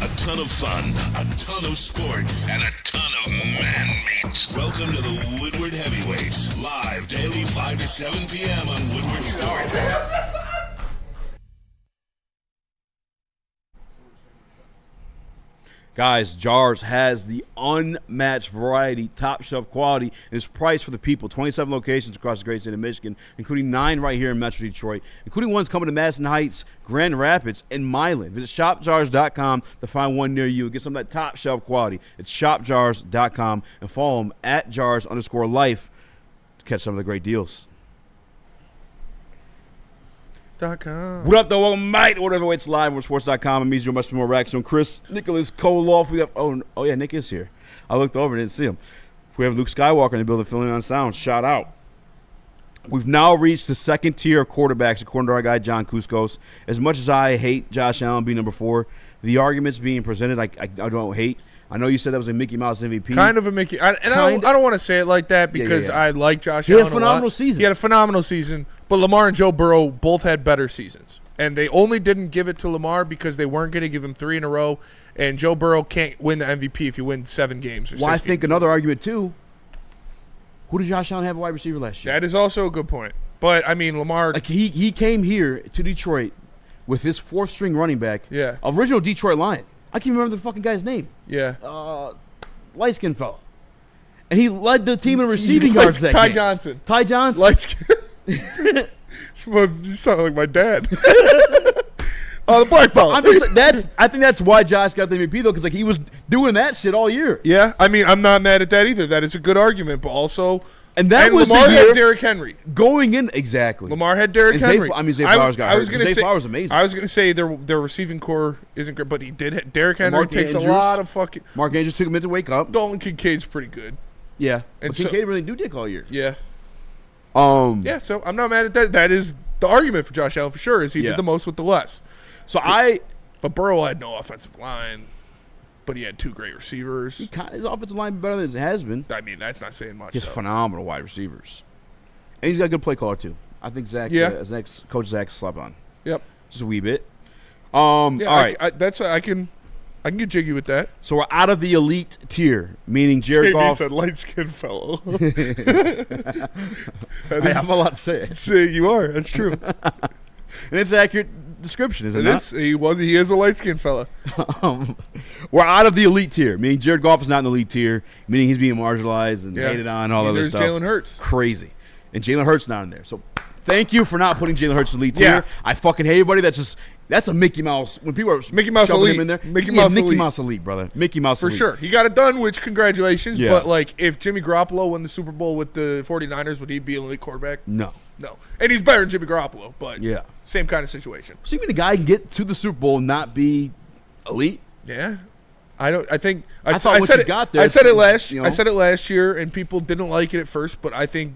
A ton of fun, a ton of sports, and a ton of man meat. Welcome to the Woodward Heavyweights, live daily 5 to 7 p.m. on Woodward Sports. Guys, Jars has the unmatched variety, top shelf quality, and is priced for the people. 27 locations across the great state of Michigan, including 9 right here in Metro Detroit, including ones coming to Madison Heights, Grand Rapids, and Milan. Visit shopjars.com to find one near you and get some of that top shelf quality. It's shopjars.com and follow them at jars_life to catch some of the great deals. What up, though? Welcome, mate. Whatever waits live on sports.com. It means you must be more Raxter. Chris, Nicholas Kohloff. We have oh yeah, Nick is here. I looked over and didn't see him. We have Luke Skywalker in the building filling in on sound. Shout out. We've now reached the second tier of quarterbacks, according to our guy John Kuskos. As much as I hate Josh Allen being number 4, the arguments being presented, I don't hate. I know you said that was a Mickey Mouse MVP. Kind of a Mickey. I don't want to say it like that because I like Josh Allen. He had a phenomenal season. He had a phenomenal season, but Lamar and Joe Burrow both had better seasons. And they only didn't give it to Lamar because they weren't going to give him 3 in a row. And Joe Burrow can't win the MVP if you win 7 games or 6 Well, I games. think another argument, too. Who did Josh Allen have a wide receiver last year? That is also a good point. But, I mean, Lamar. Like he came here to Detroit with his 4th-string running back. Yeah. Original Detroit Lion. I can't remember the fucking guy's name. Yeah. Light-skinned fellow. And he led the team in receiving yards that Ty game. Johnson. Ty Johnson. Light-skinned. You sound like my dad. The black fella. I think that's why Josh got the MVP, though, because he was doing that shit all year. Yeah. I mean, I'm not mad at that either. That is a good argument, but also. And that was Lamar the year had Derrick Henry. Going in, exactly. Lamar had Derrick Henry. Zay Flowers got hurt. Zay Flowers was amazing. I was going to say their receiving core isn't great, but he did. Derrick Henry Mark takes Andrews. a lot of fucking. Mark Andrews took him in to wake up. Dalton Kincaid's pretty good. Yeah. And But Kincaid really do dick all year. Yeah. Yeah, so I'm not mad at that. That is the argument for Josh Allen for sure, is he did the most with the less. But Burrow had no offensive line. But he had 2 great receivers. His offensive line better than it has been. I mean, that's not saying much. He has phenomenal wide receivers. And he's got a good play caller, too. I think Coach Zach slept on. Yep. Just a wee bit. All right. I can get jiggy with that. So we're out of the elite tier, meaning Jared Goff. said light-skinned fellow. I'm allowed to say it. See, you are. That's true. And it's an accurate description, isn't it? He is a light-skinned fella. We're out of the elite tier, meaning Jared Goff is not in the elite tier, meaning he's being marginalized and hated on and all that other stuff. There's Jalen Hurts. Crazy. And Jalen Hurts not in there. So thank you for not putting Jalen Hurts in the elite tier. I fucking hate everybody that's a Mickey Mouse. When people are Mickey Mouse elite him in there, Mickey Mouse elite, brother. Mickey Mouse for elite. sure. He got it done, which congratulations. Yeah. But like, if Jimmy Garoppolo won the Super Bowl with the 49ers, would he be an elite quarterback? No. And he's better than Jimmy Garoppolo, but yeah, same kind of situation. So you mean the guy can get to the Super Bowl and not be elite? Yeah. I think I said it. I said it last year, and people didn't like it at first, but I think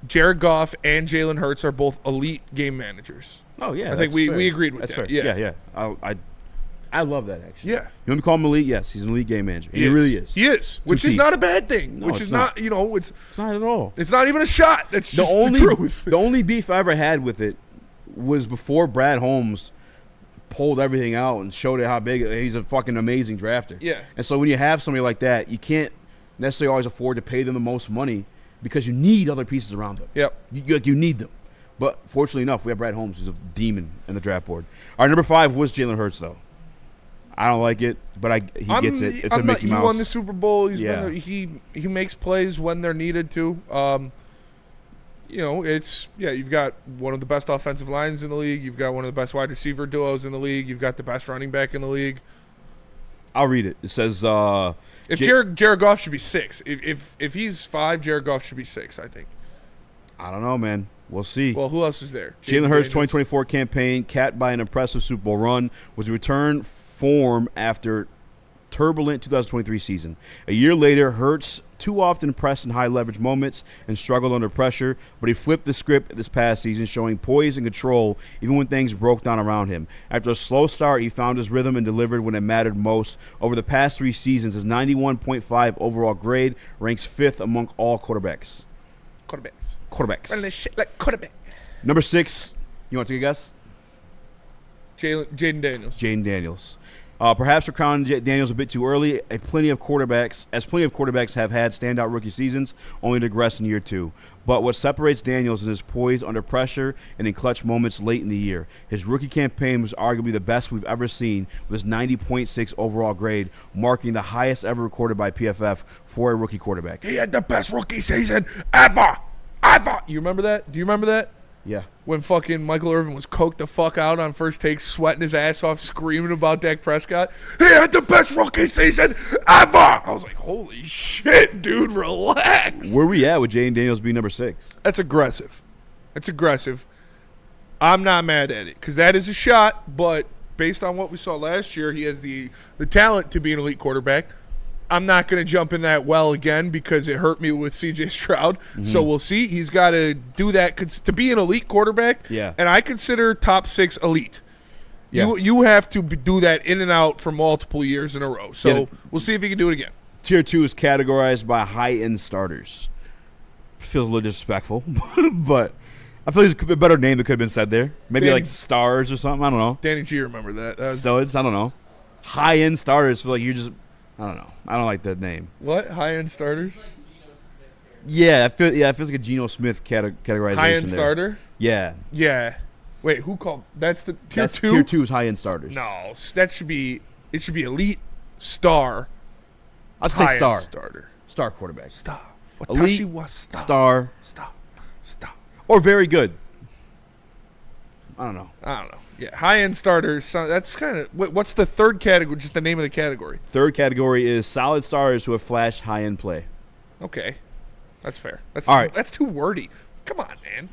Jared Goff and Jalen Hurts are both elite game managers. Oh yeah, I think we agreed with that's that. Fair. Yeah. I love that actually. Yeah. You want me to call him elite? Yes, he's an elite game manager. He is. really is. He is, which is not a bad thing. No, which it's is not, it's not at all. It's not even a shot. That's just the truth. The only beef I ever had with it was before Brad Holmes pulled everything out and showed it how big he's a fucking amazing drafter. Yeah. And so when you have somebody like that, you can't necessarily always afford to pay them the most money because you need other pieces around them. Yep. You need them. But fortunately enough, we have Brad Holmes, who's a demon in the draft board. Our number 5 was Jalen Hurts, though. I don't like it, but he gets it. It's a Mickey Mouse. He won the Super Bowl. He's Yeah. been there. He makes plays when they're needed to. You've got one of the best offensive lines in the league. You've got one of the best wide receiver duos in the league. You've got the best running back in the league. I'll read it. It says Jared Goff should be 6. If he's 5, Jared Goff should be 6, I think. I don't know, man. We'll see. Well, who else is there? Jalen Hurts' 2024 campaign, capped by an impressive Super Bowl run, was a return form after turbulent 2023 season. A year later, Hurts too often pressed in high-leverage moments and struggled under pressure, but he flipped the script this past season, showing poise and control even when things broke down around him. After a slow start, he found his rhythm and delivered when it mattered most. Over the past 3 seasons, his 91.5 overall grade ranks 5th among all quarterbacks. Running this shit like quarterback. Number 6, you want to take a guess? Jaden Daniels. Jaden Daniels. Perhaps we're crowning Daniels a bit too early. Plenty of quarterbacks have had standout rookie seasons, only to regress in year 2. But what separates Daniels is his poise under pressure and in clutch moments late in the year. His rookie campaign was arguably the best we've ever seen, with his 90.6 overall grade, marking the highest ever recorded by PFF for a rookie quarterback. He had the best rookie season ever. You remember that? Do you remember that? Yeah. When fucking Michael Irvin was coked the fuck out on first take, sweating his ass off, screaming about Dak Prescott. He had the best rookie season ever. I was like, holy shit, dude, relax. Where we at with Jaden Daniels being number 6? That's aggressive. I'm not mad at it because that is a shot, but based on what we saw last year, he has the talent to be an elite quarterback. I'm not going to jump in that well again because it hurt me with C.J. Stroud. Mm-hmm. So we'll see. He's got to do that to be an elite quarterback. Yeah. And I consider top 6 elite. Yeah. You have to do that in and out for multiple years in a row. So we'll see if he can do it again. Tier 2 is categorized by high-end starters. Feels a little disrespectful, but I feel like there's a better name that could have been said there. Maybe like stars or something. I don't know. Danny G, remember that? Studs. I don't know. High-end starters feel like you're just. I don't know. I don't like that name. What? High-end starters? Yeah, it feels like a Geno Smith categorization. High-end starter? Yeah. Yeah. Wait, who called? That's the tier 2? Tier 2 is high-end starters. No, that should be. It should be elite, star. I'd say star. Starter. Star quarterback. Star. Elite, Watashi wa star. Star. Or very good. I don't know. Yeah, high-end starters. So that's kind of what's the third category? Just the name of the category. Third category is solid stars who have flashed high-end play. Okay, that's fair. That's all right. That's too wordy. Come on, man.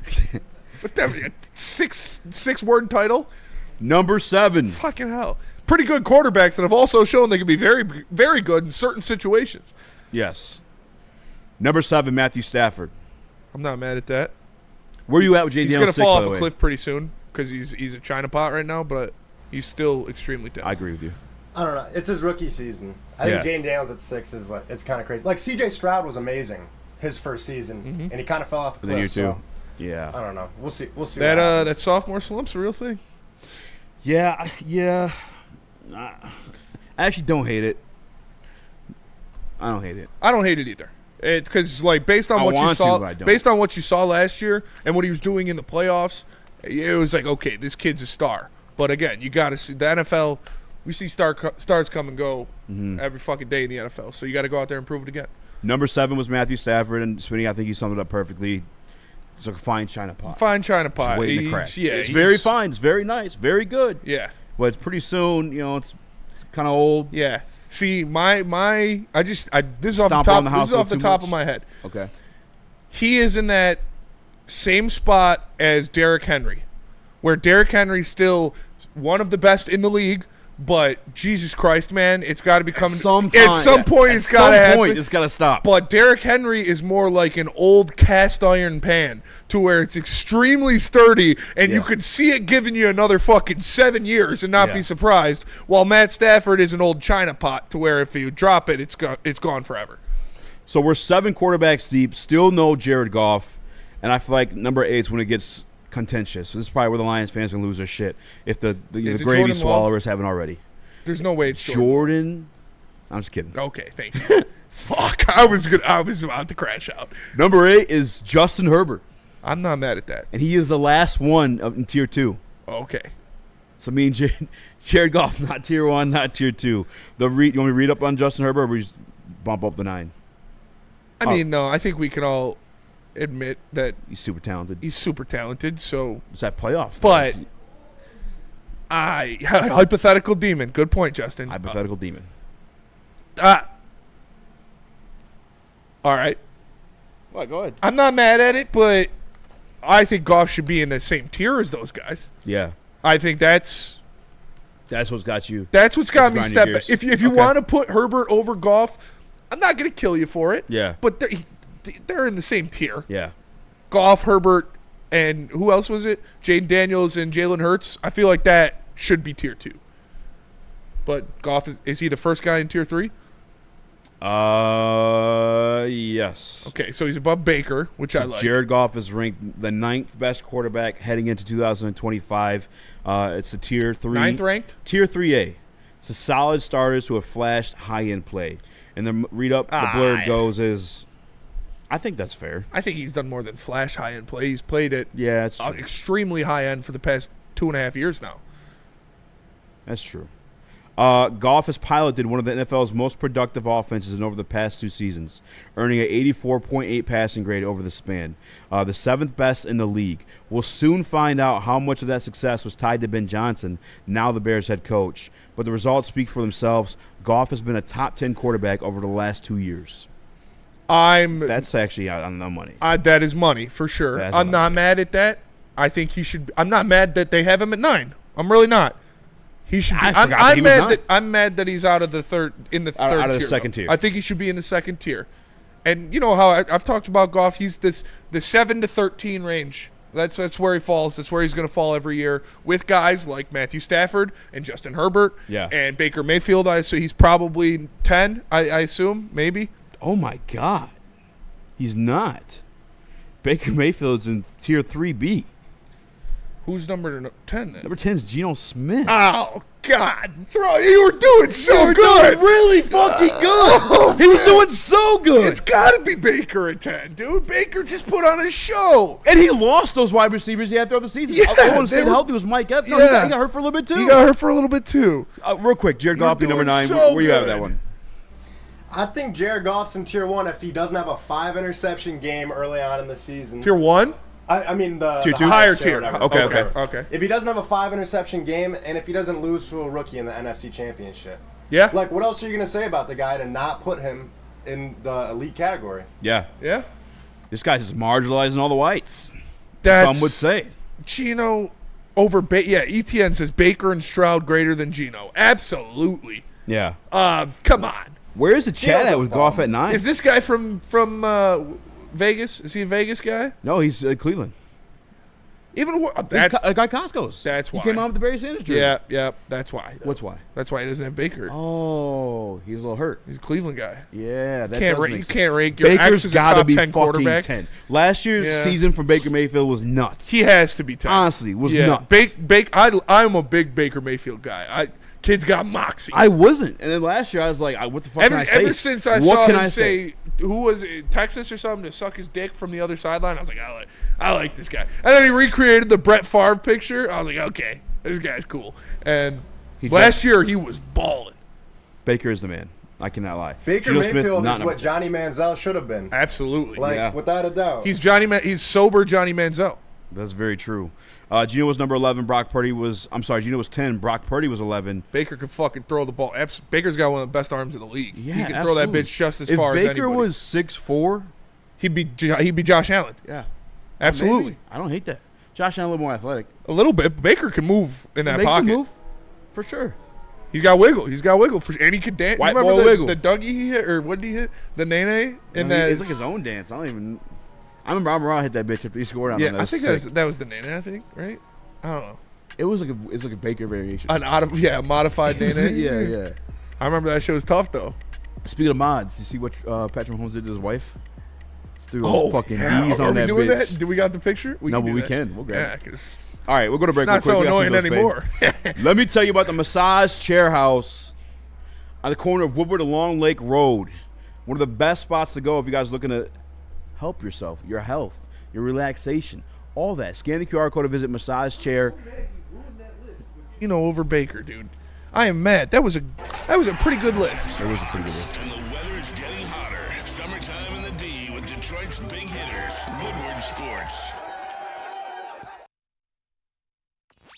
But that six-word title. Number 7. Fucking hell. Pretty good quarterbacks that have also shown they can be very, very good in certain situations. Yes. Number 7, Matthew Stafford. I'm not mad at that. Where are you at with J.D. He's going to fall off a cliff pretty soon because he's a China pot right now, but he's still extremely talented. I agree with you. I don't know. It's his rookie season. I think Jaden Daniels at 6 is it's kind of crazy. Like C.J. Stroud was amazing his first season, and he kind of fell off a cliff. Then you too. So, yeah. I don't know. We'll see. That sophomore slump's a real thing. Yeah. I actually don't hate it. I don't hate it. I don't hate it either. It's because based on what you saw last year and what he was doing in the playoffs, it was like, okay, this kid's a star. But again, you got to see the NFL. We see stars come and go every fucking day in the NFL. So you got to go out there and prove it again. Number 7 was Matthew Stafford, and Spinney, I think you summed it up perfectly. It's like a fine China pot. Fine China pot. It's waiting to crack. Yeah, it's very fine. It's very nice. Very good. Yeah. But it's pretty soon. It's kind of old. Yeah. See, this is off the top of my head. Okay. He is in that same spot as Derrick Henry, where Derrick Henry's still one of the best in the league, But Jesus Christ, man, it's got to be coming. At some point, it's got to happen. It's got to stop. But Derrick Henry is more like an old cast iron pan to where it's extremely sturdy, and you could see it giving you another fucking 7 years and not be surprised. While Matt Stafford is an old China pot to where if you drop it, it's gone forever. So we're 7 quarterbacks deep, still no Jared Goff, and I feel like number 8 is when it gets contentious. So this is probably where the Lions fans are going to lose their shit if the gravy Jordan swallowers haven't already. There's no way it's Jordan. I'm just kidding. Okay, thank you. Fuck, I was about to crash out. Number 8 is Justin Herbert. I'm not mad at that. And he is the last one in Tier 2. Okay. So me and Jared Goff, not Tier 1, not Tier 2. You want me to read up on Justin Herbert, or we just bump up the 9? I mean, no, I think we can all admit that he's super talented. So it's that playoff. But hypothetical demon. Good point, Justin. Hypothetical demon. All right. What? Go ahead. I'm not mad at it, but I think Goff should be in the same tier as those guys. Yeah. I think that's what's got you. That's what's got me step back. If you want to put Herbert over Goff, I'm not going to kill you for it. Yeah. But they're in the same tier. Yeah. Goff, Herbert, and who else was it? Jaden Daniels and Jalen Hurts. I feel like that should be Tier 2. But Goff, is he the first guy in Tier 3? Yes. Okay, so he's above Baker, which I like. Jared Goff is ranked the 9th best quarterback heading into 2025. It's a Tier 3. 9th ranked? Tier 3A. It's a solid starters who have flashed high-end play. And the blurb goes is, I think that's fair. I think he's done more than flash high-end play. He's played at it's extremely high-end for the past 2.5 years now. That's true. Goff has piloted one of the NFL's most productive offenses in over the past 2 seasons, earning an 84.8 passing grade over the span, the 7th best in the league. We'll soon find out how much of that success was tied to Ben Johnson, now the Bears head coach. But the results speak for themselves. Goff has been a top 10 quarterback over the last 2 years. That's actually on the money. That is money for sure. I'm not mad at that. I think he should. I'm not mad that they have him at 9. I'm really not. He should. Be, I'm mad that he's out of the third out of tier, the second tier. I think he should be in the second tier. And you know how I've talked about Goff. He's the 7 to 13 range. That's where he falls. That's where he's going to fall every year with guys like Matthew Stafford and Justin Herbert and Baker Mayfield. So he's probably 10, I assume, maybe. Oh, my God. He's not. Baker Mayfield's in Tier 3B. Who's number 10 then? Number 10 is Geno Smith. Oh, God. You were doing so good. Doing really fucking good. He was doing so good. It's got to be Baker at 10, dude. Baker just put on a show. And he lost those wide receivers he had throughout the season. Yeah, the one who stayed healthy was Mike Evans. No, he got hurt for a little bit, too. He got hurt for a little bit, too. Real quick, Jared Goff, number 9. Where you at that one? I think Jared Goff's in Tier 1 if he doesn't have a 5-interception game early on in the season. Tier 1? I mean the Tier 2? Higher tier. Okay. If he doesn't have a 5-interception game, and if he doesn't lose to a rookie in the NFC Championship. Yeah. Like, what else are you going to say about the guy to not put him in the elite category? Yeah. Yeah. This guy's just marginalizing all the whites. That's some would say. Geno over ETN says Baker and Stroud greater than Geno. Absolutely. Yeah. Come on. Where's the chat at with Goff at 9? Is this guy from Vegas? Is he a Vegas guy? No, he's Cleveland. Even a guy Costco's. That's why. He came out with the Barry Sanders jersey. Yeah, that's why. What's why? That's why he doesn't have Baker. Oh, he's a little hurt. He's a Cleveland guy. Yeah, that you can't rank your Baker's got to be 10 fucking quarterback. 10. Last year's season for Baker Mayfield was nuts. He has to be 10. Honestly, was nuts. I'm a big Baker Mayfield guy. Kid's got moxie. I wasn't. And then last year I was like, what the fuck can I say? Ever since I saw him say, who was it, Texas or something, to suck his dick from the other sideline, I was like, I like this guy. And then he recreated the Brett Favre picture. I was like, okay, this guy's cool. And last year he was balling. Baker is the man. I cannot lie. Baker Mayfield is what Johnny Manziel should have been. Absolutely. Without a doubt. He's sober Johnny Manziel. That's very true. Geno was number 11. Geno was 10. Brock Purdy was 11. Baker could fucking throw the ball. Baker's got one of the best arms in the league. Yeah, he can throw that bitch just as far as anybody. If Baker was 6'4", he'd be Josh Allen. Yeah, absolutely. Maybe. I don't hate that. Josh Allen a little more athletic. A little bit. Baker can move in that pocket. Can move for sure. He's got wiggle. And he could dance. White You remember boy the, wiggle. the Dougie he hit, or what did he hit? The Nene? And It's like his own dance. I remember Amon-Ra hit that bitch after he scored on him. Yeah, I think that was the Nene, I think, right? I don't know. It's like a Baker variation. A modified Nene. yeah. I remember that show was tough, though. Speaking of mods, you see what Patrick Mahomes did to his wife? Threw those fucking D's Are on we that doing bitch. that? Do we got the picture? No, but we can. We'll get it. because All right, we're going to break. it's not real so quick. We got some annoying bills to pay. anymore. Let me tell you about the Massage Chair House on the corner of Woodward and Long Lake Road. One of the best spots to go if you guys are looking to help yourself, your health, your relaxation, all that. Scan the QR code to visit Massage Chair. You know, over Baker, dude. I am mad. That was a pretty good list. It was a pretty good list. And the weather's getting hotter. Summertime in the D with Detroit's big hitters, Woodward Sports.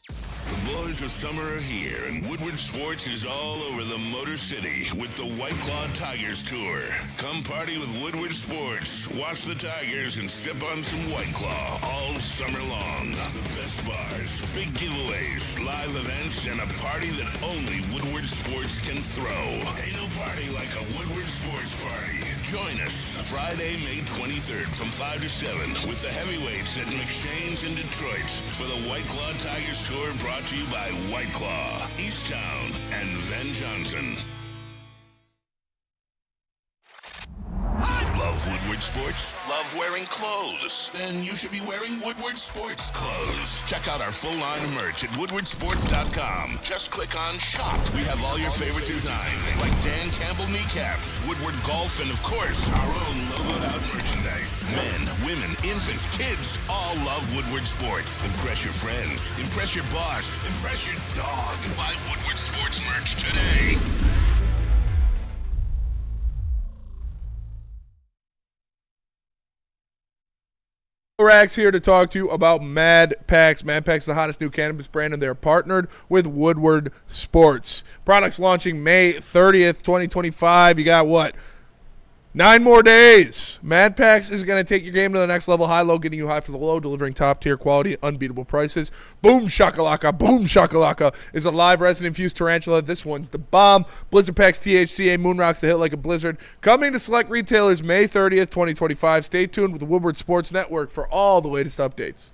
The boys of summer are here, and Woodward Sports is all over the Motor City with the White Claw Tigers Tour. Come party with Woodward Sports, watch the Tigers, and sip on some White Claw all summer long. The best bars, big giveaways, live events, and a party that only Woodward Sports can throw. Ain't no party like a Woodward Sports party. Join us Friday, May 23rd from 5 to 7 with the heavyweights at McShane's in Detroit for the White Claw Tigers Tour, brought to you by White Claw, Easttown, and Van Johnson. Love Woodward Sports? Love wearing clothes? Then you should be wearing Woodward Sports clothes. Check out our full line of merch at woodwardsports.com. Just click on shop. We have all your favorite designs, like Dan Campbell kneecaps, Woodward golf, and of course, our own logoed out merchandise. Men, women, infants, kids all love Woodward Sports. Impress your friends. Impress your boss. Impress your dog. Buy Woodward Sports merch today. Rax here to talk to you about Mad Packs. Mad Packs, the hottest new cannabis brand, and they're partnered with Woodward Sports. Products launching May 30th, 2025. You got what? 9 more days. Mad Packs is going to take your game to the next level. High-low, getting you high for the low, delivering top-tier quality, unbeatable prices. Boom Shakalaka is a live resin-infused tarantula. This one's the bomb. Blizzard Packs THCA Moon Rocks the hit like a blizzard. Coming to select retailers May 30th, 2025. Stay tuned with the Woodward Sports Network for all the latest updates.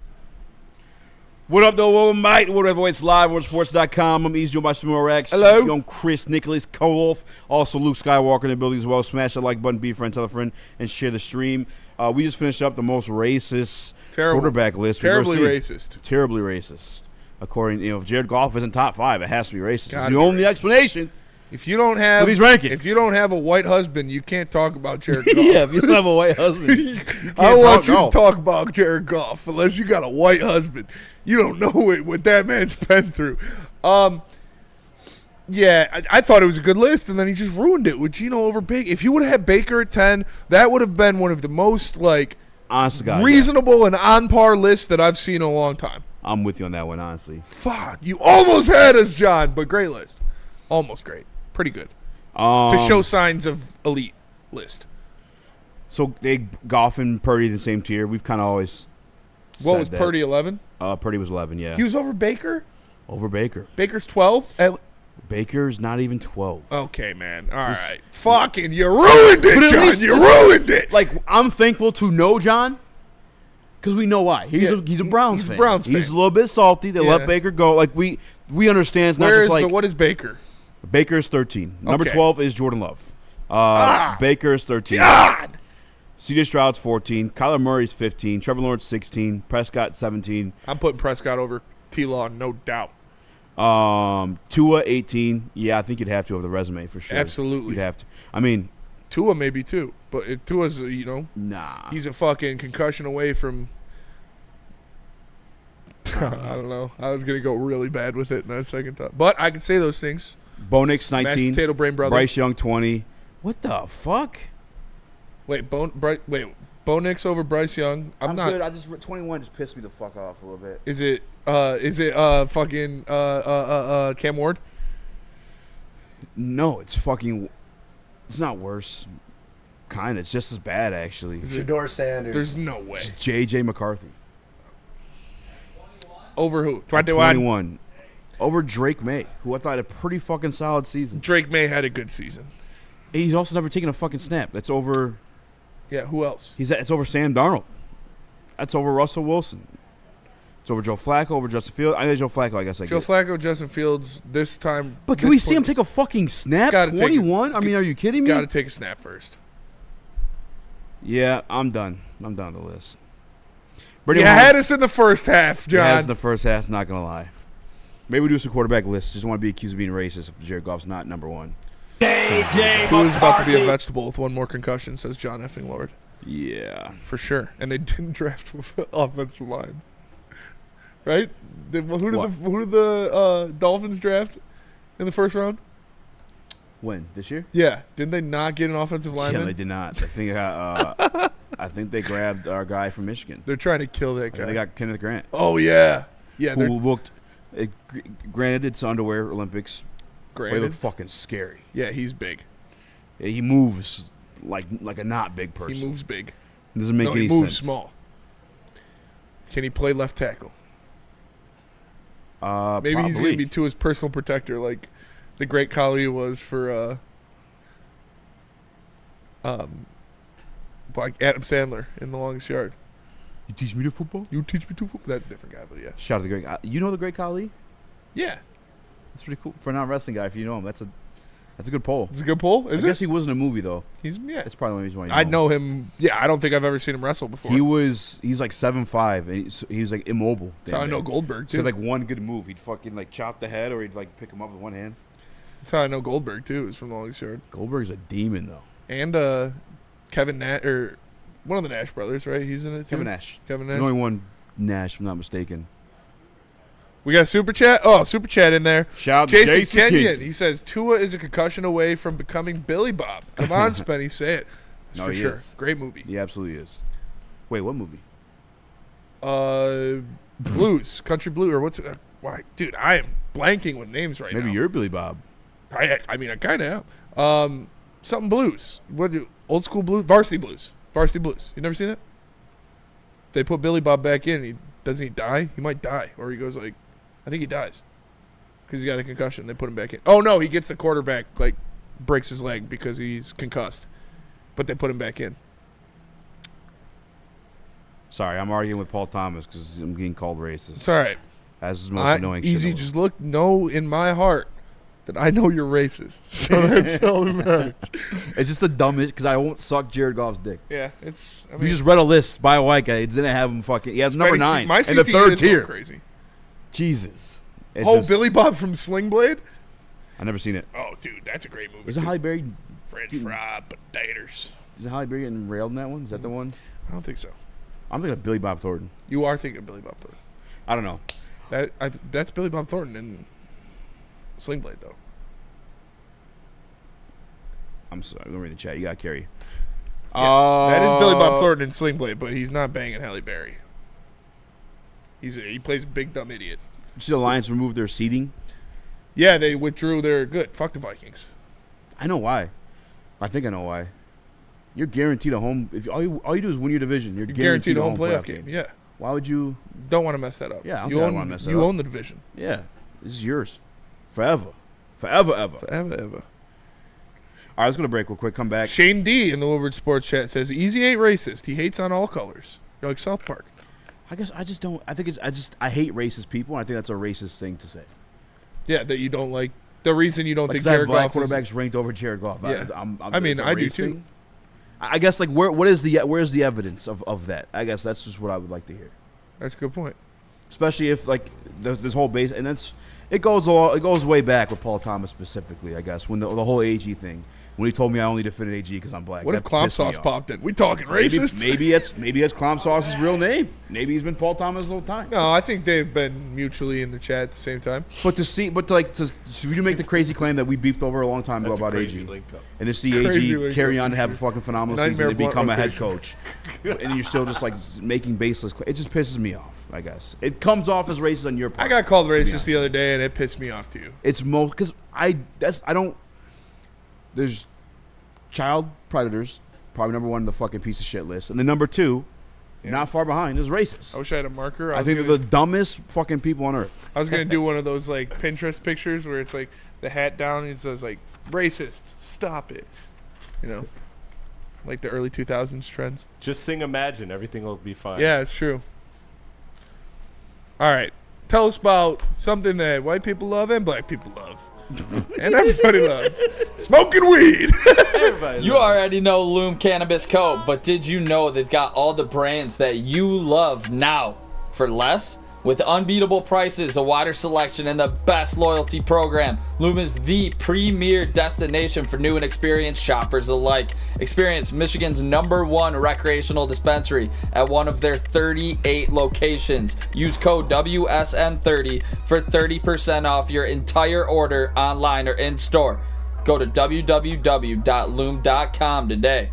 What up, though? Welcome, mate. Whatever it's live, WoodwardSports.com. I'm Easy Joe by Smooth Rex. Hello. Young Chris Nicholas Kohloff. Also, Luke Skywalker in the building as well. Smash that like button, be a friend, tell a friend, and share the stream. We just finished up the most racist quarterback list. Terribly racist. Terribly racist. According, if Jared Goff isn't top 5, it has to be racist. It's Gotta the be only racist. explanation. If you don't have for these rankings. If you don't have a white husband, you can't talk about Jared Goff. Yeah, if you don't have a white husband, you can't I want you golf. to talk about Jared Goff unless you got a white husband. You don't know what that man's been through. Yeah, I thought it was a good list, and then he just ruined it with Geno over Baker. If you would have had Baker at 10, that would have been one of the most honest to God, reasonable and on par lists that I've seen in a long time. I'm with you on that one, honestly. Fuck, you almost had us, John, but great list. Almost great. Pretty good. To show signs of elite list. So they Goff and Purdy in the same tier. We've kind of always What said was that. Purdy, 11? Purdy was 11, yeah. He was over Baker? Over Baker. Baker's 12? Baker's not even 12. Okay, man. All right. Fucking, you ruined it, John. You ruined it. Like, I'm thankful to know John because we know why. He's a Browns fan. He's a Browns fan. He's a little bit salty. They let Baker go. Like, we understand. It's not just like. But what is Baker? Baker is 13. Number 12 is Jordan Love. Baker is 13. God! CJ Stroud's 14. Kyler Murray's 15. Trevor Lawrence 16. Prescott 17. I'm putting Prescott over T-Law, no doubt. Tua 18. Yeah, I think you'd have to over the resume for sure. Absolutely. You'd have to. I mean, Tua maybe too, but if Tua's nah, he's a fucking concussion away from. I don't know. I was gonna go really bad with it in that second thought, but I can say those things. Bo Nix 19. Mashed potato brain brother. Bryce Young 20. What the fuck? Wait, Bo Nix over Bryce Young. I'm not good. I just 21 just pissed me the fuck off a little bit. Is it fucking Cam Ward? No, it's fucking. It's not worse. Kind of. It's just as bad actually. Shador Sanders. There's no way. It's J.J. McCarthy. Over who? 21. Over Drake May, who I thought had a pretty fucking solid season. Drake May had a good season. He's also never taken a fucking snap. That's over. Yeah, who else? It's over Sam Darnold. That's over Russell Wilson. It's over Joe Flacco, over Justin Fields. I know Joe Flacco, I guess I Joe get. Flacco, Justin Fields this time. But can we see him take a fucking snap? 21? I mean, are you kidding me? Got to take a snap first. Yeah, I'm done. I'm done with the list. You had us in the first half, John. You had us in the first half, not going to lie. Maybe we do some quarterback lists. Just want to be accused of being racist if Jared Goff's not number one. Tua's about to be a vegetable with one more concussion, says John Effing Lord. Yeah. For sure. And they didn't draft offensive line. Right? Who did the Dolphins draft in the first round? When? This year? Yeah. Didn't they not get an offensive lineman? Yeah, they did not. I think they grabbed our guy from Michigan. They're trying to kill that guy. They got Kenneth Grant. Oh, yeah. Yeah. Who looked, granted, it's underwear Olympics. Granted. But he looked fucking scary. Yeah, he's big. Yeah, he moves like a not big person. He moves big. It doesn't make any sense. He moves small. Can he play left tackle? Maybe he's going to be Tua's personal protector, like the great Kali was for like Adam Sandler in The Longest Yard. You teach me to football? You teach me to football? That's a different guy, but yeah. Shout out to the great. You know the great Kali? Yeah. That's pretty cool for a non-wrestling guy. If you know him, that's a good poll. It's a good poll. I guess he was in a movie though. That's probably the only reason why. I know him. Yeah, I don't think I've ever seen him wrestle before. He's like 7'5", and he was like immobile. That's how I know Goldberg too. So like one good move, he'd fucking like chop the head, or he'd like pick him up with one hand. That's how I know Goldberg too. Is from The Longest Yard. Goldberg's a demon though. And Kevin Nash, or one of the Nash brothers, right? He's in it too. Kevin Nash. Kevin Nash. There's only one Nash, if I'm not mistaken. We got super chat. Oh, super chat in there. Shout out Jason Kenyon. Kenyon. He says Tua is a concussion away from becoming Billy Bob. Come on, Spenny, say it. That's No, for he sure. is. Great movie. He absolutely is. Wait, what movie? Blues, country blue, or what's it? Why, dude? I am blanking with names right now. Maybe you're Billy Bob. I mean, I kind of am. Something blues. Old school blues? Varsity blues. Varsity blues. You never seen it? They put Billy Bob back in. Doesn't he die? He might die, or he goes like, I think he dies because he got a concussion. They put him back in. Oh no, he gets the quarterback, like breaks his leg because he's concussed, but they put him back in. Sorry, I'm arguing with Paul Thomas because I'm getting called racist. It's all right. That's the most annoying easy. shit. Just know in my heart that I know you're racist. So that's all that matters. It's just the dumbest because I won't suck Jared Goff's dick. Yeah, it's. I mean, you just read a list by a white guy. He didn't have him fucking. He has number 9 my in the CTE third is tier. going crazy. Jesus. Billy Bob from Sling Blade? I never seen it. Oh, dude, that's a great movie. Isn't Halle Berry? French fried potatoes. Is Halle Berry getting railed in that one? Is that the one? I don't think so. I'm thinking of Billy Bob Thornton. You are thinking of Billy Bob Thornton. I don't know. That's Billy Bob Thornton in Sling Blade, though. I'm sorry. I'm going to read the chat. You got to carry. Yeah, that is Billy Bob Thornton in Sling Blade, but he's not banging Halle Berry. He plays a big dumb idiot. Did you see the Lions remove their seating? Yeah, they withdrew their good. Fuck the Vikings. I know why. I think I know why. You're guaranteed a home. If all you do is win your division, you're guaranteed a home playoff game. Yeah. Why would you? Don't want to mess that up. Yeah, you own the division. Yeah, this is yours, forever, ever. All right, let's go to break real quick. Come back. Shane D in the Woodward Sports Chat says, "Easy ain't racist. He hates on all colors." You're like South Park. I guess I just don't. I think I hate racist people, and I think that's a racist thing to say. Yeah, that you don't like. The reason you don't think I have Jared black Goff quarterbacks ranked over Jared Goff. Yeah. I mean, I do too. Thing. I guess like where's the evidence of that? I guess that's just what I would like to hear. That's a good point. Especially if like there's this whole base, and it goes way back with Paul Thomas specifically. I guess when the whole AG thing. When he told me I only defended AG because I'm black. What if Clomp Sauce popped in? We talking racist? Maybe that's Clomp Sauce's real name. Maybe he's been Paul Thomas the whole time. No, I think they've been mutually in the chat at the same time. But to you make the crazy claim that we beefed over a long time ago about AG, and to see AG carry on to have a fucking phenomenal season and become a head coach, and you're still just like making baseless claims. It just pisses me off. I guess it comes off as racist on your part. I got called racist the other day, and it pissed me off too. It's most because I don't. There's child predators, probably number one on the fucking piece of shit list, and then number two, not far behind. It's racist. I wish I had a marker. I think they're the dumbest fucking people on earth. I was gonna do one of those like Pinterest pictures where it's like the hat down and it says like racist, stop it. You know, like the early 2000s trends. Just sing Imagine. Everything will be fine. Yeah, it's true. All right. Tell us about something that white people love and black people love. And everybody loves. Smoking weed. You already know Loom Cannabis Co., but did you know they've got all the brands that you love now for less? With unbeatable prices, a wider selection, and the best loyalty program, Loom is the premier destination for new and experienced shoppers alike. Experience Michigan's #1 recreational dispensary at one of their 38 locations. Use code WSN30 for 30% off your entire order online or in store. Go to www.loom.com today.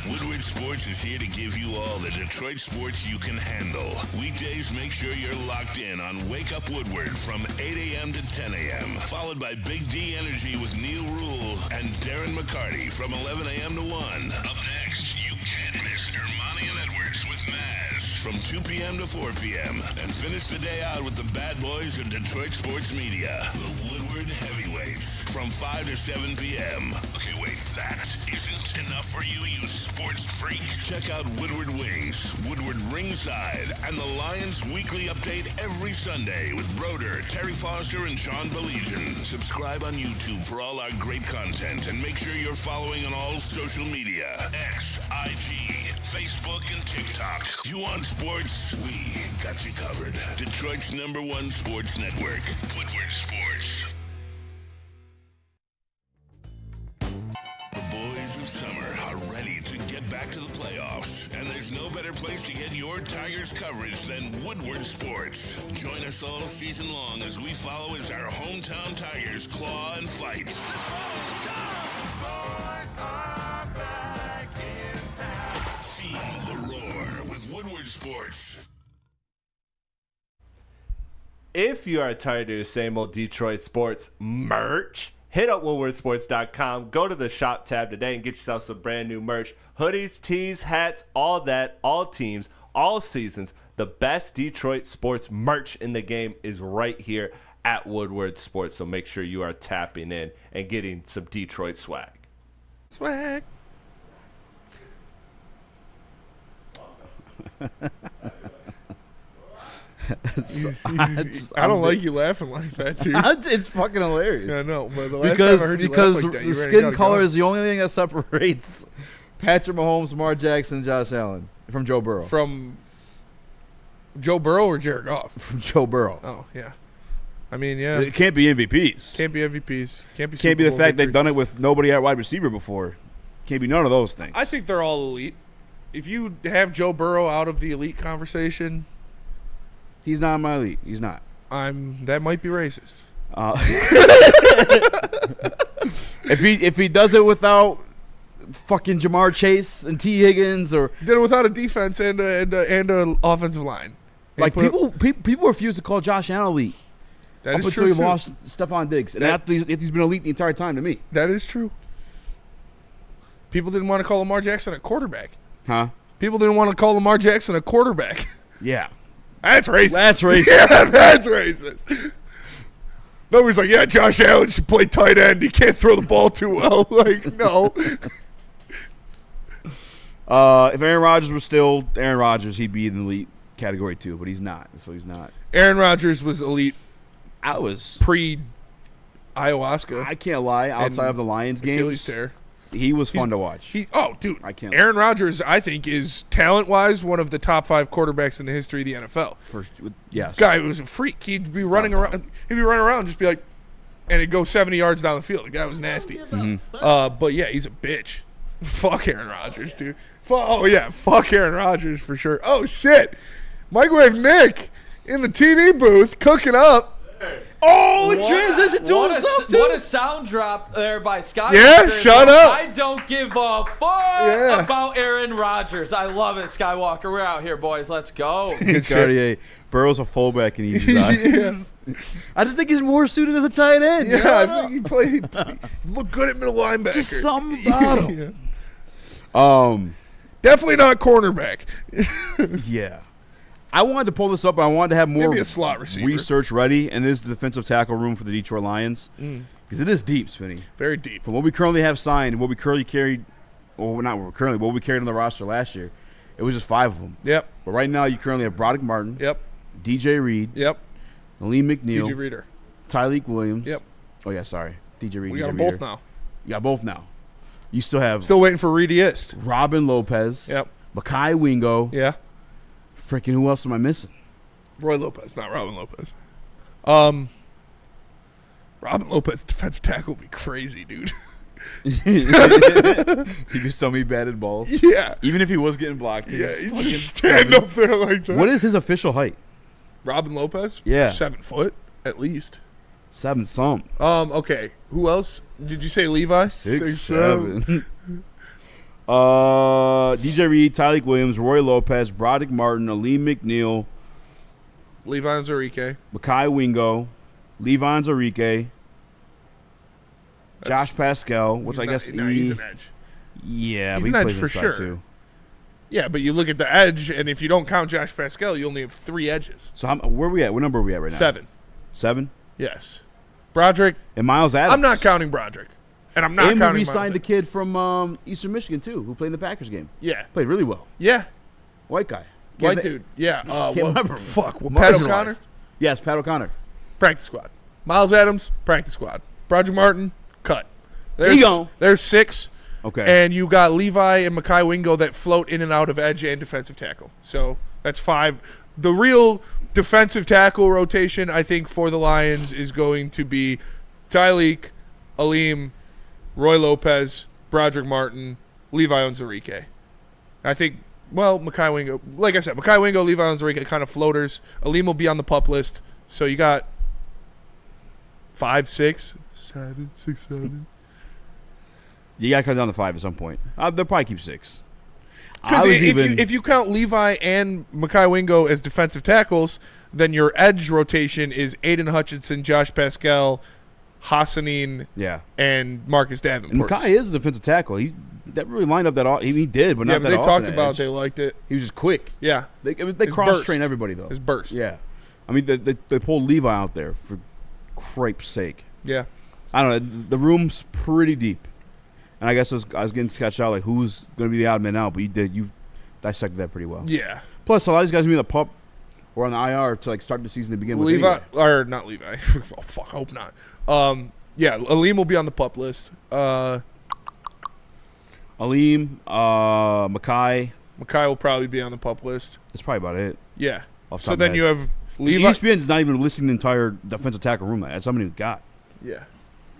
Woodward Sports is here to give you all the Detroit sports you can handle. Weekdays, make sure you're locked in on Wake Up Woodward from 8 a.m. to 10 a.m. Followed by Big D Energy with Neil Rule and Darren McCarty from 11 a.m. to 1. Up next, you can't miss Ermanni and Edwards with Maz from 2 p.m. to 4 p.m. And finish the day out with the bad boys of Detroit sports media, the Woodward Heavyweights, from 5 to 7 p.m. Okay, wait, that isn't enough for you, you sports freak? Check out Woodward Wings, Woodward Ringside, and the Lions Weekly Update every Sunday with Broder, Terry Foster, and Sean Baligian. Subscribe on YouTube for all our great content, and make sure you're following on all social media. X, IG, Facebook, and TikTok. You want sports? We got you covered. Detroit's #1 sports network, Woodward Sports. The boys of summer are ready to get back to the playoffs, and there's no better place to get your Tigers coverage than Woodward Sports. Join us all season long as we follow as our hometown Tigers claw and fight. Feel the roar with Woodward Sports. If you are tired of the same old Detroit sports merch, hit up woodwardsports.com. Go to the shop tab today and get yourself some brand new merch. Hoodies, tees, hats, all that, all teams, all seasons. The best Detroit sports merch in the game is right here at Woodward Sports. So make sure you are tapping in and getting some Detroit swag. Swag. I don't like you laughing like that, dude. It's fucking hilarious. Yeah, I know. But the last time I heard you laugh like that, the skin color is the only thing that separates Patrick Mahomes, Lamar Jackson, and Josh Allen from Joe Burrow. From Joe Burrow or Jared Goff? From Joe Burrow. Oh, yeah. I mean, yeah. It can't be MVPs. Can't be MVPs. Can't be the fact they've done it with nobody at wide receiver before. Can't be none of those things. I think they're all elite. If you have Joe Burrow out of the elite conversation, he's not in my elite. He's not. That might be racist. If he does it without fucking Jamar Chase and T. Higgins, or did it without a defense and a offensive line, like people refuse to call Josh Allen elite. That is until true. He lost Stephon Diggs, and after he's been elite the entire time to me. That is true. People didn't want to call Lamar Jackson a quarterback. Huh? People didn't want to call Lamar Jackson a quarterback. Yeah. That's racist. That's racist. Yeah, that's racist. Nobody's like, yeah, Josh Allen should play tight end. He can't throw the ball too well. Like, no. If Aaron Rodgers was still Aaron Rodgers, he'd be in the elite category too, but he's not. So he's not. Aaron Rodgers was elite. I was pre-ayahuasca. I can't lie. Outside of the Lions games, he was fun to watch. Dude, I can't. Aaron Rodgers, I think, is talent-wise one of the top 5 quarterbacks in the history of the NFL. Yes, guy was a freak. He'd be running around. He'd be running around, just be like, and he'd go 70 yards down the field. The guy was nasty. But yeah, he's a bitch. Fuck Aaron Rodgers, dude. Fuck Aaron Rodgers for sure. Oh shit, Microwave Nick in the TV booth cooking up. Oh, it transitioned to himself, too. What a sound drop there by Skywalker. Yeah, shut up. I don't give a fuck about Aaron Rodgers. I love it, Skywalker. We're out here, boys. Let's go. Good Cartier. Burrow's a fullback in his eyes. I just think he's more suited as a tight end. Yeah, I think he looked good at middle linebacker. Just something about him. Definitely not cornerback. Yeah. I wanted to pull this up, but I wanted to have more Maybe a slot receiver. research ready, and it is the defensive tackle room for the Detroit Lions. Because it is deep, Spinny. Very deep. From what we currently have signed, what we currently carried, or not currently, what we carried on the roster last year, it was just 5 of them. Yep. But right now, you currently have Broderick Martin. Yep. DJ Reed. Yep. Aleem McNeil. DJ Reader. Tyleek Williams. Yep. Oh, yeah, sorry. DJ Reed. We DJ got them Reader. both now. You got both now. You still have. Still waiting for Reediest. Robin Lopez. Yep. Makai Wingo. Yeah. Freaking who else am I missing? Roy Lopez, not Robin Lopez. Robin Lopez, defensive tackle, would be crazy, dude. He could so many batted balls. Yeah. Even if he was getting blocked. Yeah, you just stand up there like that. What is his official height? Robin Lopez? Yeah. 7 foot, at least. 7 some. Okay. Who else? Did you say Levi? 6'7". DJ Reed, Tyleek Williams, Roy Lopez, Broderick Martin, Aleem McNeil, Levi Onwuzurike, Makai Wingo, Levi Onwuzurike, Josh Pascal, which I guess he's an edge. Yeah, he's he an edge plays for inside sure. Too. Yeah, but you look at the edge, and if you don't count Josh Pascal, you only have 3 edges. So where are we at? What number are we at right now? 7. 7? Yes. Broderick. And Miles Adams. I'm not counting Broderick. And I'm not and counting we Miles. re-signed the kid from Eastern Michigan, too, who played in the Packers game. Yeah. Played really well. Yeah. White guy. White dude. Yeah. Can't remember. Fuck. Pat O'Connor? Yes, Pat O'Connor. Practice squad. Miles Adams, practice squad. Broderick Martin, cut. There you go. There's 6. Okay. And you got Levi and Makai Wingo that float in and out of edge and defensive tackle. So that's 5. The real defensive tackle rotation, I think, for the Lions is going to be Tyleek, Aleem, Roy Lopez, Broderick Martin, Levi Onwuzurike. I think, well, Makai Wingo, like I said, Makai Wingo, Levi Onwuzurike kind of floaters. Aleem will be on the pup list. So you got 5, 6, 7, 6, 7. You got to cut down to 5 at some point. They'll probably keep 6. Because if you count Levi and Makai Wingo as defensive tackles, then your edge rotation is Aiden Hutchinson, Josh Pascal, Hassanin, and Marcus Davenport. And Makai is a defensive tackle. He's that really lined up that all he did, but not that they often talked at about edge. They liked it. He was just quick. Yeah, they cross-train everybody though. His burst. Yeah, I mean they pulled Levi out there for cripe's sake. Yeah, I don't know. The room's pretty deep, and I guess I was getting sketched out like who's going to be the odd man out, but you dissected that pretty well. Yeah. Plus, a lot of these guys will be in the pup or on the IR to like start the season to begin with. Levi anyway. or not Levi? Oh fuck, I hope not. Yeah, Aleem will be on the pup list. Aleem, Makai. Makai will probably be on the pup list. That's probably about it. Yeah. Off the So top then of you my have head. Levi. ESPN's not even listing the entire defensive tackle room. That's how many we got. Yeah.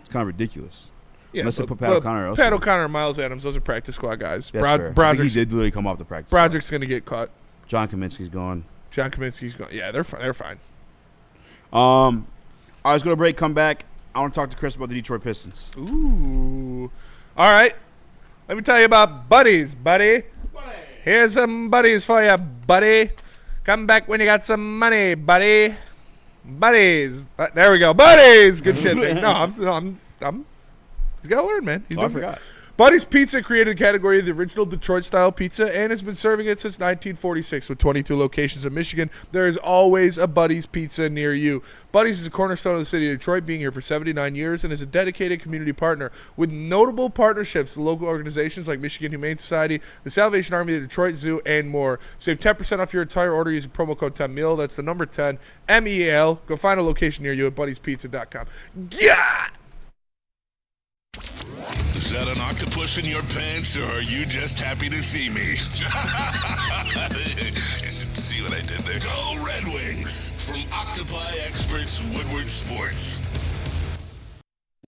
It's kind of ridiculous. Yeah, Unless they but- put Pat but O'Connor else. Pat O'Connor and Miles Adams, those are practice squad guys. That's fair. I think he did literally come off the practice. Broderick's going to get cut. John Kaminsky's gone. John Kaminsky's gone. Yeah, they're fine. They're fine. All right, let's go to break. Come back. I want to talk to Chris about the Detroit Pistons. Ooh. All right. Let me tell you about buddies, buddy. Here's some buddies for you, buddy. Come back when you got some money, buddy. Buddies. There we go. Buddies. Good shit, man. No, I'm he's got to learn, man. He's I forgot. Buddy's Pizza created the category of the original Detroit-style pizza and has been serving it since 1946 with 22 locations in Michigan. There is always a Buddy's Pizza near you. Buddy's is a cornerstone of the city of Detroit, being here for 79 years, and is a dedicated community partner with notable partnerships with local organizations like Michigan Humane Society, the Salvation Army, the Detroit Zoo, and more. Save 10% off your entire order using promo code 10MEAL. That's the number 10, MEAL. Go find a location near you at buddyspizza.com. Yeah! Is that an octopus in your pants, or are you just happy to see me? See what I did there? Go Red Wings! From Octopi Experts Woodward Sports.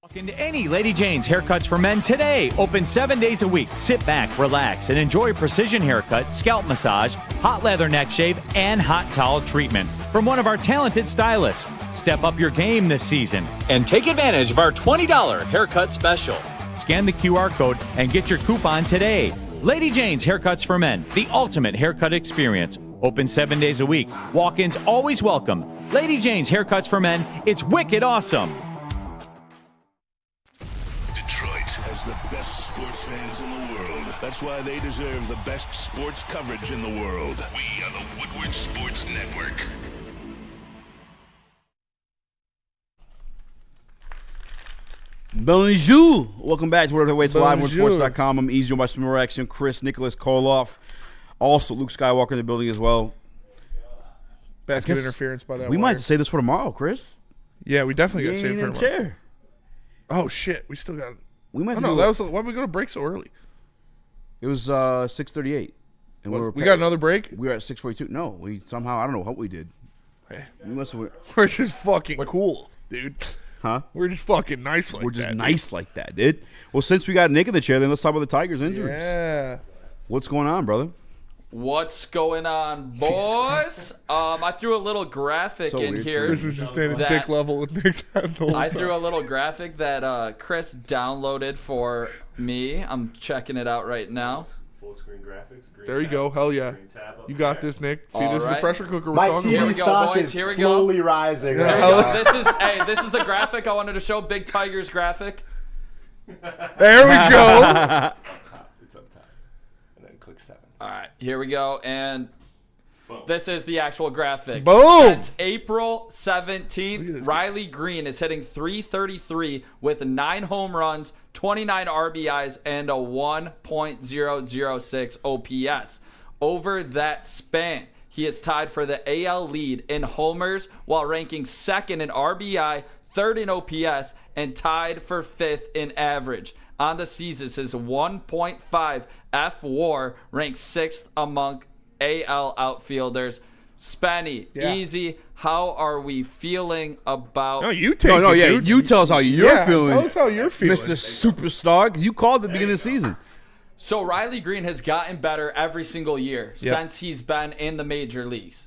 Walk into any Lady Jane's Haircuts for Men today. Open 7 days a week. Sit back, relax, and enjoy precision haircut, scalp massage, hot leather neck shave, and hot towel treatment from one of our talented stylists. Step up your game this season and take advantage of our $20 haircut special. Scan the QR code and get your coupon today. Lady Jane's Haircuts for Men, the ultimate haircut experience. Open 7 days a week. Walk-ins always welcome. Lady Jane's Haircuts for Men, it's wicked awesome. Detroit has the best sports fans in the world. That's why they deserve the best sports coverage in the world. We are the Woodward Sports Network. Bonjour. Welcome back to Whatever Waits Live on Bonjour. Sports.com. I'm Easy by Rex and Chris Nicholas Kohloff. Also, Luke Skywalker in the building as well. Basket interference by that We wire. might have to save this for tomorrow, Chris. Yeah, we definitely got to You save ain't for in tomorrow. the chair. Oh shit, we still got. We might. Oh, have no, to do that it. was why did we go to break so early? It was 6:38, and We got another break. We were at 6:42. No, we somehow I don't know what we did. Hey. We must have. We're just fucking cool, dude. Huh? We're just fucking nice like that. We're just dude. nice like that, dude. Well, since we got Nick in the chair, then let's talk about the Tigers' injuries. Yeah. What's going on, brother? What's going on, boys? I threw a little graphic So in weird, here. Chris is just standing that- dick level with Nick's head the whole I time. threw a little graphic that Chris downloaded for me. I'm checking it out right now. Full screen graphics. Green There you tab, go. Hell yeah. green tab up You got there. this, Nick. See, All this is the right. pressure cooker we're My talking TV Here we about. go, stock boys. is Here we go. slowly rising. Yeah. Right Here we now. go. This is the graphic I wanted to show. Big Tigers graphic. There we go. It's up top. And then click 7. All right, here we go. And this is the actual graphic. Boom! Since April Look at 17th, this Riley Greene is hitting .333 with 9 home runs, 29 RBIs, and a 1.006 OPS. Over that span, he is tied for the AL lead in homers while ranking second in RBI, third in OPS, and tied for fifth in average. On the season, his 1.5 F WAR ranks sixth among AL outfielders. Spenny, Yeah. Easy, how are we feeling about... No, you take No, it, yeah, dude. you tell us how you're Yeah, feeling. tell us how you're feeling. Mr. Superstar, because you called at the beginning of the season. So Riley Greene has gotten better every single year Yep. since he's been in the major leagues.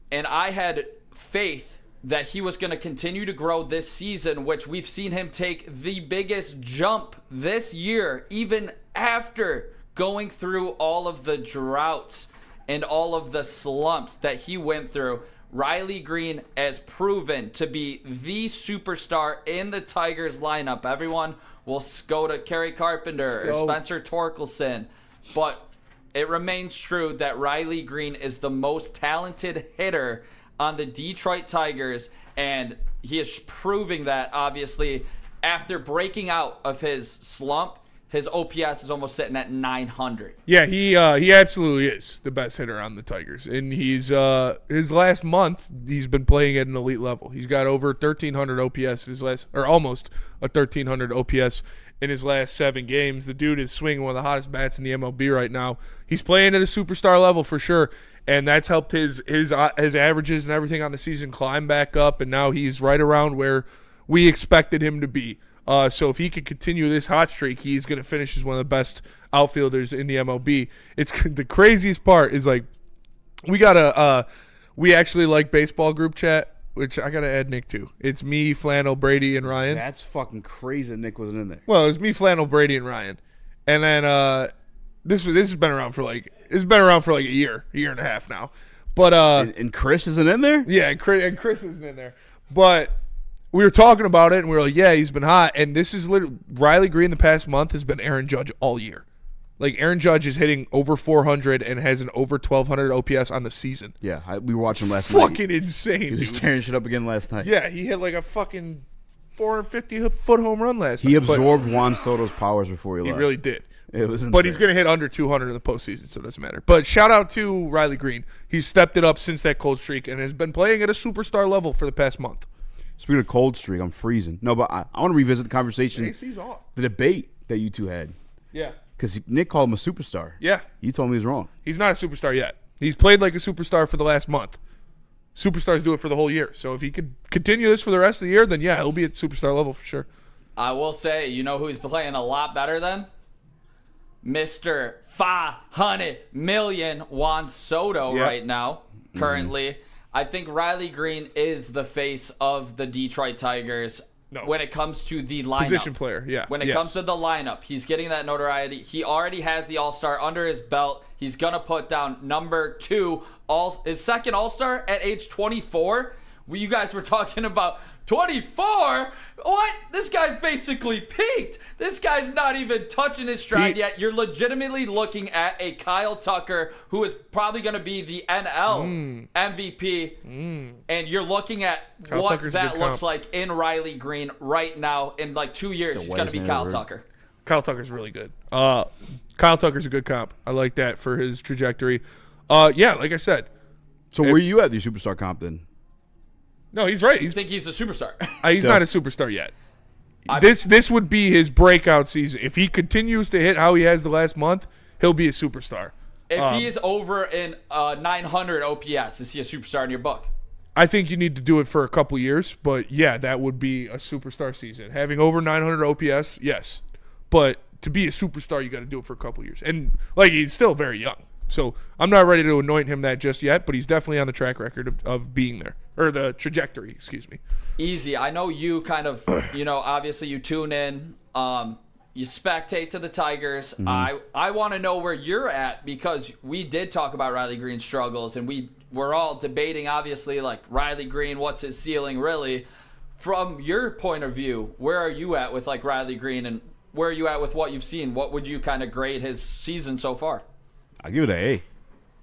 And I had faith that he was going to continue to grow this season, which we've seen him take the biggest jump this year, even after going through all of the droughts and all of the slumps that he went through. Riley Greene has proven to be the superstar in the Tigers lineup. Everyone will go to Kerry Carpenter or Let's go. Spencer Torkelson, but it remains true that Riley Greene is the most talented hitter on the Detroit Tigers, and he is proving that, obviously, after breaking out of his slump. His OPS is almost sitting at 900. Yeah, he absolutely is the best hitter on the Tigers, and he's his last month he's been playing at an elite level. He's got over 1,300 OPS almost a 1,300 OPS in his last 7 games. The dude is swinging one of the hottest bats in the MLB right now. He's playing at a superstar level for sure, and that's helped his averages and everything on the season climb back up, and now he's right around where we expected him to be. So if he could continue this hot streak, he's going to finish as one of the best outfielders in the MLB. It's the craziest part is like we got we actually like baseball group chat, which I got to add Nick to. It's me, Flannel, Brady, and Ryan. That's fucking crazy that Nick wasn't in there. Well, it's me, Flannel, Brady, and Ryan. And then this has been around for like a year and a half now. But and Chris isn't in there? Yeah, and Chris isn't in there. But we were talking about it, and we were like, yeah, he's been hot. And this is literally Riley Greene the past month has been Aaron Judge all year. Like, Aaron Judge is hitting over 400 and has an over 1,200 OPS on the season. Yeah, we were watching last night. Fucking insane, He was dude. tearing shit up again last night. Yeah, he hit like a fucking 450-foot home run last night. He But absorbed Juan Soto's powers before he left. He really did. It was But he's insane. going to hit under 200 in the postseason, so it doesn't matter. But shout out to Riley Greene. He's stepped it up since that cold streak and has been playing at a superstar level for the past month. Speaking of cold streak, I'm freezing. No, but I want to revisit the conversation, AC's off. the debate that you two had. Yeah. Because Nick called him a superstar. Yeah. You told me he was wrong. He's not a superstar yet. He's played like a superstar for the last month. Superstars do it for the whole year. So if he could continue this for the rest of the year, then yeah, he'll be at superstar level for sure. I will say, you know who's playing a lot better than? Mr. 500 million Juan Soto Yeah. right now, currently. I think Riley Greene is the face of the Detroit Tigers when it comes to the lineup. Position player, yeah. When it comes to the lineup, he's getting that notoriety. He already has the All-Star under his belt. He's going to put down number 2, his second All-Star at age 24. You guys were talking about 24? What? This guy's basically peaked. This guy's not even touching his stride yet. You're legitimately looking at a Kyle Tucker who is probably going to be the NL MVP. And you're looking at Kyle what Tucker's a that good looks comp. like in Riley Greene right now. In like 2 years, he's going to be Kyle Tucker. Kyle Tucker's really good. Kyle Tucker's a good comp. I like that for his trajectory. Yeah, like I said. So where are you at the superstar comp then? No, he's right. I think he's a superstar. He's not a superstar yet. This would be his breakout season. If he continues to hit how he has the last month, he'll be a superstar. If he is over in 900 OPS, is he a superstar in your book? I think you need to do it for a couple years, but yeah, that would be a superstar season. Having over 900 OPS, yes. But to be a superstar, you got to do it for a couple years. And like he's still very young. So I'm not ready to anoint him that just yet, but he's definitely on the track record of being there. Or the trajectory, excuse me. Easy. I know you kind of, obviously you tune in, you spectate to the Tigers. Mm-hmm. I want to know where you're at because we did talk about Riley Greene's struggles, and we're all debating, obviously, like Riley Greene, what's his ceiling really? From your point of view, where are you at with like Riley Greene, and where are you at with what you've seen? What would you kind of grade his season so far? I give it an A,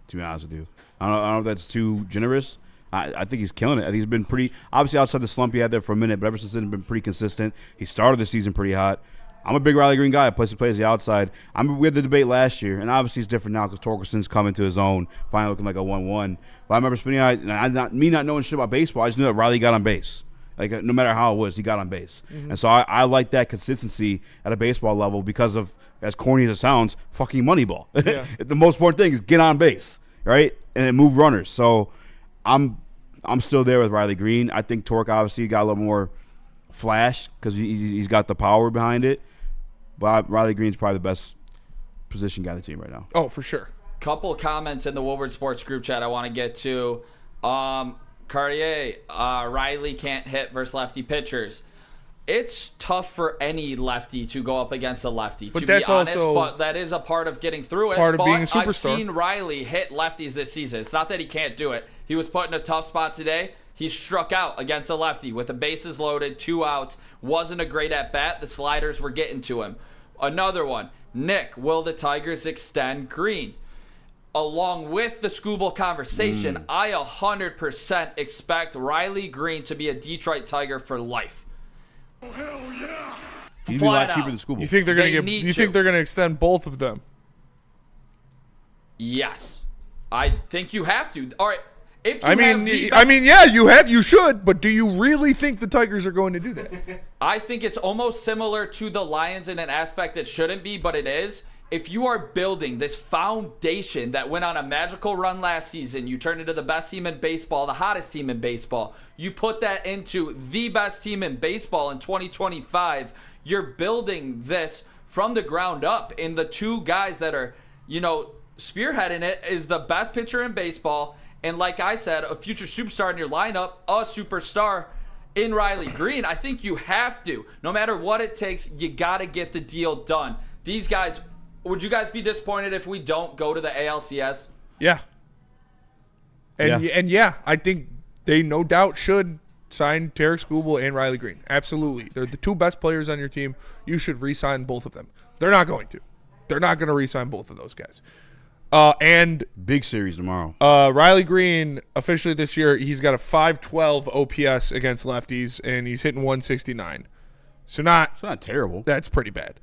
to be honest with you. I don't know if that's too generous. I think he's killing it. I think he's been pretty, obviously outside the slump he had there for a minute, but ever since then he's been pretty consistent. He started the season pretty hot. I'm a big Riley Greene guy. Plays the outside. We had the debate last year, and obviously it's different now because Torkelson's coming to his own, finally looking like a 1-1. But I remember spending not knowing shit about baseball. I just knew that Riley got on base. Like no matter how it was, he got on base. Mm-hmm. And so I like that consistency at a baseball level because of, as corny as it sounds, fucking Moneyball. Yeah. The most important thing is get on base, right? And then move runners. So I'm still there with Riley Greene. I think Torque obviously got a little more flash because he's got the power behind it. But Riley Greene's probably the best position guy on the team right now. Oh, for sure. Couple comments in the Woodward Sports group chat I want to get to. Cartier, Riley can't hit versus lefty pitchers. It's tough for any lefty to go up against a lefty, to be honest, but that is a part of getting through it. Part of being a I've superstar. seen Riley hit lefties this season. It's not that he can't do it. He was put in a tough spot today. He struck out against a lefty with the bases loaded, 2 outs. Wasn't a great at-bat. The sliders were getting to him. Another one. Nick, will the Tigers extend Greene? Along with the Scooble conversation, I 100% expect Riley Greene to be a Detroit Tiger for life. He'd be a lot cheaper than Scooble. You think they're going to extend both of them? Yes. I think you have to. All right. You should, but do you really think the Tigers are going to do that? I think it's almost similar to the Lions in an aspect it shouldn't be, but it is. If you are building this foundation that went on a magical run last season, you turned into the best team in baseball, the hottest team in baseball, you put that into the best team in baseball in 2025, you're building this from the ground up. And the two guys that are, spearheading it is the best pitcher in baseball. And like I said, a future superstar in your lineup, a superstar in Riley Greene. I think you have to. No matter what it takes, you got to get the deal done. These guys, would you guys be disappointed if we don't go to the ALCS? Yeah. And I think they no doubt should sign Tarek Skubal and Riley Greene. Absolutely. They're the two best players on your team. You should re-sign both of them. They're not going to. They're not going to re-sign both of those guys. And big series tomorrow. Riley Greene, officially this year, he's got a 512 OPS against lefties, and he's hitting 169. So it's not terrible. That's pretty bad.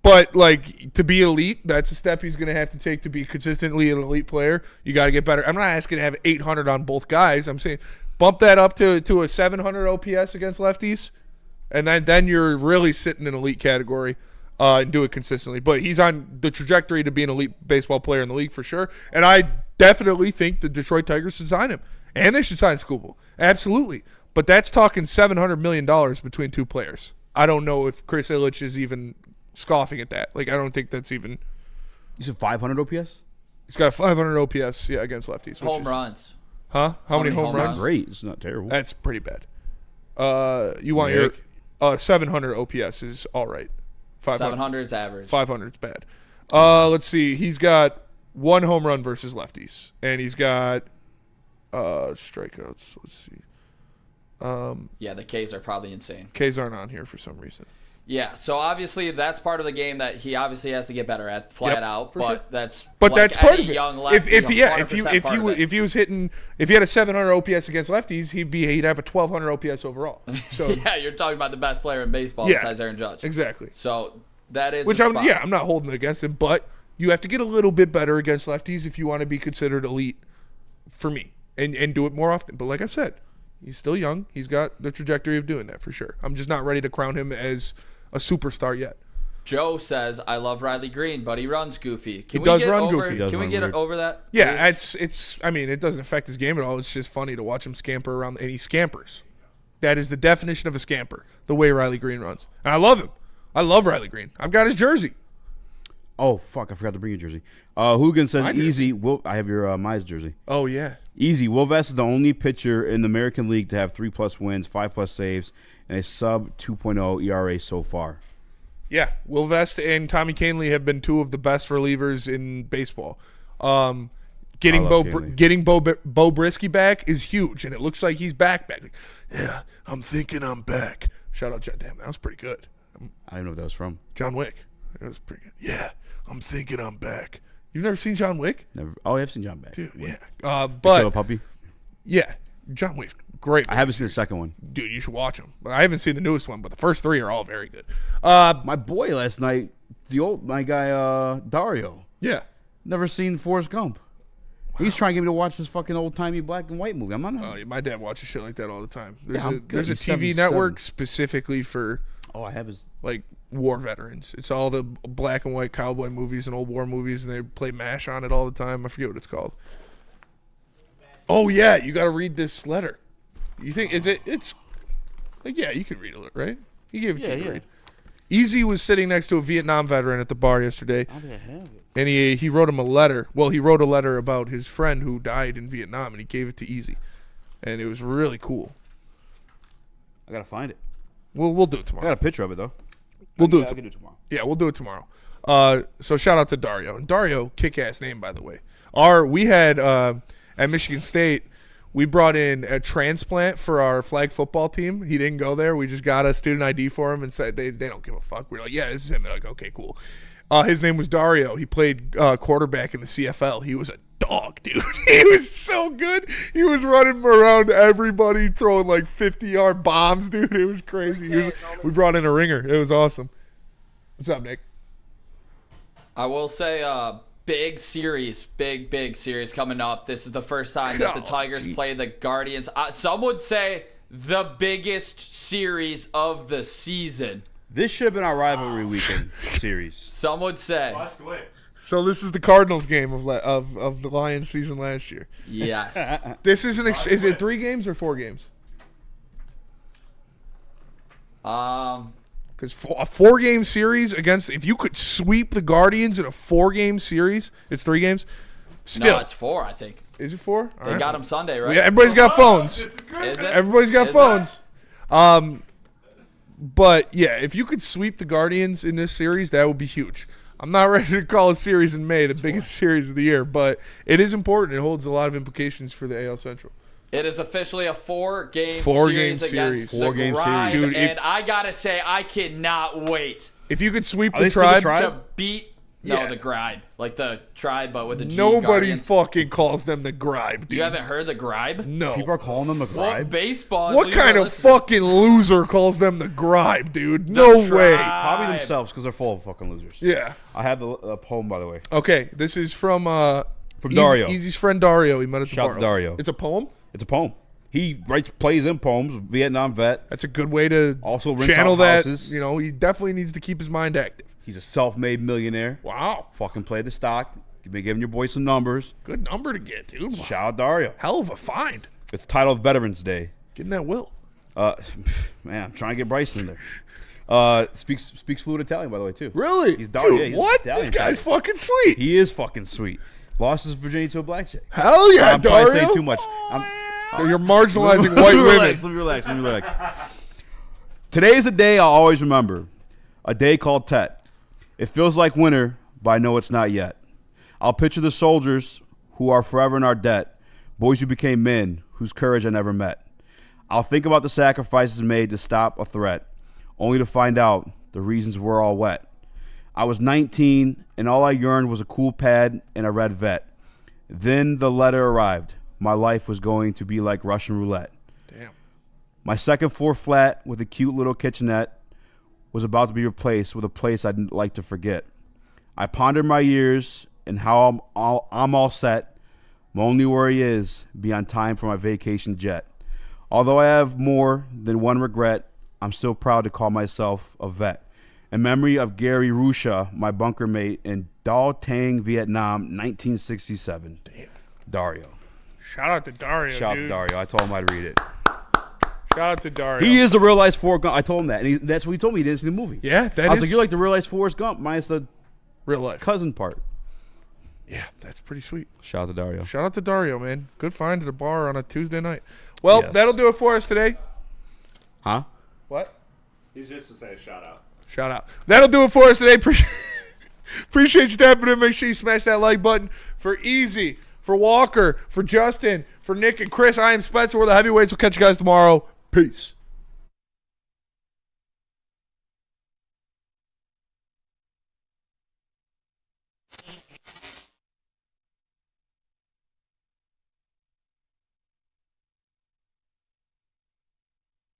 But, to be elite, that's a step he's going to have to take to be consistently an elite player. You got to get better. I'm not asking to have 800 on both guys. I'm saying bump that up to a 700 OPS against lefties, and then you're really sitting in elite category. And do it consistently. But he's on the trajectory to be an elite baseball player in the league for sure. And I definitely think the Detroit Tigers should sign him. And they should sign Skubal. Absolutely. But that's talking $700 million between two players. I don't know if Chris Ilitch is even scoffing at that. I don't think that's even... You said 500 OPS? He's got a 500 OPS, against lefties. Home runs. Huh? How many home runs? Great. It's not terrible. That's pretty bad. You want your 700 OPS is all right. 700 is average. 500 is bad. Let's see. He's got 1 home run versus lefties, and he's got Strikeouts. Let's see. Yeah, the Ks are probably insane. Ks aren't on here for some reason. Yeah, so obviously that's part of the game that he obviously has to get better at, flat out. But sure. that's But like that's part any of it. young lefty, If 100% part of it. he was hitting, if he had a 700 OPS against lefties, he'd have a 1200 OPS overall. So yeah, you're talking about the best player in baseball Yeah, besides Aaron Judge. exactly. So that is which a I'm spot. I'm not holding it against him, but you have to get a little bit better against lefties if you want to be considered elite for me and do it more often. But like I said, he's still young. He's got the trajectory of doing that for sure. I'm just not ready to crown him as a superstar yet. Joe says, "I love Riley Greene, but he runs goofy." Can He we does get run over, goofy. Can we get over that? Yeah, please? it's. I mean, it doesn't affect his game at all. It's just funny to watch him scamper around, and he scampers. That is the definition of a scamper, the way Riley Greene runs. And I love him. I love Riley Greene. I've got his jersey. Oh, fuck. I forgot to bring your jersey. Hooligan says, I did. easy. I have your Mize jersey. Oh, yeah. Easy. Will Vest is the only pitcher in the American League to have 3+ wins, 5+ saves, and a sub 2.0 ERA so far. Yeah, Will Vest and Tommy Kahnle have been two of the best relievers in baseball. Getting Bo Brisky back is huge, and it looks like he's back. Yeah, I'm thinking I'm back. Shout out, damn, that was pretty good. I don't know what that was from. John Wick. That was pretty good. Yeah, I'm thinking I'm back. You've never seen John Wick? Never. Oh, I've seen John back. Dude, yeah. Kill But a puppy. yeah, John Wick's great. I haven't seen the second one. Dude, you should watch them. I haven't seen the newest one, but the first three are all very good. My boy last night, my guy Dario. Yeah. Never seen Forrest Gump. He's trying to get me to watch this fucking old-timey black and white movie. I'm not. Oh, my dad watches shit like that all the time. Yeah, I'm good. There's a He's TV 77. network specifically for I have his like war veterans. It's all the black and white cowboy movies and old war movies, and they play MASH on it all the time. I forget what it's called. Oh yeah, you got to read this letter. You think it's like, yeah, you can read it, right? He gave it to you to read. Easy was sitting next to a Vietnam veteran at the bar yesterday. How did I have it? And he wrote him a letter. Well, he wrote a letter about his friend who died in Vietnam, and he gave it to Easy. And it was really cool. I gotta find it. We'll do it tomorrow. I got a picture of it though. We'll do it. I can do it tomorrow. Yeah, we'll do it tomorrow. So shout out to Dario. And Dario, kick-ass name, by the way. We had at Michigan State, we brought in a transplant for our flag football team. He didn't go there. We just got a student ID for him and said they don't give a fuck. We're like, yeah, this is him. They're like, okay, cool. His name was Dario. He played quarterback in the CFL. He was a dog, dude. He was so good. He was running around everybody, throwing like 50-yard bombs, dude. It was crazy. We brought in a ringer. It was awesome. What's up, Nick? I will say, big series coming up. This is the first time that the Tigers play the Guardians. Some would say the biggest series of the season. This should have been our rivalry weekend series. Some would say. So this is the Cardinals game of the Lions season last year. Yes. This is is it 3 games or 4 games? Because a 4-game series if you could sweep the Guardians in a 4-game series, it's 3 games. Still, No, it's 4, I think. Is it 4? They got them Sunday, right? Yeah, everybody's got phones. Is it? Everybody's got phones. But yeah, if you could sweep the Guardians in this series, that would be huge. I'm not ready to call a series in May the biggest series of the year, but it is important. It holds a lot of implications for the AL Central. It is officially a 4-game Four-game series against series. the 4-game Grind, series. Dude, and I gotta say, I cannot wait If you could sweep Are the they still the tribe, Tribe? to beat the Gribe, like the Tribe, but with the G. nobody Guardians. fucking calls them the Gribe, dude. You haven't heard the Gribe? No. People are calling them the Well, Gribe. baseball. What you kind gotta of listen. fucking loser calls them the Gribe, dude? No way. Probably themselves because they're full of fucking losers. Yeah. I have the poem, by the way. Okay, this is from Dario. Easy's friend Dario. He met at the Shout bar. to Dario. It's a poem? It's a poem. He writes plays in poems. Vietnam vet. That's a good way to Also rinse channel out that. houses. You know, he definitely needs to keep his mind active. He's a self-made millionaire. Wow. Fucking play the stock. You've been giving your boy some numbers. Good number to get, dude. Shout out Dario. Hell of a find. It's titled Veterans Day. Getting that will. Man, I'm trying to get Bryson in there. Speaks fluent Italian, by the way, too. Really? He's Dude, yeah, he's what? Italian This guy's Italian. fucking sweet. He is fucking sweet. Lost his virginity to a black chick. Hell yeah, I'm probably Dario. saying too much. You're marginalizing white women. Let me relax. Today is a day I'll always remember. A day called Tet. It feels like winter, but I know it's not yet. I'll picture the soldiers who are forever in our debt, boys who became men, whose courage I never met. I'll think about the sacrifices made to stop a threat, only to find out the reasons were all wet. I was 19, and all I yearned was a cool pad and a red vet. Then the letter arrived. My life was going to be like Russian roulette. Damn. My second floor flat with a cute little kitchenette was about to be replaced with a place I'd like to forget. I pondered my years and how I'm all set. My only worry is be on time for my vacation jet. Although I have more than one regret, I'm still proud to call myself a vet. In memory of Gary Rusha, my bunker mate in Da Tang, Vietnam, 1967. Damn. Dario. Shout out to Dario, Shout out dude. to Dario. I told him I'd read it. Shout out to Dario. He is the real life Forrest Gump. I told him that. And that's what he told me. He didn't see the movie. Yeah, that I was is- like, you're like the real life Forrest Gump minus the real life cousin part. Yeah, that's pretty sweet. Shout out to Dario. Shout out to Dario, man. Good find at a bar on a Tuesday night. Well, Yes. that'll do it for us today. Huh? What? He's just to say shout out. Shout out. That'll do it for us today. Appreciate you tapping in. Make sure you smash that like button. For Easy, for Walker, for Justin, for Nick and Chris, I am Spencer. We're the Heavyweights. We'll catch you guys tomorrow. Peace.